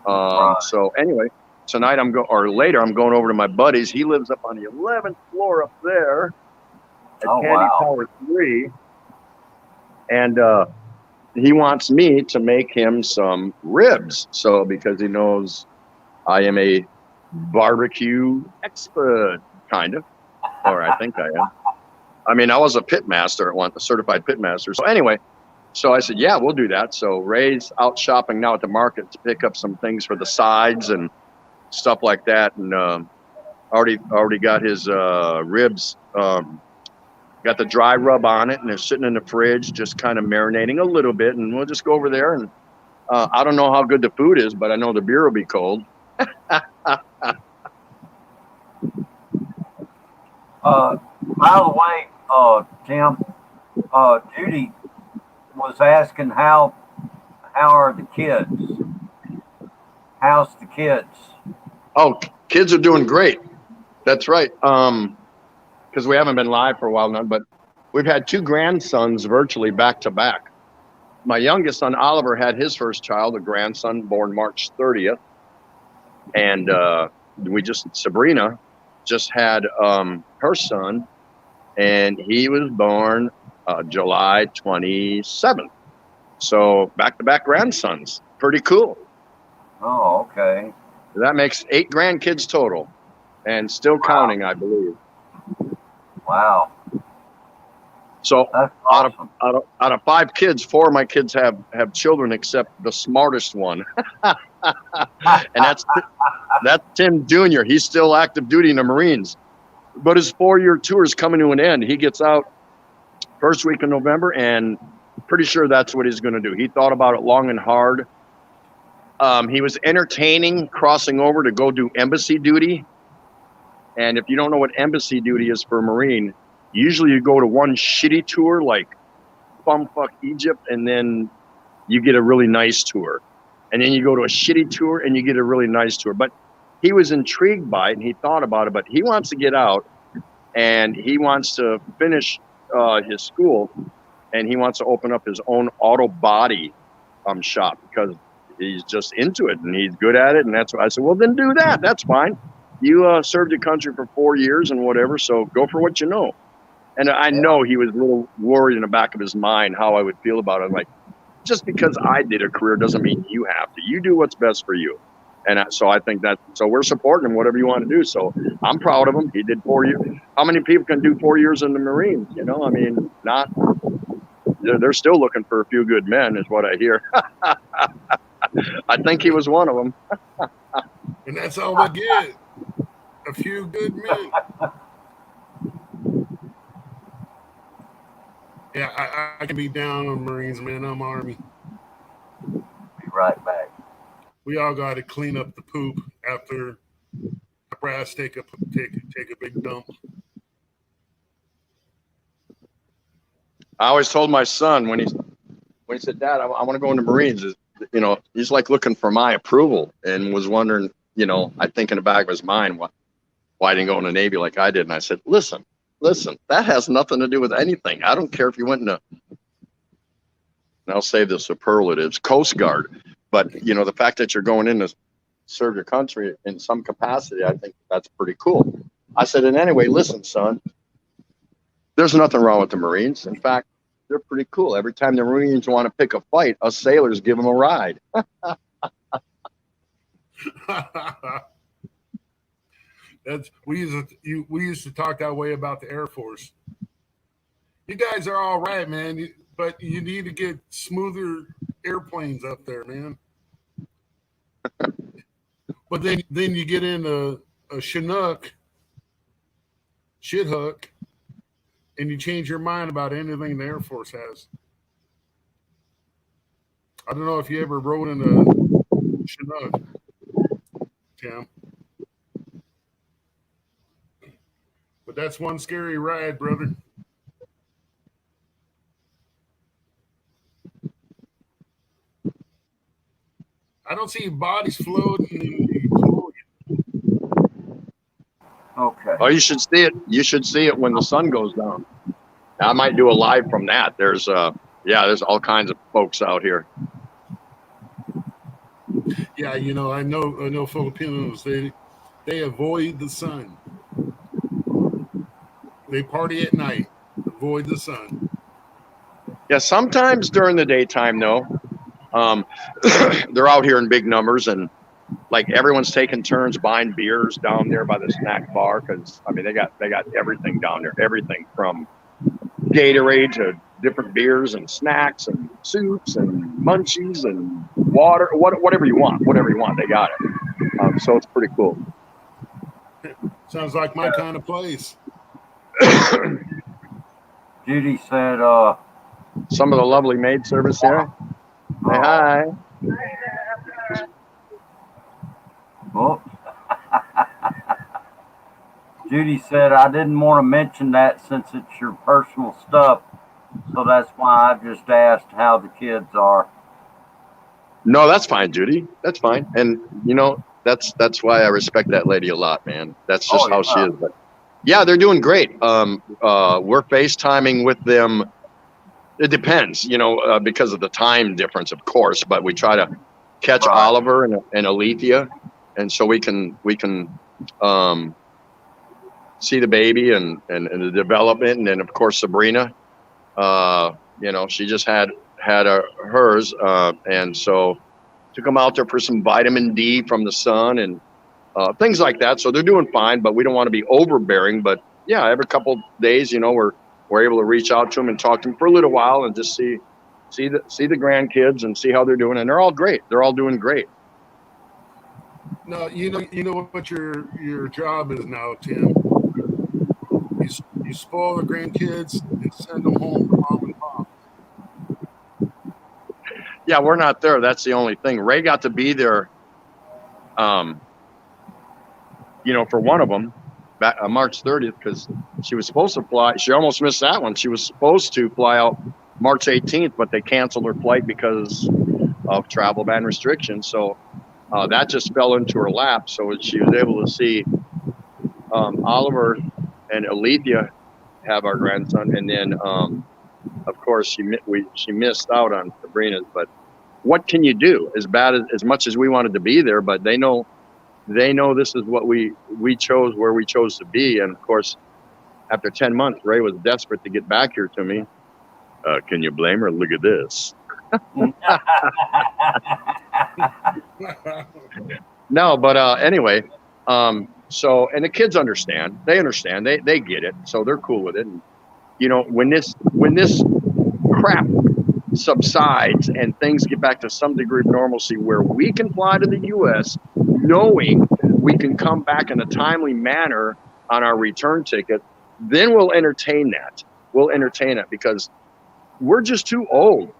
So anyway, tonight later I'm going over to my buddy's. He lives up on the 11th floor up there at Candy Tower 3. And he wants me to make him some ribs. So because he knows I am a barbecue expert, kind of, or I think I am. I mean, I was a pit master at one, a certified pit master. So anyway, so I said, yeah, we'll do that. So Ray's out shopping now at the market to pick up some things for the sides and stuff like that. And already got his ribs, got the dry rub on it, and they're sitting in the fridge, just kind of marinating a little bit. And we'll just go over there. And I don't know how good the food is, but I know the beer will be cold. By the way, Tim, Judy was asking how are the kids? How's the kids? Oh, kids are doing great. That's right. Because we haven't been live for a while now, but we've had two grandsons virtually back to back. My youngest son, Oliver, had his first child, a grandson born March 30th. And Sabrina just had her son, and he was born July 27th. So back-to-back grandsons. Pretty cool. Oh, okay. That makes 8 grandkids total, and still counting, I believe. Wow. So That's awesome. out of 5 kids, 4 of my kids have children, except the smartest one. And that's Tim Jr. He's still active duty in the Marines, but his 4-year tour is coming to an end. He gets out first week of November, and pretty sure that's what he's going to do. He thought about it long and hard. He was entertaining crossing over to go do embassy duty. And if you don't know what embassy duty is for a Marine, usually you go to one shitty tour like bumfuck Egypt, and then you get a really nice tour. And then you go to a shitty tour and you get a really nice tour. But he was intrigued by it and he thought about it, but he wants to get out and he wants to finish his school, and he wants to open up his own auto body shop because he's just into it and he's good at it. And that's why I said, well, then do that. That's fine. You served your country for 4 years and whatever, so go for what you know. And I know he was a little worried in the back of his mind how I would feel about it. I'm like, just because I did a career doesn't mean you have to. You do what's best for you. And so I think so we're supporting him, whatever you want to do. So I'm proud of him. He did 4 years. How many people can do 4 years in the Marines? You know, I mean, they're still looking for a few good men is what I hear. I think he was one of them. And that's all we get. A few good men. Yeah, I can be down on Marines, man. I'm Army. Be right back. We all got to clean up the poop after brass take a big dump. I always told my son when he said, Dad, I want to go into Marines, you know, he's like looking for my approval and was wondering, you know, I think in the back of his mind, why I didn't go in the Navy like I did. And I said, listen, that has nothing to do with anything. I don't care if you went into, and I'll say the superlatives, Coast Guard. But, you know, the fact that you're going in to serve your country in some capacity, I think that's pretty cool. I said, and anyway, listen, son, there's nothing wrong with the Marines. In fact, they're pretty cool. Every time the Marines want to pick a fight, us sailors give them a ride. We used to talk that way about the Air Force. You guys are all right, man. but you need to get smoother airplanes up there, man. But then you get in a Chinook, shithook, and you change your mind about anything the Air Force has. I don't know if you ever rode in a Chinook, Tim. But that's one scary ride, brother. I don't see bodies floating. Okay. Oh, you should see it. You should see it when the sun goes down. I might do a live from that. There's there's all kinds of folks out here. Yeah, you know, I know Filipinos, they avoid the sun. They party at night, avoid the sun. Yeah, sometimes during the daytime though, they're out here in big numbers, and like everyone's taking turns buying beers down there by the snack bar, because I mean they got everything down there, everything from Gatorade to different beers and snacks and soups and munchies and water, whatever you want, they got it. So it's pretty cool. Sounds like my kind of place. Judy said, Some of the lovely maid service here. Say hi. oh. Judy said, I didn't want to mention that since it's your personal stuff. So that's why I just asked how the kids are. No, that's fine, Judy. That's fine. And you know, that's why I respect that lady a lot, man. That's just how she is. But yeah, they're doing great. We're FaceTiming with them. It depends, you know, because of the time difference, of course. But we try to catch Oliver and Alethea, and so we can see the baby and the development, and then of course Sabrina. You know, she just had hers, and so took them out there for some vitamin D from the sun and things like that. So they're doing fine, but we don't want to be overbearing. But yeah, every couple days, you know, we're able to reach out to them and talk to them for a little while and just see the grandkids and see how they're doing. And they're all great. They're all doing great. No, you know what your job is now, Tim. You spoil the grandkids and send them home to mom and pop. Yeah, we're not there. That's the only thing. Ray got to be there, you know, for one of them back on March 30th, because she was supposed to fly. She almost missed that one. She was supposed to fly out March 18th, but they canceled her flight because of travel ban restrictions. So that just fell into her lap. So she was able to see Oliver and Alethea have our grandson, and then of course she missed out on Sabrina's. But what can you do? As much as we wanted to be there, but they know this is what we chose, where we chose to be. And of course, after 10 months, Ray was desperate to get back here to me. Can you blame her? Look at this. No, but anyway, so, and the kids understand. They understand. They get it. So they're cool with it. And, you know, when this crap subsides and things get back to some degree of normalcy where we can fly to the U.S. knowing we can come back in a timely manner on our return ticket, then we'll entertain that. We'll entertain it, because we're just too old.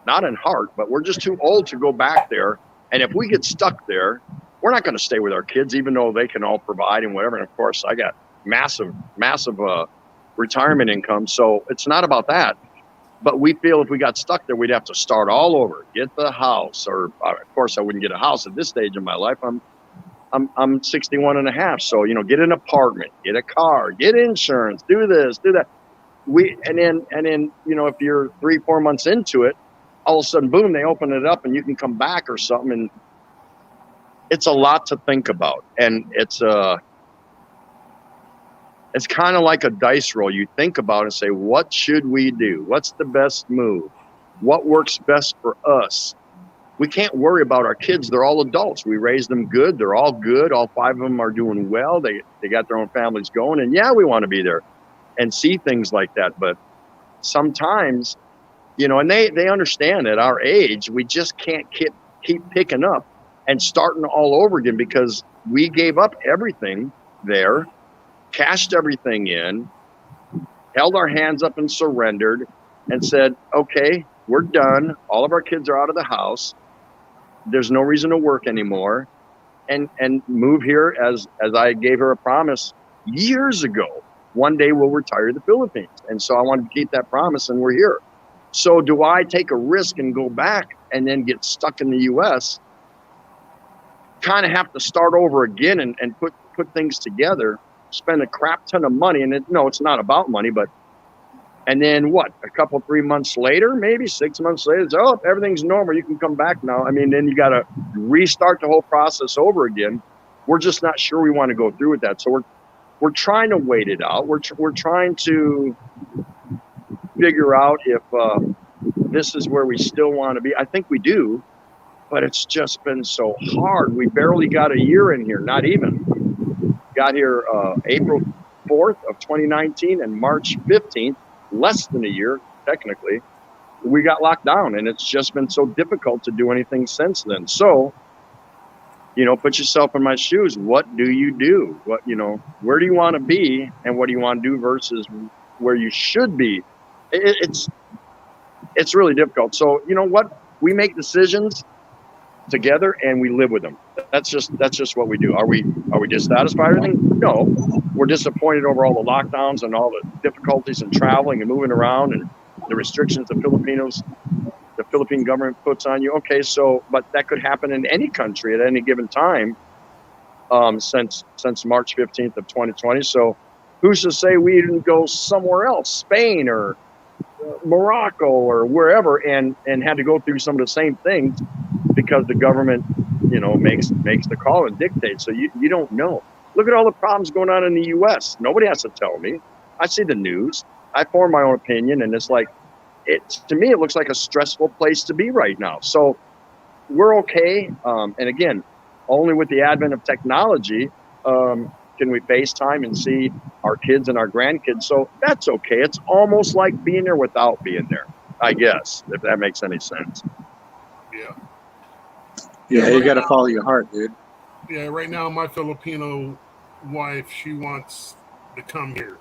Not in heart, but we're just too old to go back there. And if we get stuck there, we're not going to stay with our kids, even though they can all provide and whatever. And of course, I got massive retirement income. So it's not about that. But we feel if we got stuck there, we'd have to start all over, get the house, or of course I wouldn't get a house at this stage in my life. I'm 61 and a half. So, you know, get an apartment, get a car, get insurance, do this, do that. And then, you know, if you're 3-4 months into it, all of a sudden, boom, they open it up and you can come back or something. And it's a lot to think about. And it's kind of like a dice roll. You think about it and say, what should we do? What's the best move? What works best for us? We can't worry about our kids. They're all adults. We raise them good. They're all good. All 5 of them are doing well. They got their own families going. And yeah, we want to be there and see things like that. But sometimes, and they understand at our age, we just can't keep picking up and starting all over again, because we gave up everything there, cashed everything in, held our hands up and surrendered and said, okay, we're done. All of our kids are out of the house. There's no reason to work anymore. And move here as I gave her a promise years ago. One day we'll retire to the Philippines. And so I wanted to keep that promise, and we're here. So do I take a risk and go back and then get stuck in the U.S., kind of have to start over again and put things together, spend a crap ton of money? And it's not about money, but, and then what, 3 months later, maybe 6 months later, it's, oh, everything's normal, you can come back now. I mean, then you got to restart the whole process over again. We're just not sure we want to go through with that. So we're trying to wait it out. We're trying to figure out if this is where we still want to be. I think we do, but it's just been so hard. We barely got a year in here, not even. Got here April 4th of 2019, and March 15th, less than a year, technically, we got locked down, and it's just been so difficult to do anything since then. So, put yourself in my shoes. What do you do? Where do you want to be, and what do you want to do versus where you should be? It's really difficult. So, you know what? We make decisions together and we live with them. That's just what we do. Are we dissatisfied with everything? No. We're disappointed over all the lockdowns and all the difficulties in traveling and moving around and the restrictions the Philippine government puts on you. Okay, so, but that could happen in any country at any given time since March 15th of 2020. So who's to say we didn't go somewhere else, Spain or Morocco or wherever, and had to go through some of the same things because the government, makes the call and dictates. So you don't know. Look at all the problems going on in the U.S. Nobody has to tell me. I see the news. I form my own opinion, and it's like, to me, it looks like a stressful place to be right now. So we're okay. And again, only with the advent of technology can we FaceTime and see our kids and our grandkids. So that's okay. It's almost like being there without being there, I guess, if that makes any sense. Yeah. Yeah, you got to follow your heart, dude. Yeah, right now my Filipino wife, she wants to come here.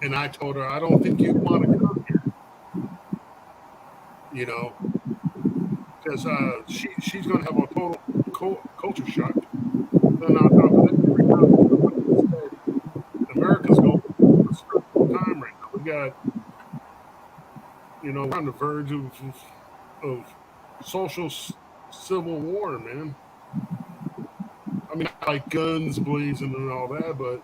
And I told her, I don't think you want to come here. Because she's going to have a total culture shock. Then on top of that, right now, America's going through a stressful time right now. We got, we're on the verge of social civil war, man. I mean, not like guns blazing and all that, but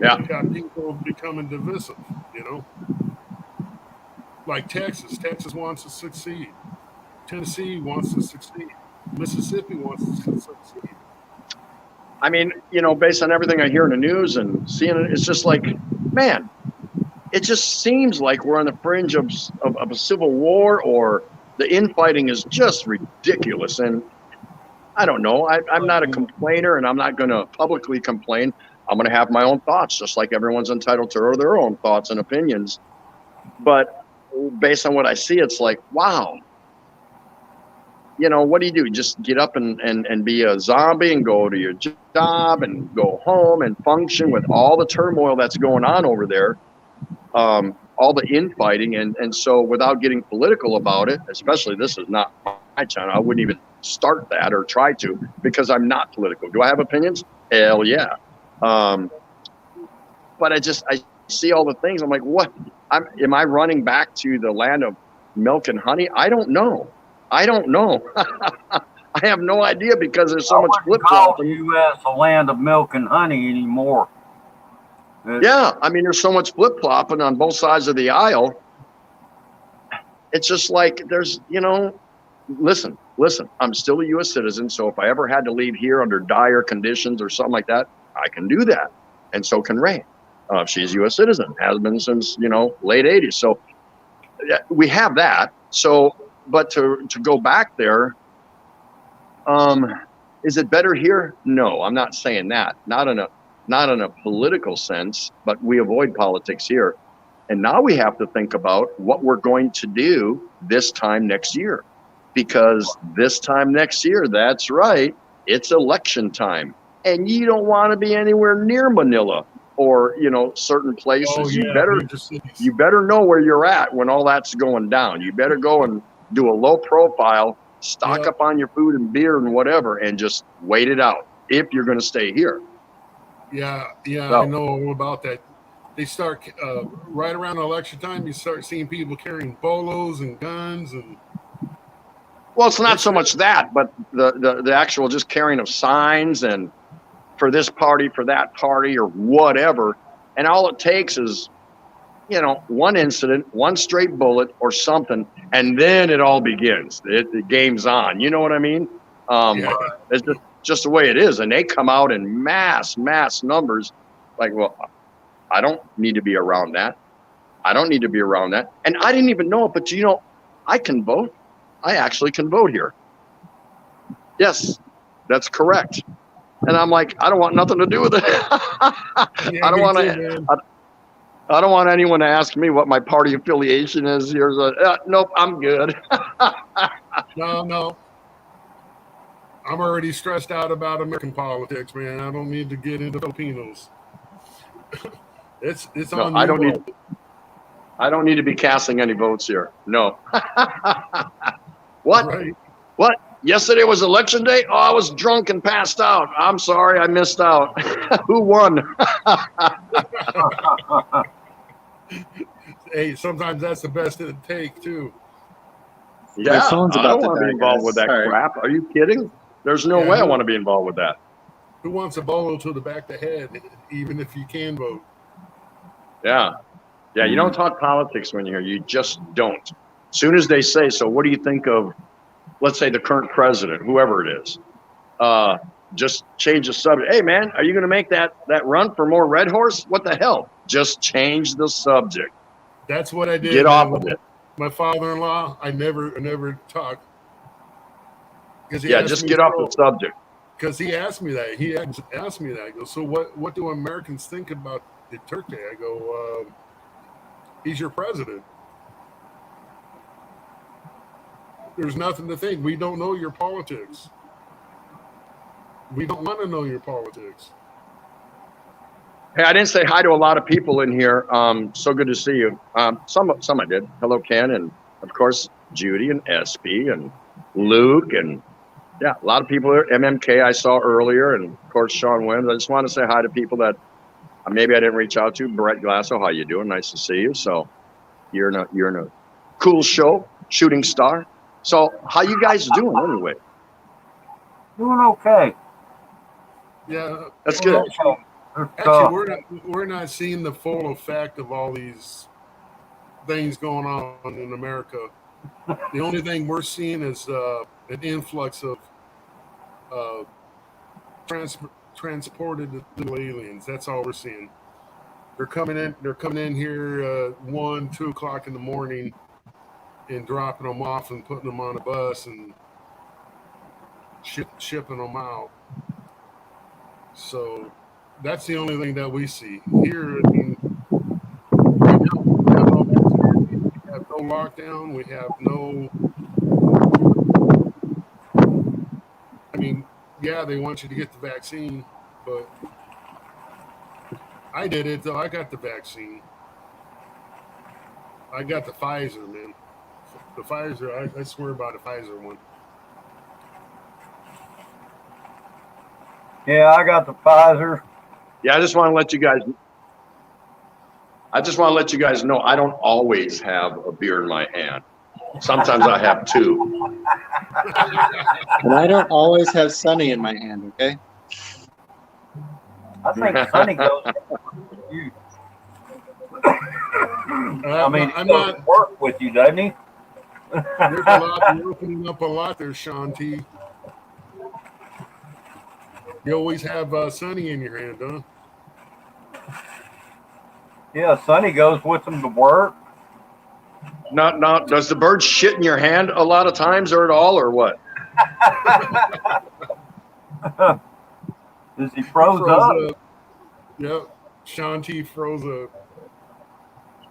Yeah. we got people becoming divisive. Like Texas. Texas wants to succeed. Tennessee wants to succeed. Mississippi wants to succeed. I mean, based on everything I hear in the news and seeing it, it's just like, man, it just seems like we're on the fringe of a civil war, or the infighting is just ridiculous. And I don't know. I'm not a complainer, and I'm not going to publicly complain. I'm going to have my own thoughts, just like everyone's entitled to their own thoughts and opinions. But based on what I see, it's like, wow. What do you do? Just get up and be a zombie and go to your job and go home and function with all the turmoil that's going on over there, all the infighting. And so without getting political about it, especially this is not my channel, I wouldn't even start that or try to, because I'm not political. Do I have opinions? Hell yeah. But I see all the things. I'm like, what? Am I running back to the land of milk and honey? I don't know. I have no idea, because there's so much flip flop. The U.S. a land of milk and honey anymore. Yeah, I mean, there's so much flip flopping on both sides of the aisle. It's just like there's, listen. I'm still a U.S. citizen, so if I ever had to leave here under dire conditions or something like that, I can do that, and so can Ray. She's a U.S. citizen, has been since late '80s. So we have that. So. But to go back there, is it better here? No, I'm not saying that. Not not in a political sense, but we avoid politics here. And now we have to think about what we're going to do this time next year. Because this time next year, that's right, it's election time. And you don't want to be anywhere near Manila or, certain places. Oh, yeah, major cities. You better know where you're at when all that's going down. You better go and do a low profile, stock up on your food and beer and whatever, and just wait it out if you're going to stay here. Yeah, So- I know all about that. They start right around election time. You start seeing people carrying bolos and guns, and Well, it's not so much that, but the actual just carrying of signs and for this party, for that party, or whatever. And all it takes is, one incident, one straight bullet or something, and then it all begins. The game's on. You know what I mean? It's just the way it is. And they come out in mass numbers. Like, well, I don't need to be around that. I don't need to be around that. And I didn't even know it, but I can vote. I actually can vote here. Yes, that's correct. And I'm like, I don't want nothing to do with it. I don't want to. I don't want anyone to ask me what my party affiliation is. Here's nope, I'm good. No. I'm already stressed out about American politics, man. I don't need to get into Filipinos. It's No, on. I don't need to be casting any votes here. No. What? Right. What? Yesterday was election day? Oh, I was drunk and passed out. I'm sorry, I missed out. Who won? Hey, sometimes that's the best it'd take too. Yeah, phone's I about don't to want to die, be involved guys. with that Sorry. crap. Are you kidding? There's no Yeah, way I who- want to be involved with that. Who wants a bolo to the back of the head, even if you can vote? Yeah. Yeah, you don't talk politics when you're here. You just don't. As soon as they say, so what do you think of, let's say, the current president, whoever it is, just change the subject. Hey, man, are you going to make that run for more Red Horse? What the hell? Just change the subject. That's what I did. Get off of it. My father-in-law, I never talk. Yeah, just get off the subject. Because he asked me that. He asked me that. I go, so what do Americans think about Duterte? I go, he's your president. There's nothing to think. We don't know your politics. We don't want to know your politics. Hey, I didn't say hi to a lot of people in here. So good to see you. Some I did. Hello, Ken, and of course Judy and SB and Luke, and yeah, a lot of people here. MMK I saw earlier, and of course Sean Wims. I just want to say hi to people that maybe I didn't reach out to. Brett Glasso, how you doing? Nice to see you. So you're in a cool show, Shooting Star. So how you guys doing anyway? Doing okay. Yeah, That's good. actually, we're not seeing the full effect of all these things going on in America. The only thing we're seeing is an influx of transported little aliens. That's all we're seeing. They're coming in here 1, 2 o'clock in the morning and dropping them off and putting them on a bus and shipping them out. So that's the only thing that we see here. I mean, right now, we have no lockdown. We have no. I mean, yeah, they want you to get the vaccine, but I did it though. I got the vaccine. I got the Pfizer, man. The Pfizer, I swear by the Pfizer one. Yeah, I got the Pfizer. Yeah, I just want to let you guys know I don't always have a beer in my hand. Sometimes I have two. And I don't always have Sunny in my hand, okay? I think Sonny goes with you. I mean, he I'm goes not. to work with you, doesn't he? There's a lot. You're opening up a lot there, Sean T. You always have Sonny in your hand, huh? Yeah, Sonny goes with him to work. No. Does the bird shit in your hand a lot of times or at all or what? Does he froze up? Yep. Sean T froze up.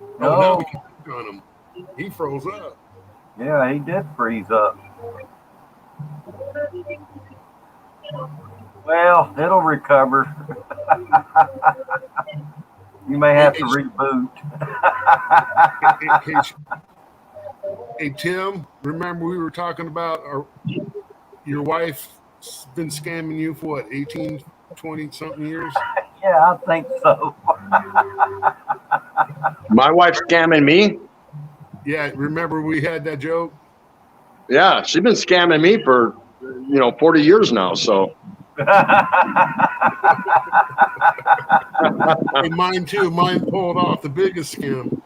Oh, No. now we can click on him. He froze up. Yeah, he did freeze up. Well, it'll recover. You may have to reboot. Hey, Tim, remember we were talking about your wife's been scamming you for what, 18, 20 something years? Yeah, I think so. My wife's scamming me. Yeah, remember we had that joke? Yeah, she's been scamming me for 40 years now. So Hey, mine too. Mine pulled off the biggest scam.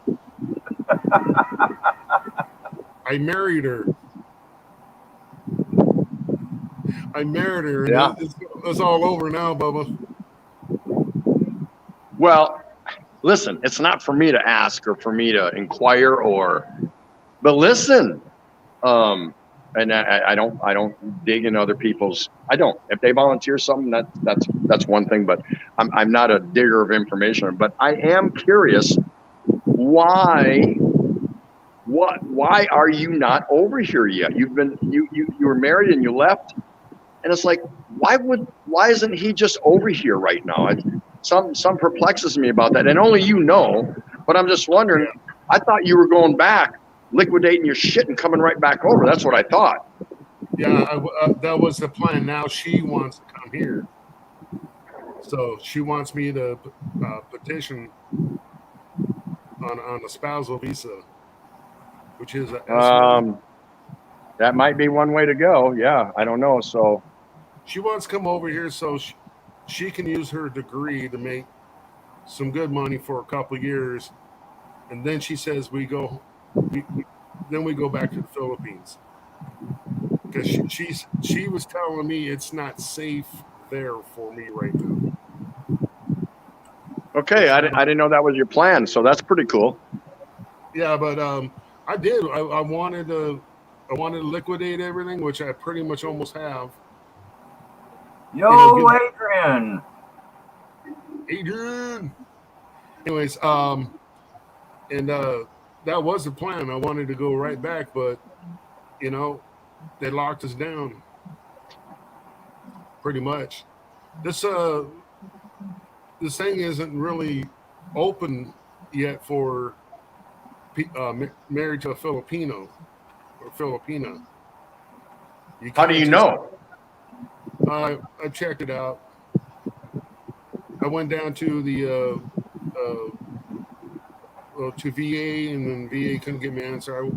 I married her. And Yeah. it's all over now, Bubba. Well, listen, it's not for me to ask or for me to inquire but listen, and I don't dig in other people's. I don't. If they volunteer something, that's one thing. But I'm not a digger of information. But I am curious, why are you not over here yet? You were married and you left, and it's like, why isn't he just over here right now? Some perplexes me about that, and only you know. But I'm just wondering. I thought you were going back, liquidating your shit, and coming right back over. That's what I thought. Yeah, that was the plan. Now she wants to come here, so she wants me to petition on a spousal visa, which is That might be one way to go. Yeah, I don't know. So she wants to come over here so she can use her degree to make some good money for a couple of years, and then she says we go back to the Philippines because she was telling me it's not safe there for me right now. okay, I didn't know that was your plan. So that's pretty cool. Yeah, but I did. I wanted to liquidate everything, which I pretty much almost have. Yo, Adrian. Adrian. Anyways, and that was the plan. I wanted to go right back, but they locked us down. Pretty much. This thing isn't really open yet for married to a Filipino or Filipina. How do you know? I checked it out. I went down to the to VA, and then VA couldn't give me an answer.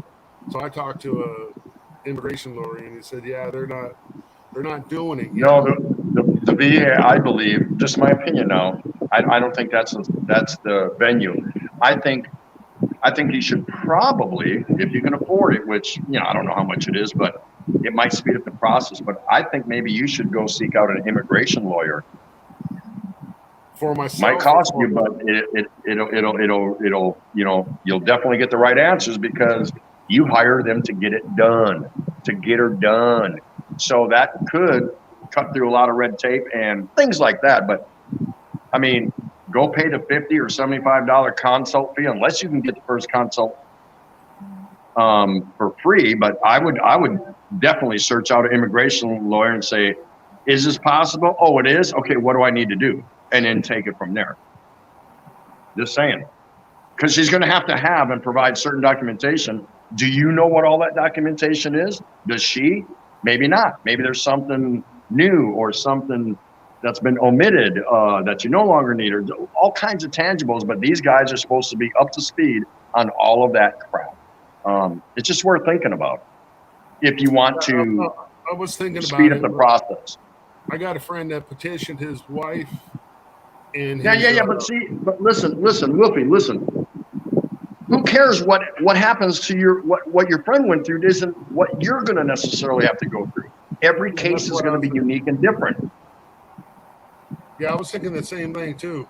So I talked to a immigration lawyer, and he said, "Yeah, they're not doing it yet." No, the VA, I believe, just my opinion now. I don't think that's the venue. I think you should probably, if you can afford it, which I don't know how much it is, but it might speed up the process. But I think maybe you should go seek out an immigration lawyer. For myself, Might cost you, but it'll you'll definitely get the right answers because you hire them to get it done, to get her done. So that could cut through a lot of red tape and things like that. But I mean, go pay the $50 or $75 consult fee unless you can get the first consult for free. But I would definitely search out an immigration lawyer and say, is this possible? Oh, it is? Okay, what do I need to do? And then take it from there. Just saying. Because she's going to have and provide certain documentation. Do you know what all that documentation is? Does she? Maybe not. Maybe there's something new or something that's been omitted that you no longer need, or all kinds of tangibles. But these guys are supposed to be up to speed on all of that crap. It's just worth thinking about if you want to I was thinking speed about up the process. I got a friend that petitioned his wife. And Yeah. But listen, Wolfie, listen. Who cares what happens to what your friend went through? Isn't what you're going to necessarily have to go through. Every case is going to be unique and different. Yeah, I was thinking the same thing too.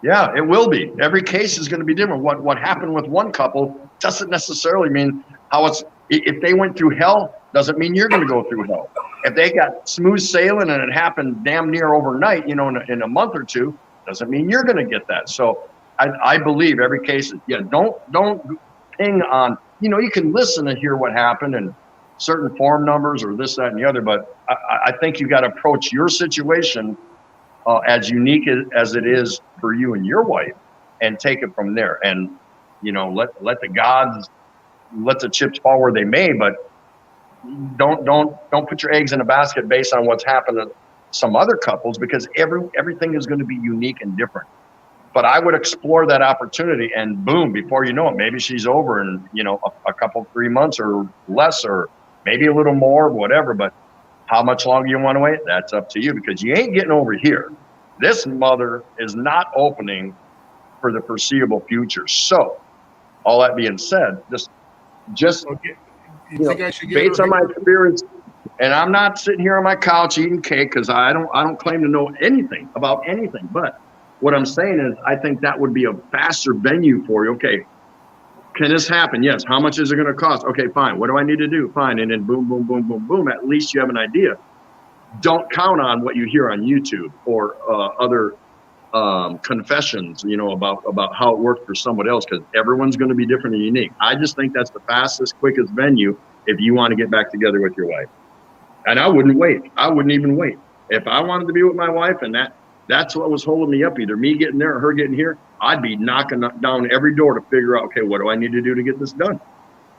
Yeah, it will be. Every case is going to be different. What happened with one couple doesn't necessarily mean how it's. If they went through hell, doesn't mean you're going to go through hell. If they got smooth sailing and it happened damn near overnight, in a month or two, Doesn't mean you're going to get that. So I believe every case, yeah, don't ping on, you can listen and hear what happened and certain form numbers or this, that, and the other, but I think you got to approach your situation as unique as it is for you and your wife and take it from there. And, let the gods, let the chips fall where they may, but don't put your eggs in a basket based on what's happened to some other couples, because everything is going to be unique and different. But I would explore that opportunity, and boom, before you know it, maybe she's over in, a couple, 3 months or less, or maybe a little more, whatever. But how much longer you want to wait, that's up to you, because you ain't getting over here. This mother is not opening for the foreseeable future. So all that being said, just Okay. You think I should get based her on my experience, and I'm not sitting here on my couch eating cake, because I don't claim to know anything about anything. But what I'm saying is, I think that would be a faster venue for you. Okay, can this happen? Yes. How much is it going to cost? Okay, fine. What do I need to do? Fine. And then boom, boom, boom, boom, boom. At least you have an idea. Don't count on what you hear on YouTube or other confessions, about how it worked for someone else, because everyone's going to be different and unique. I just think that's the fastest, quickest venue if you want to get back together with your wife. And I wouldn't wait. I wouldn't even wait. If I wanted to be with my wife and that's what was holding me up, either me getting there or her getting here, I'd be knocking down every door to figure out, okay, what do I need to do to get this done?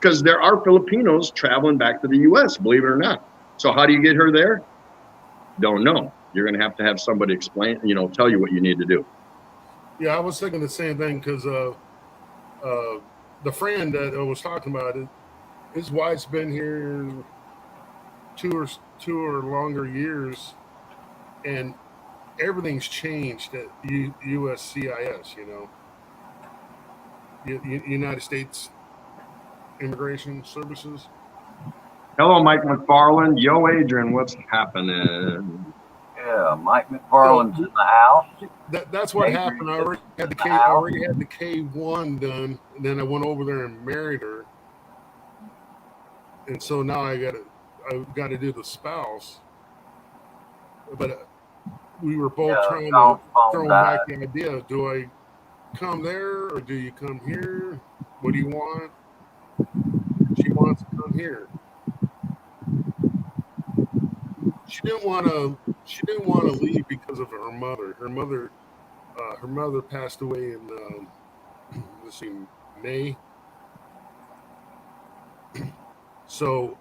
Because there are Filipinos traveling back to the U.S., believe it or not. So how do you get her there? Don't know. You're going to have somebody explain, tell you what you need to do. Yeah, I was thinking the same thing, because the friend that I was talking about, his wife's been here two or longer years, and everything's changed at USCIS. United States Immigration Services. Hello, Mike McFarland. Yo, Adrian, what's happening? Yeah, Mike McFarland's in the house. That's what happened. I already had the K1 done, and then I went over there and married her, and so now I've got to do the spouse. But we were both trying to throw back the idea: do I come there or do you come here? What do you want? She wants to come here. She didn't want to leave because of her mother. Her mother passed away in May. So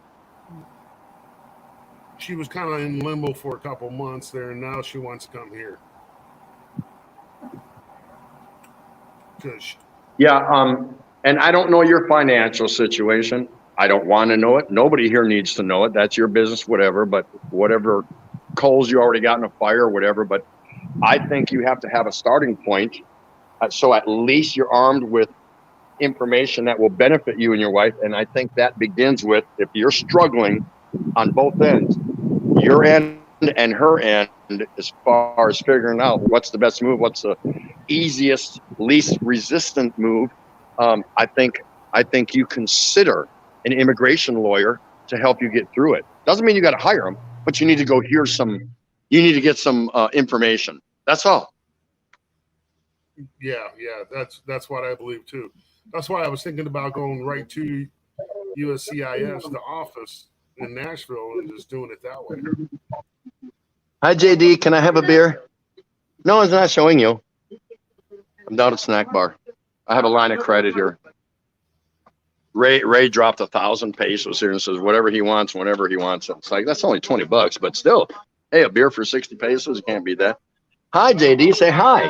she was kind of in limbo for a couple months there, and now she wants to come here. And I don't know your financial situation. I don't want to know it. Nobody here needs to know it. That's your business, whatever. But whatever coals you already got in a fire or whatever. But I think you have to have a starting point. So at least you're armed with information that will benefit you and your wife. And I think that begins with, if you're struggling on both ends, your end and her end, as far as figuring out what's the best move, what's the easiest, least resistant move, I think you consider an immigration lawyer to help you get through it. Doesn't mean you got to hire them, but you need to go hear you need to get some information. That's all. Yeah, that's what I believe too. That's why I was thinking about going right to USCIS, the office in Nashville, and just doing it that way. Hi, JD. Can I have a beer? No, it's not showing you. I'm down at Snack Bar. I have a line of credit here. Ray dropped 1,000 pesos here and says whatever he wants, whenever he wants it. It's like, that's only $20, but still, hey, a beer for 60 pesos, you can't beat that. Hi, JD. Say hi.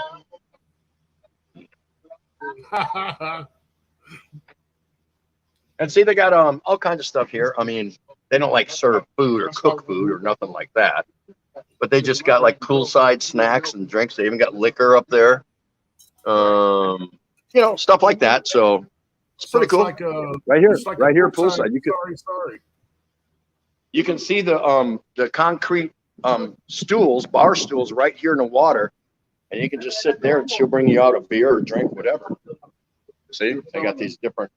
And see, they got all kinds of stuff here. I mean, they don't like serve food or cook food or nothing like that, but they just got like poolside snacks and drinks. They even got liquor up there, stuff like that. So it's pretty cool. Like right here, like right here, poolside. You can sorry. You can see the concrete bar stools right here in the water, and you can just sit there and she'll bring you out a beer or drink, whatever. See, they got these different.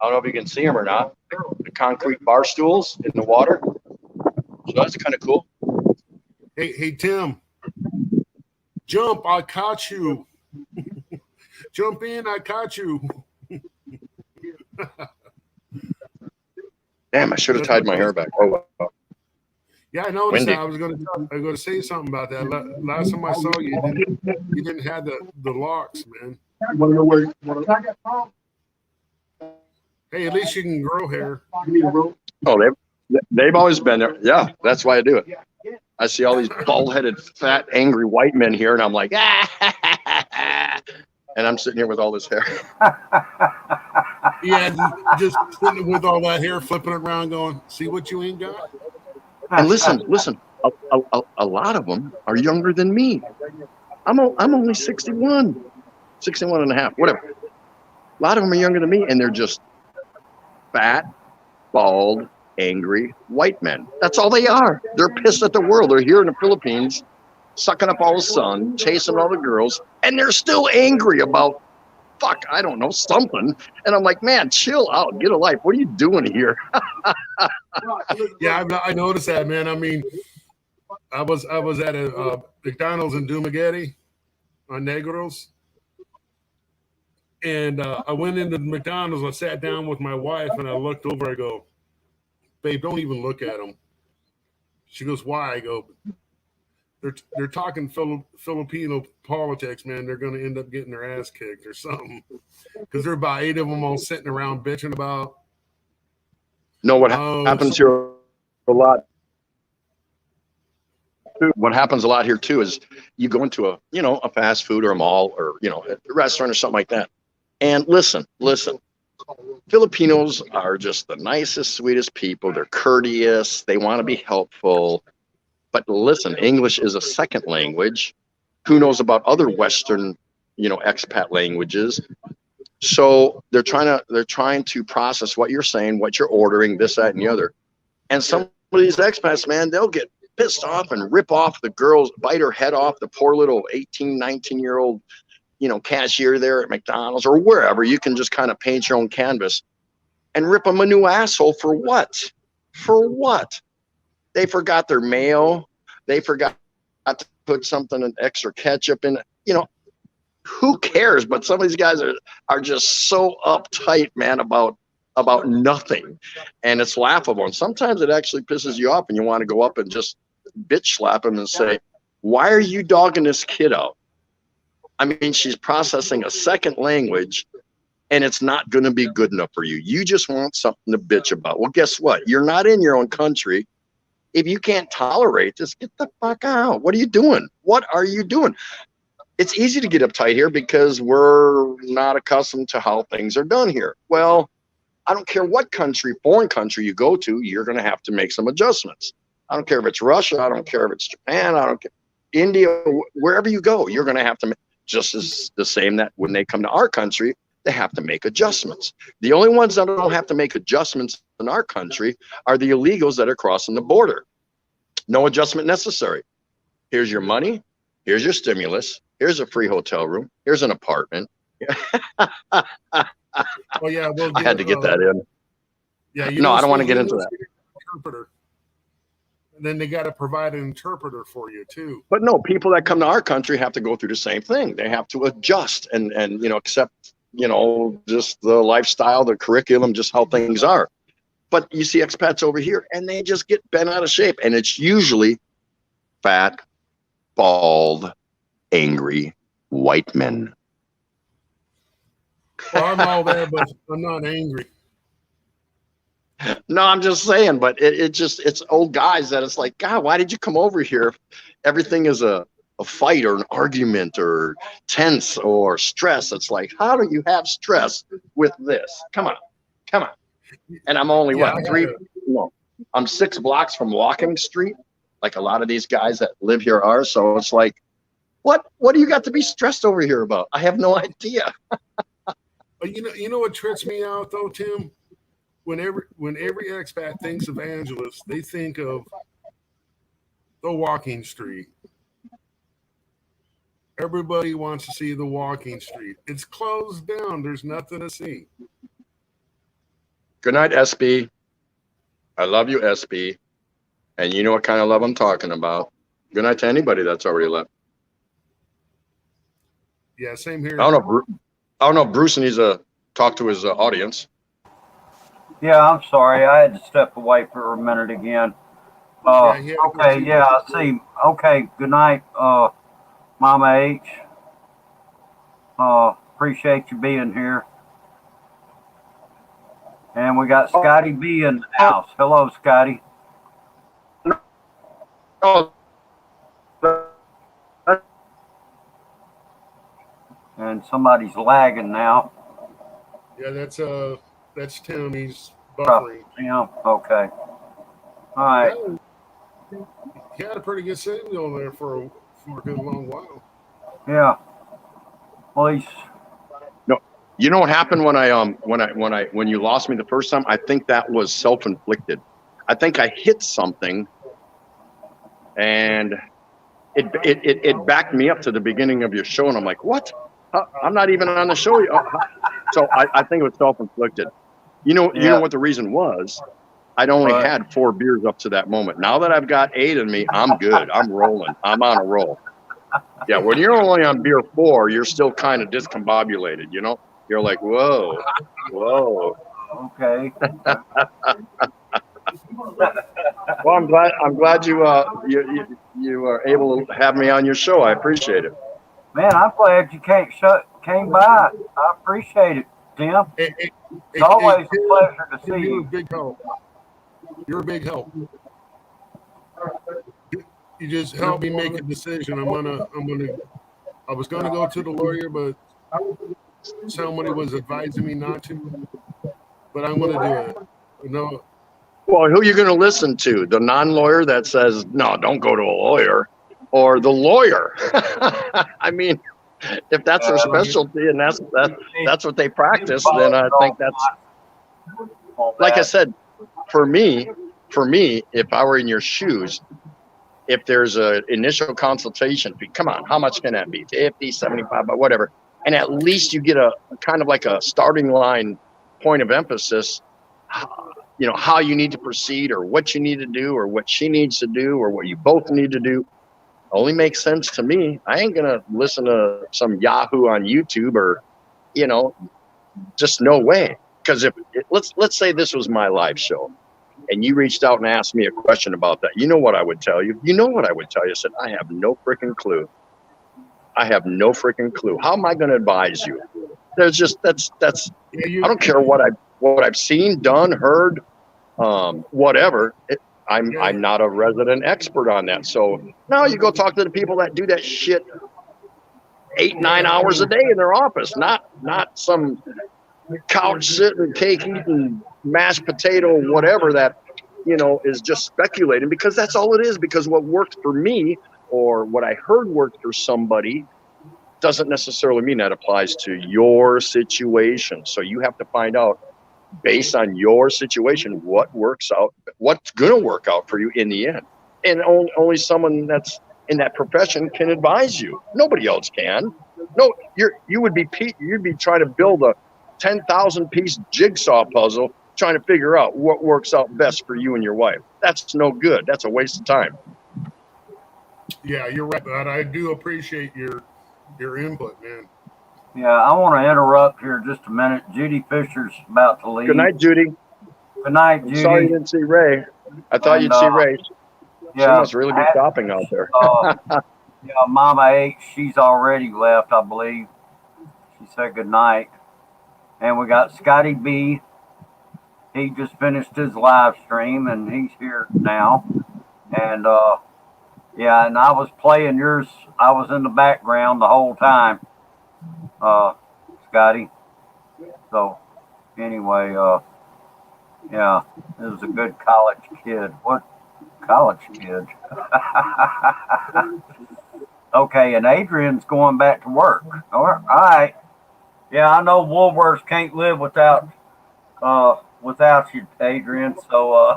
I don't know if you can see them or not. The concrete bar stools in the water. So that's kind of cool. Hey, Tim. Jump, I caught you. Jump in, I caught you. Damn, I should have tied my hair back. Oh, well. Yeah, I noticed Windy. that. I was gonna say something about that. Last time I saw you, you didn't have the locks, man. Hey, at least you can grow hair. Oh, they've always been there. Yeah, that's why I do it. I see all these bald-headed, fat, angry white men here, and I'm like, ah, and I'm sitting here with all this hair. Yeah, just sitting with all that hair, flipping it around, going, "See what you ain't got." And listen, a lot of them are younger than me. I'm only 61 and a half, whatever. A lot of them are younger than me, and they're just fat, bald, angry white men. That's all they are. They're pissed at the world. They're here in the Philippines, sucking up all the sun, chasing all the girls, and they're still angry about, fuck, I don't know, something. And I'm like, man, chill out, get a life. What are you doing here? Yeah, I noticed that, man. I mean, I was at a McDonald's in Dumaguete on Negros, and I went into the McDonald's. I sat down with my wife, and I looked over. I go, "Babe, don't even look at them." She goes, "Why?" I go, "They're talking Filipino politics, man. They're going to end up getting their ass kicked or something, because there are about 8 of them all sitting around bitching about." No, what happens here a lot. What happens a lot here too is you go into a fast food or a mall or a restaurant or something like that, and listen. Filipinos are just the nicest, sweetest people. They're courteous. They want to be helpful. But listen, English is a second language. Who knows about other Western, expat languages? So they're trying to process what you're saying, what you're ordering, this, that, and the other. And some of these expats, man, they'll get pissed off and rip off the girls, bite her head off, the poor little 18, 19-year-old, cashier there at McDonald's or wherever. You can just kind of paint your own canvas and rip them a new asshole for what? For what? They forgot their mayo. They forgot to put something, extra ketchup in. Who cares? But some of these guys are just so uptight, man, about nothing. And it's laughable. And sometimes it actually pisses you off and you want to go up and just bitch slap them and say, why are you dogging this kid out? I mean, she's processing a second language and it's not going to be good enough for you. You just want something to bitch about. Well, guess what? You're not in your own country. If you can't tolerate this, get the fuck out. What are you doing? What are you doing? It's easy to get uptight here because we're not accustomed to how things are done here. Well, I don't care what country, foreign country you go to, you're going to have to make some adjustments. I don't care if it's Russia. I don't care if it's Japan. I don't care. India, wherever you go, you're going to have to make just as the same that when they come to our country, they have to make adjustments. The only ones that don't have to make adjustments in our country are the illegals that are crossing the border. No adjustment necessary. Here's your money. Here's your stimulus. Here's a free hotel room. Here's an apartment. Oh yeah, I had to get that in. Yeah, no, I don't want to get into that. Interpreter. And then they got to provide an interpreter for you too. But no, people that come to our country have to go through the same thing. They have to adjust and accept just the lifestyle, the curriculum, just how things are. But you see expats over here, and they just get bent out of shape, and it's usually fat, bald, angry white men. Well, I'm all that, but I'm not angry. No, I'm just saying, but it's old guys that it's like, God, why did you come over here? Everything is a fight or an argument or tense or stress. It's like, how do you have stress with this? Come on. And I'm only I'm 6 blocks from Walking Street, like a lot of these guys that live here are. So it's like, what do you got to be stressed over here about? I have no idea. But you know what trips me out though, Tim? When every expat thinks of Angeles, they think of the Walking Street. Everybody wants to see the Walking Street. It's closed down. There's nothing to see. Good night, SB. I love you, SB. And you know what kind of love I'm talking about. Good night to anybody that's already left. Yeah, same here. I don't know. Bruce needs to talk to his audience. Yeah, I'm sorry. I had to step away for a minute again. Yeah, he had to go Okay, see- yeah, I see. Okay, good night, Mama H. Appreciate you being here. And we got Scotty B in the house. Hello, Scotty. Oh, And somebody's lagging now. Yeah, that's Tim. He's buffering. Yeah, okay. All right. Yeah, he had a pretty good signal there for a good long while. Yeah. Well, he's, you know what happened when you lost me the first time? I think that was self-inflicted. I think I hit something, and it backed me up to the beginning of your show, and I'm like, what? I'm not even on the show. So I think it was self-inflicted. You know what the reason was? I'd only What? had 4 beers up to that moment. Now that I've got 8 in me, I'm good. I'm rolling. I'm on a roll. Yeah, when you're only on beer 4, you're still kind of discombobulated, you know? You're like, whoa. okay. Well, I'm glad you are able to have me on your show. I appreciate it. Man, I'm glad you came by. I appreciate it, Tim. It's always a pleasure to see You're a you. big help. You're a big help. You just helped me make a decision. I was gonna go to the lawyer, but somebody was advising me not to. But I'm gonna do it. No, Well, who are you going to listen to? The non-lawyer that says, no, don't go to a lawyer, or the lawyer? I mean, if that's their specialty and that's what they practice, then I think that's, like I said, for me, if I were in your shoes, if there's an initial consultation fee, come on, how much can that be? 50, 75, but whatever. And at least you get a kind of like a starting line point of emphasis, you know, how you need to proceed or what you need to do or what she needs to do or what you both need to do. Only makes sense to me. I ain't going to listen to some Yahoo on YouTube or, you know, just no way. Because let's say this was my live show and you reached out and asked me a question about that. You know what I would tell you? You know what I would tell you? I said, I have no freaking clue. I have no freaking clue. How am I going to advise you? There's just, that's, I don't care what I've seen, done, heard, whatever. I'm not a resident expert on that. So now you go talk to the people that do that shit 8-9 hours a day in their office, not some couch sitting, cake eating, mashed potato, whatever that, you know, is just speculating, because that's all it is. Because what worked for me or what I heard worked for somebody doesn't necessarily mean that applies to your situation. So you have to find out, based on your situation, what works out, what's going to work out for you in the end. And only someone that's in that profession can advise you. Nobody else can. No, you'd be trying to build a 10,000 piece jigsaw puzzle, trying to figure out what works out best for you and your wife. That's no good. That's a waste of time. Yeah, you're right. But I do appreciate your input, man. Yeah, I want to interrupt here just a minute. Judy Fisher's about to leave. Good night, Judy. Good night, I'm Judy. sorry you didn't see Ray. I thought you'd see Ray. She must really be shopping out there. Yeah, Mama H, she's already left, I believe. She said good night. And we got Scotty B. He just finished his live stream and he's here now. And yeah, and I was playing yours. I was in the background the whole time, Scotty. So anyway, yeah, it was a good college kid. What college kid? Okay, and Adrian's going back to work. All right. Yeah, I know Woolworths can't live without you, Adrian. So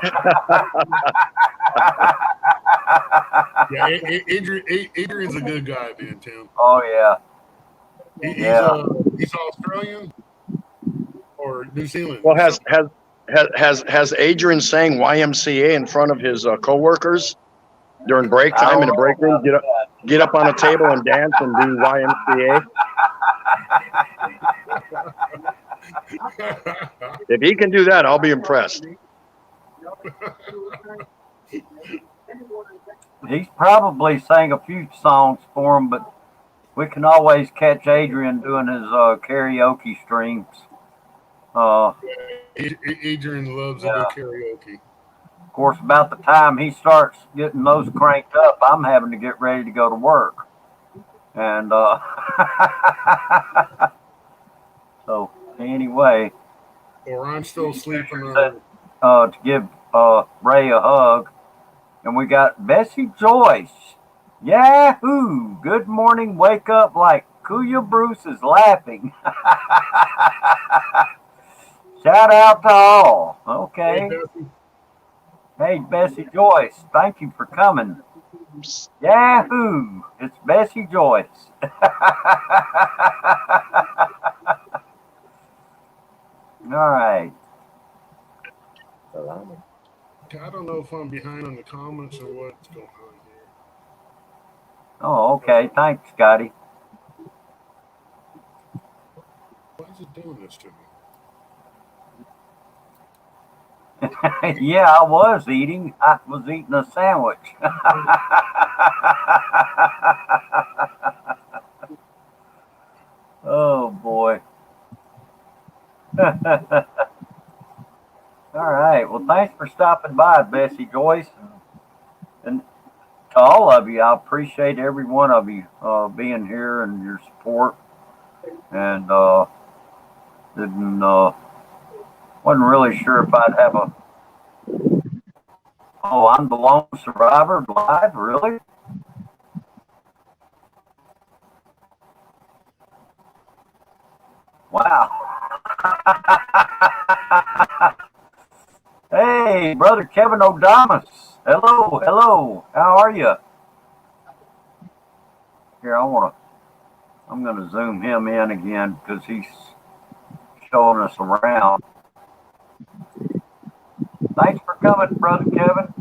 Yeah, Adrian's a good guy, man, Tim. oh yeah. He's Australian or New Zealand. Well, has Adrian saying YMCA in front of his coworkers during break time in the break room? get up on a table and dance and do YMCA? If he can do that, I'll be impressed. He's probably sang a few songs for him, but we can always catch Adrian doing his karaoke streams. Adrian loves Yeah. a good karaoke. Of course, about the time he starts getting those cranked up, I'm having to get ready to go to work. And so anyway, Or I'm still sleeping. to give Ray a hug. And we got Bessie Joyce. Yahoo! Good morning, wake up like Kuya Bruce is laughing. Shout out to all. Okay. Hey, Bessie Joyce, thank you for coming. Yahoo! It's Bessie Joyce. All right. I don't know if I'm behind on the comments or what's going on here. Oh, okay. Thanks, Scotty. Why is it doing this to me? Yeah, I was eating. I was eating a sandwich. Oh, boy. All right. Well, thanks for stopping by, Bessie Joyce. And to all of you, I appreciate every one of you being here and your support. And wasn't really sure if I'd have a. Oh, I'm the lone survivor live, really? Wow. Hey, brother Kevin O'Damas. Hello, hello. How are you? Here, I'm gonna zoom him in again because he's showing us around. Thanks for coming, brother Kevin.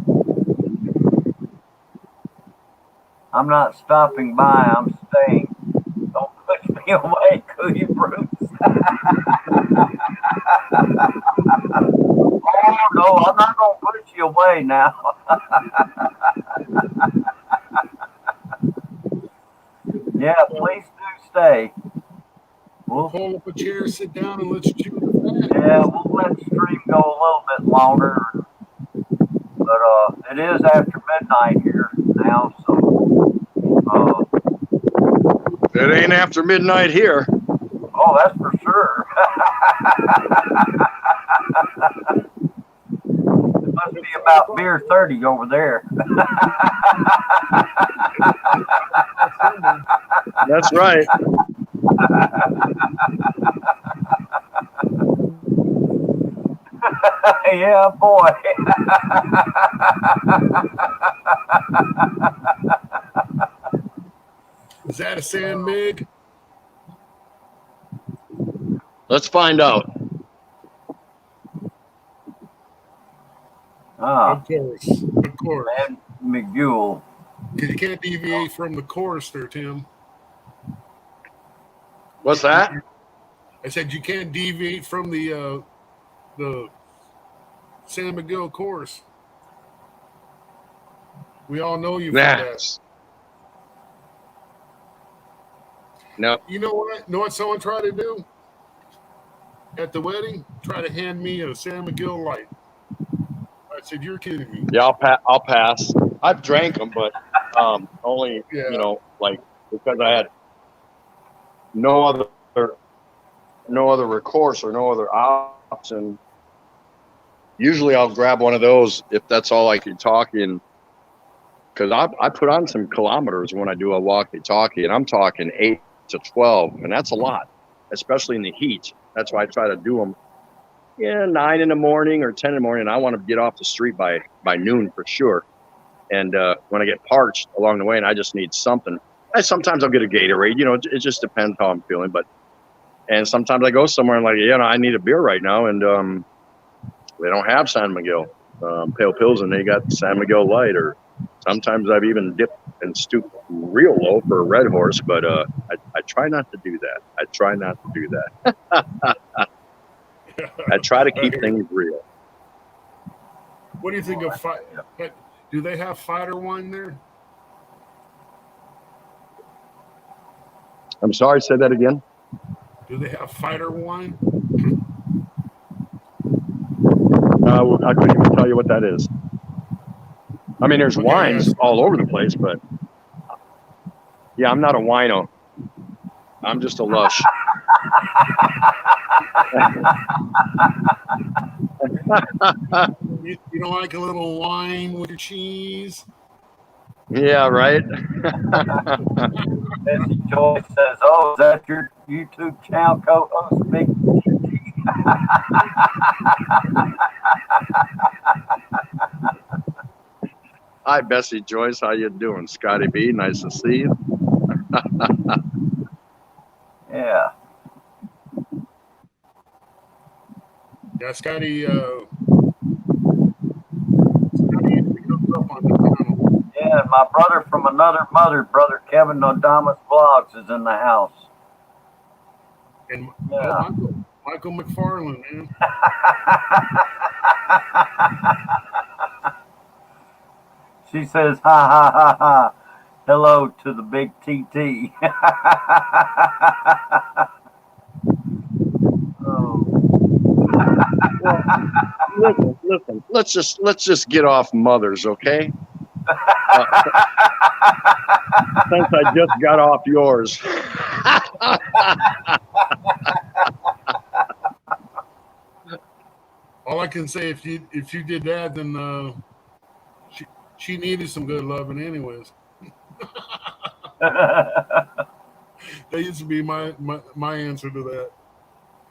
I'm not stopping by, I'm staying. Don't push me away, Cootie Bruce. Oh, no, I'm not going to push you away now. Yeah, please do stay. We'll pull up a chair, sit down, and let you chew the fat. Yeah, we'll let the stream go a little bit longer. But it is after midnight here now, so. It ain't after midnight here. Oh, that's for sure. It must be about beer 30 over there. That's right. Yeah, boy. Is that a sand mig? Let's find out. Ah, Of course. and McGuel. You can't deviate from the course there, Tim. What's that? I said you can't deviate from the San Miguel course. We all know you for that. No. You know what? Know what someone tried to do at the wedding? Try to hand me a San Miguel Light. I said, "You're kidding me." Yeah, I'll pass. I've drank them, but only like because I had no other recourse or no other option. Usually, I'll grab one of those if that's all I can talk in. Because I put on some kilometers when I do a walkie-talkie, and I'm talking 8 to 12, and that's a lot, especially in the heat. That's why I try to do them 9 in the morning or 10 in the morning. I want to get off the street by noon for sure. And when I get parched along the way and I just need something, sometimes I'll get a Gatorade. It just depends how I'm feeling. And sometimes I go somewhere and I need a beer right now, and they don't have San Miguel Pale Pills, and they got San Miguel Light or Sometimes I've even dipped and stooped real low for a red horse, but I try not to do that. I try not to do that. I try to keep things real. What do you think of fight? Do they have fighter wine there? I'm sorry, say that again. Do they have fighter wine? I couldn't even tell you what that is. I mean, there's Okay, wines yes. all over the place, but yeah, I'm not a wino. I'm just a lush. You don't like a little wine with your cheese? Yeah, right. Bessie Joyce says, "Oh, is that your YouTube channel co-host, Big TT?" Hi, Bessie Joyce. How you doing? Scotty B, nice to see you. Yeah. Yeah, Scotty comes up on the channel. Yeah, my brother from another mother, Brother Kevin Nodamas Vlogs, is in the house. And Yeah. Michael McFarland, man. She says, "Ha ha ha ha. Hello to the Big TT." Oh. Listen. Let's just get off mothers, okay? Since I just got off yours. All I can say, if you did that, then she needed some good loving, anyways. That used to be my answer to that.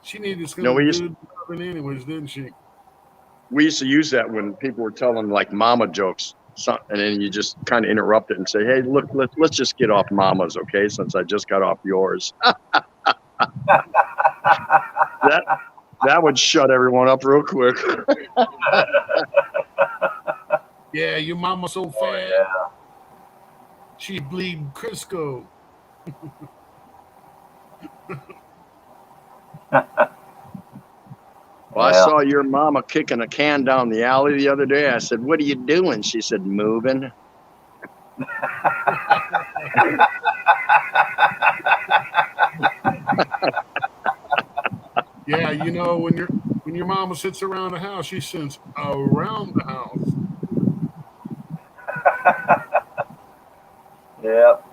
She needed some good loving, anyways, didn't she? We used to use that when people were telling like mama jokes, and then you just kind of interrupt it and say, "Hey, look, let's just get off mamas, okay? Since I just got off yours." That would shut everyone up real quick. Yeah, your mama so fat. Oh, yeah. She bleed Crisco. Well, I saw your mama kicking a can down the alley the other day. I said, "What are you doing?" She said, "Moving." Yeah, you know, when your mama sits around the house, she sits around the house. Yep.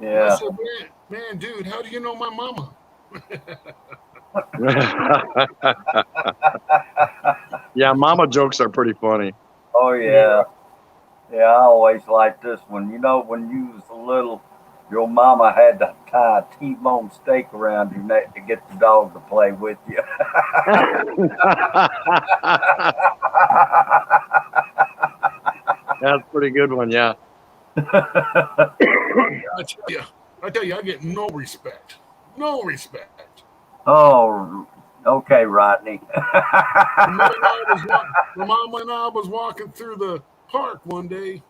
Yeah. I said, man, dude, how do you know my mama? Yeah, mama jokes are pretty funny. Oh yeah. Yeah, I always like this one. You know, when you was little, your mama had to tie a T-bone steak around your neck to get the dog to play with you. That's a pretty good one, yeah. I tell you, I get no respect. No respect. Oh, okay, Rodney. My mama and I was walking through the park one day,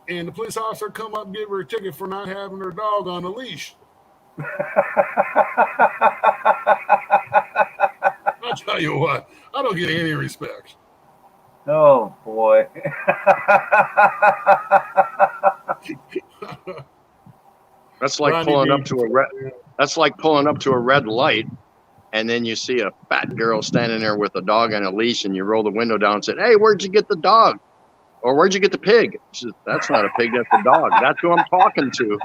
and the police officer come up and gave her a ticket for not having her dog on a leash. I tell you what, I don't get any respect. Oh boy. That's like Ronnie pulling B. up to a red. That's like pulling up to a red light, and then you see a fat girl standing there with a dog on a leash, and you roll the window down and say, "Hey, where'd you get the dog? Or where'd you get the pig?" She says, "That's not a pig, that's a dog. That's who I'm talking to."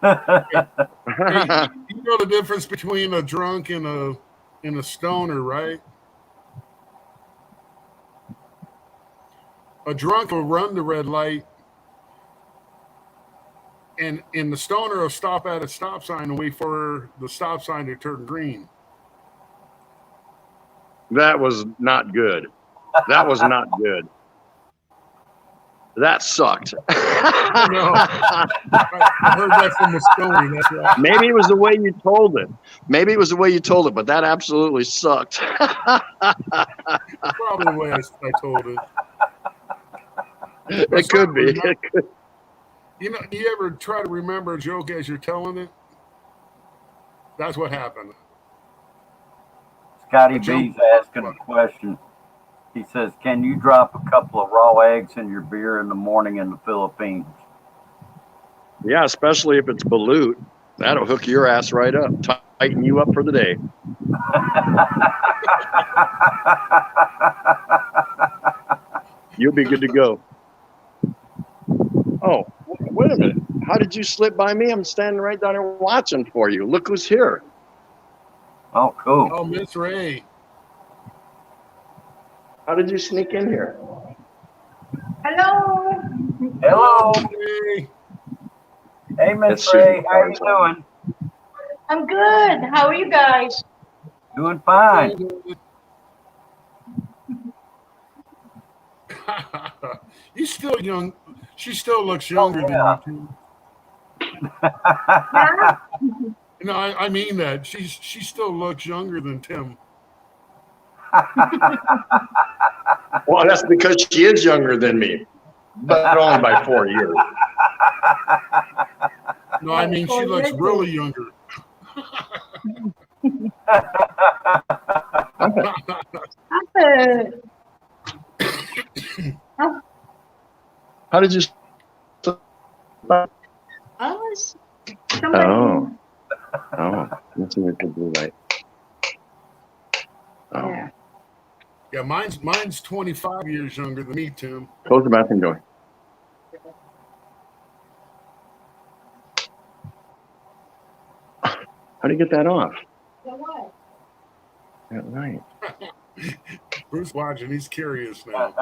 Hey, you know the difference between a drunk and a stoner, right? A drunk will run the red light, and the stoner will stop at a stop sign and wait for the stop sign to turn green. That was not good. That was not good. That sucked. No. I heard that from Moscone. That's right. Maybe it was the way you told it. Maybe it was the way you told it, but that absolutely sucked. Probably the way I told it. It could be. It could. You know, do you ever try to remember a joke as you're telling it? That's what happened. Scotty A joke. B's asking a question. He says, "Can you drop a couple of raw eggs in your beer in the morning in the Philippines?" Yeah, especially if it's balut. That'll hook your ass right up, tighten you up for the day. You'll be good to go. Oh, wait a minute. How did you slip by me? I'm standing right down here watching for you. Look who's here. Oh, cool. Oh, Miss Ray. How did you sneak in here? Hello. Hello. Hey. Hey, Miss That's Ray. super How you fun. doing? I'm good. How are you guys? Doing fine. You still young. She still looks younger yeah. than you. Yeah? No, I mean that. She still looks younger than Tim. Well, that's because she is younger than me, but only by 4 years. No, I mean she looks really younger. How did you? I was somebody. Oh, that's in the blue light. Oh, Yeah. Yeah, mine's 25 years younger than me, Tim. close the bathroom door. How do you get that off? At night. Bruce watching, he's curious now.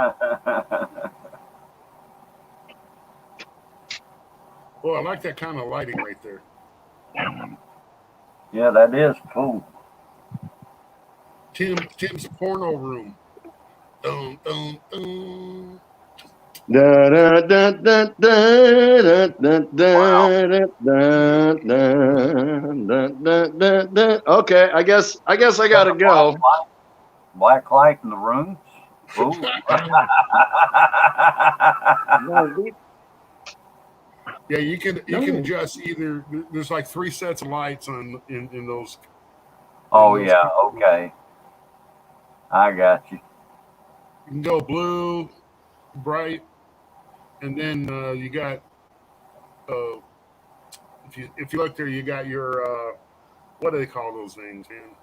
Boy, I like that kind of lighting right there. Yeah, that is cool. Tim's porno room. Dun, dun, dun. Da, da, da, da, da, da, da, da, da, da, da, da. Okay, I guess I gotta go. Black light in the rooms. Ooh. Yeah, you can adjust either. There's like 3 sets of lights in those. Oh yeah. Okay. I got you. You can go blue, bright, and then you got. If you look there, you got your what do they call those things, man?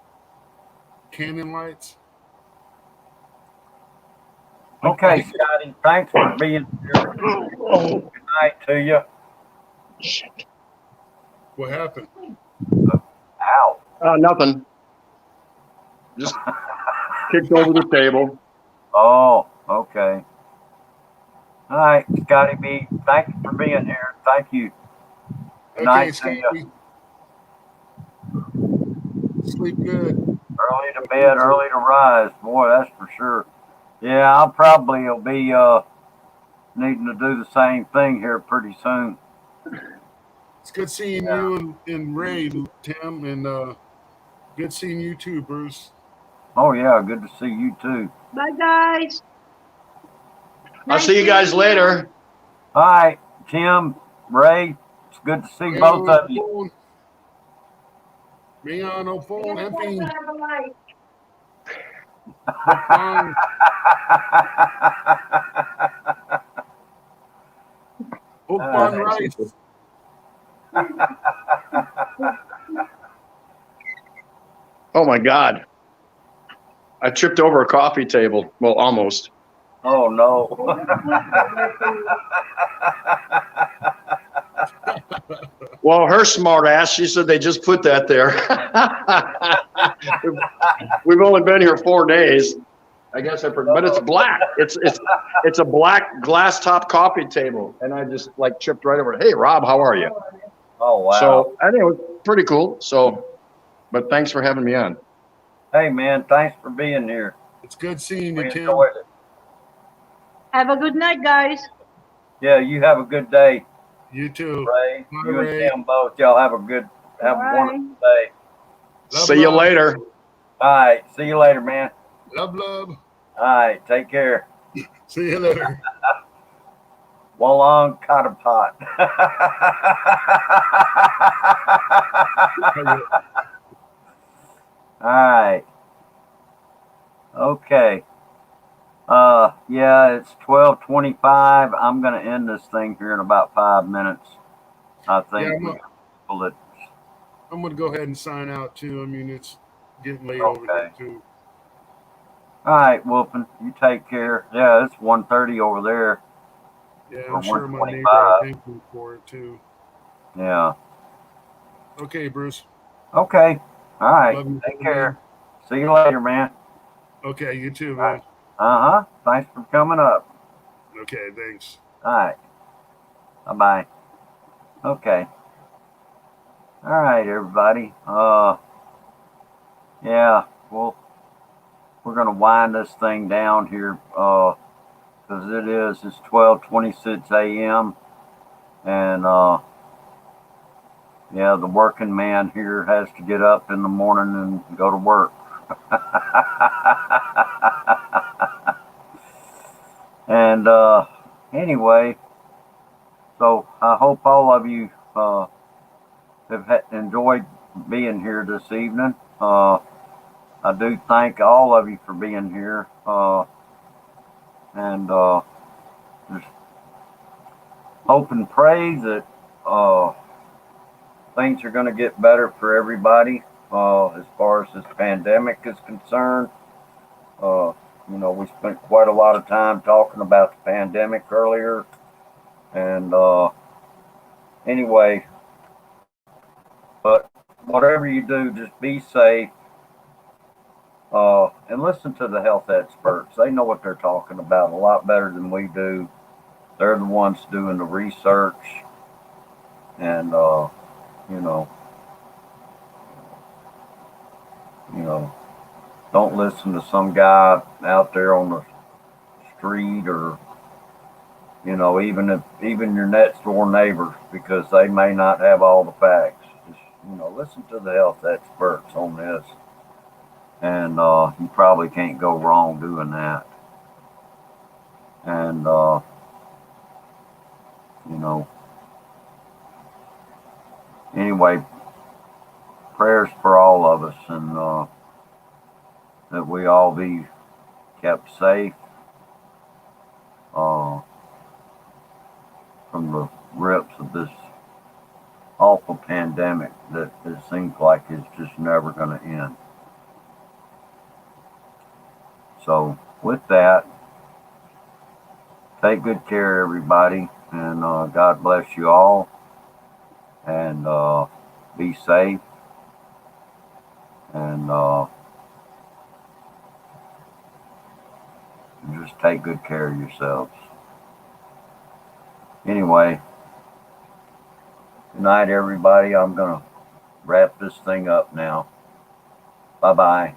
Canyon lights. Okay, Scotty. Thanks for being here. Good night to you. Shit. What happened? Ow. Nothing. Just kicked over the table. Oh, okay. All right, Scotty B. Thank you for being here. Thank you. Good night to you. Scotty. Sleep good. Early to bed, early to rise. Boy, that's for sure. Yeah, I'll probably will be needing to do the same thing here pretty soon. It's good seeing you and Ray, Tim, and good seeing you too, Bruce. Oh yeah, good to see you too. Bye, guys. I'll see you guys later. All right, Tim, Ray, it's good to see both of you. Me on the phone, empty. Hook on rice. Oh my God. I tripped over a coffee table. Well, almost. Oh no. Well, her smart ass, she said they just put that there. We've only been here 4 days. I guess but it's black. It's a black glass top coffee table. And I just like tripped right over it. Hey, Rob, how are you? Oh wow. So I think it was pretty cool. So, but thanks for having me on. Hey man, thanks for being here. It's good seeing you, We Tim. enjoyed it. Have a good night, guys. Yeah, you have a good day, You too. Ray. Bye, You and Ray. Tim both. Y'all have a Bye. wonderful day. Love, See you love. later. All right. See you later, man. Love, love. All right. Take care. See you later. Walong Katapat. All right. Okay. Yeah, it's 12:25. I'm gonna end this thing here in about 5 minutes. I think Yeah, we people that I'm gonna go ahead and sign out too. I mean, it's getting late over here okay. too. All right, Wolfen, you take care. Yeah, it's 1:30 over there Yeah, or I'm sure my neighbor will 1:25. thank me for it too. Yeah. Okay, Bruce. Okay. All right. Love you, Take man. care. See you later, man. Okay, you too, All right. man. Thanks for coming up. Okay, thanks. All right. Bye bye. Okay. All right, everybody. Yeah. Well, we're gonna wind this thing down here. Because it's 12:26 a.m. and yeah, the working man here has to get up in the morning and go to work. And anyway, so I hope all of you have enjoyed being here this evening. I do thank all of you for being here, and just hope and pray that things are going to get better for everybody as far as this pandemic is concerned. We spent quite a lot of time talking about the pandemic earlier, and anyway, but whatever you do, just be safe and listen to the health experts. They know what they're talking about a lot better than we do. They're the ones doing the research, and you know, you know, don't listen to some guy out there on the street or even your next door neighbors, because they may not have all the facts. Just listen to the health experts on this, and you probably can't go wrong doing that. And anyway, prayers for all of us, and that we all be kept safe from the grips of this awful pandemic that it seems like it's just never going to end. So with that, take good care, everybody, and God bless you all, and be safe, and just take good care of yourselves. Anyway, good night, everybody. I'm going to wrap this thing up now. Bye-bye.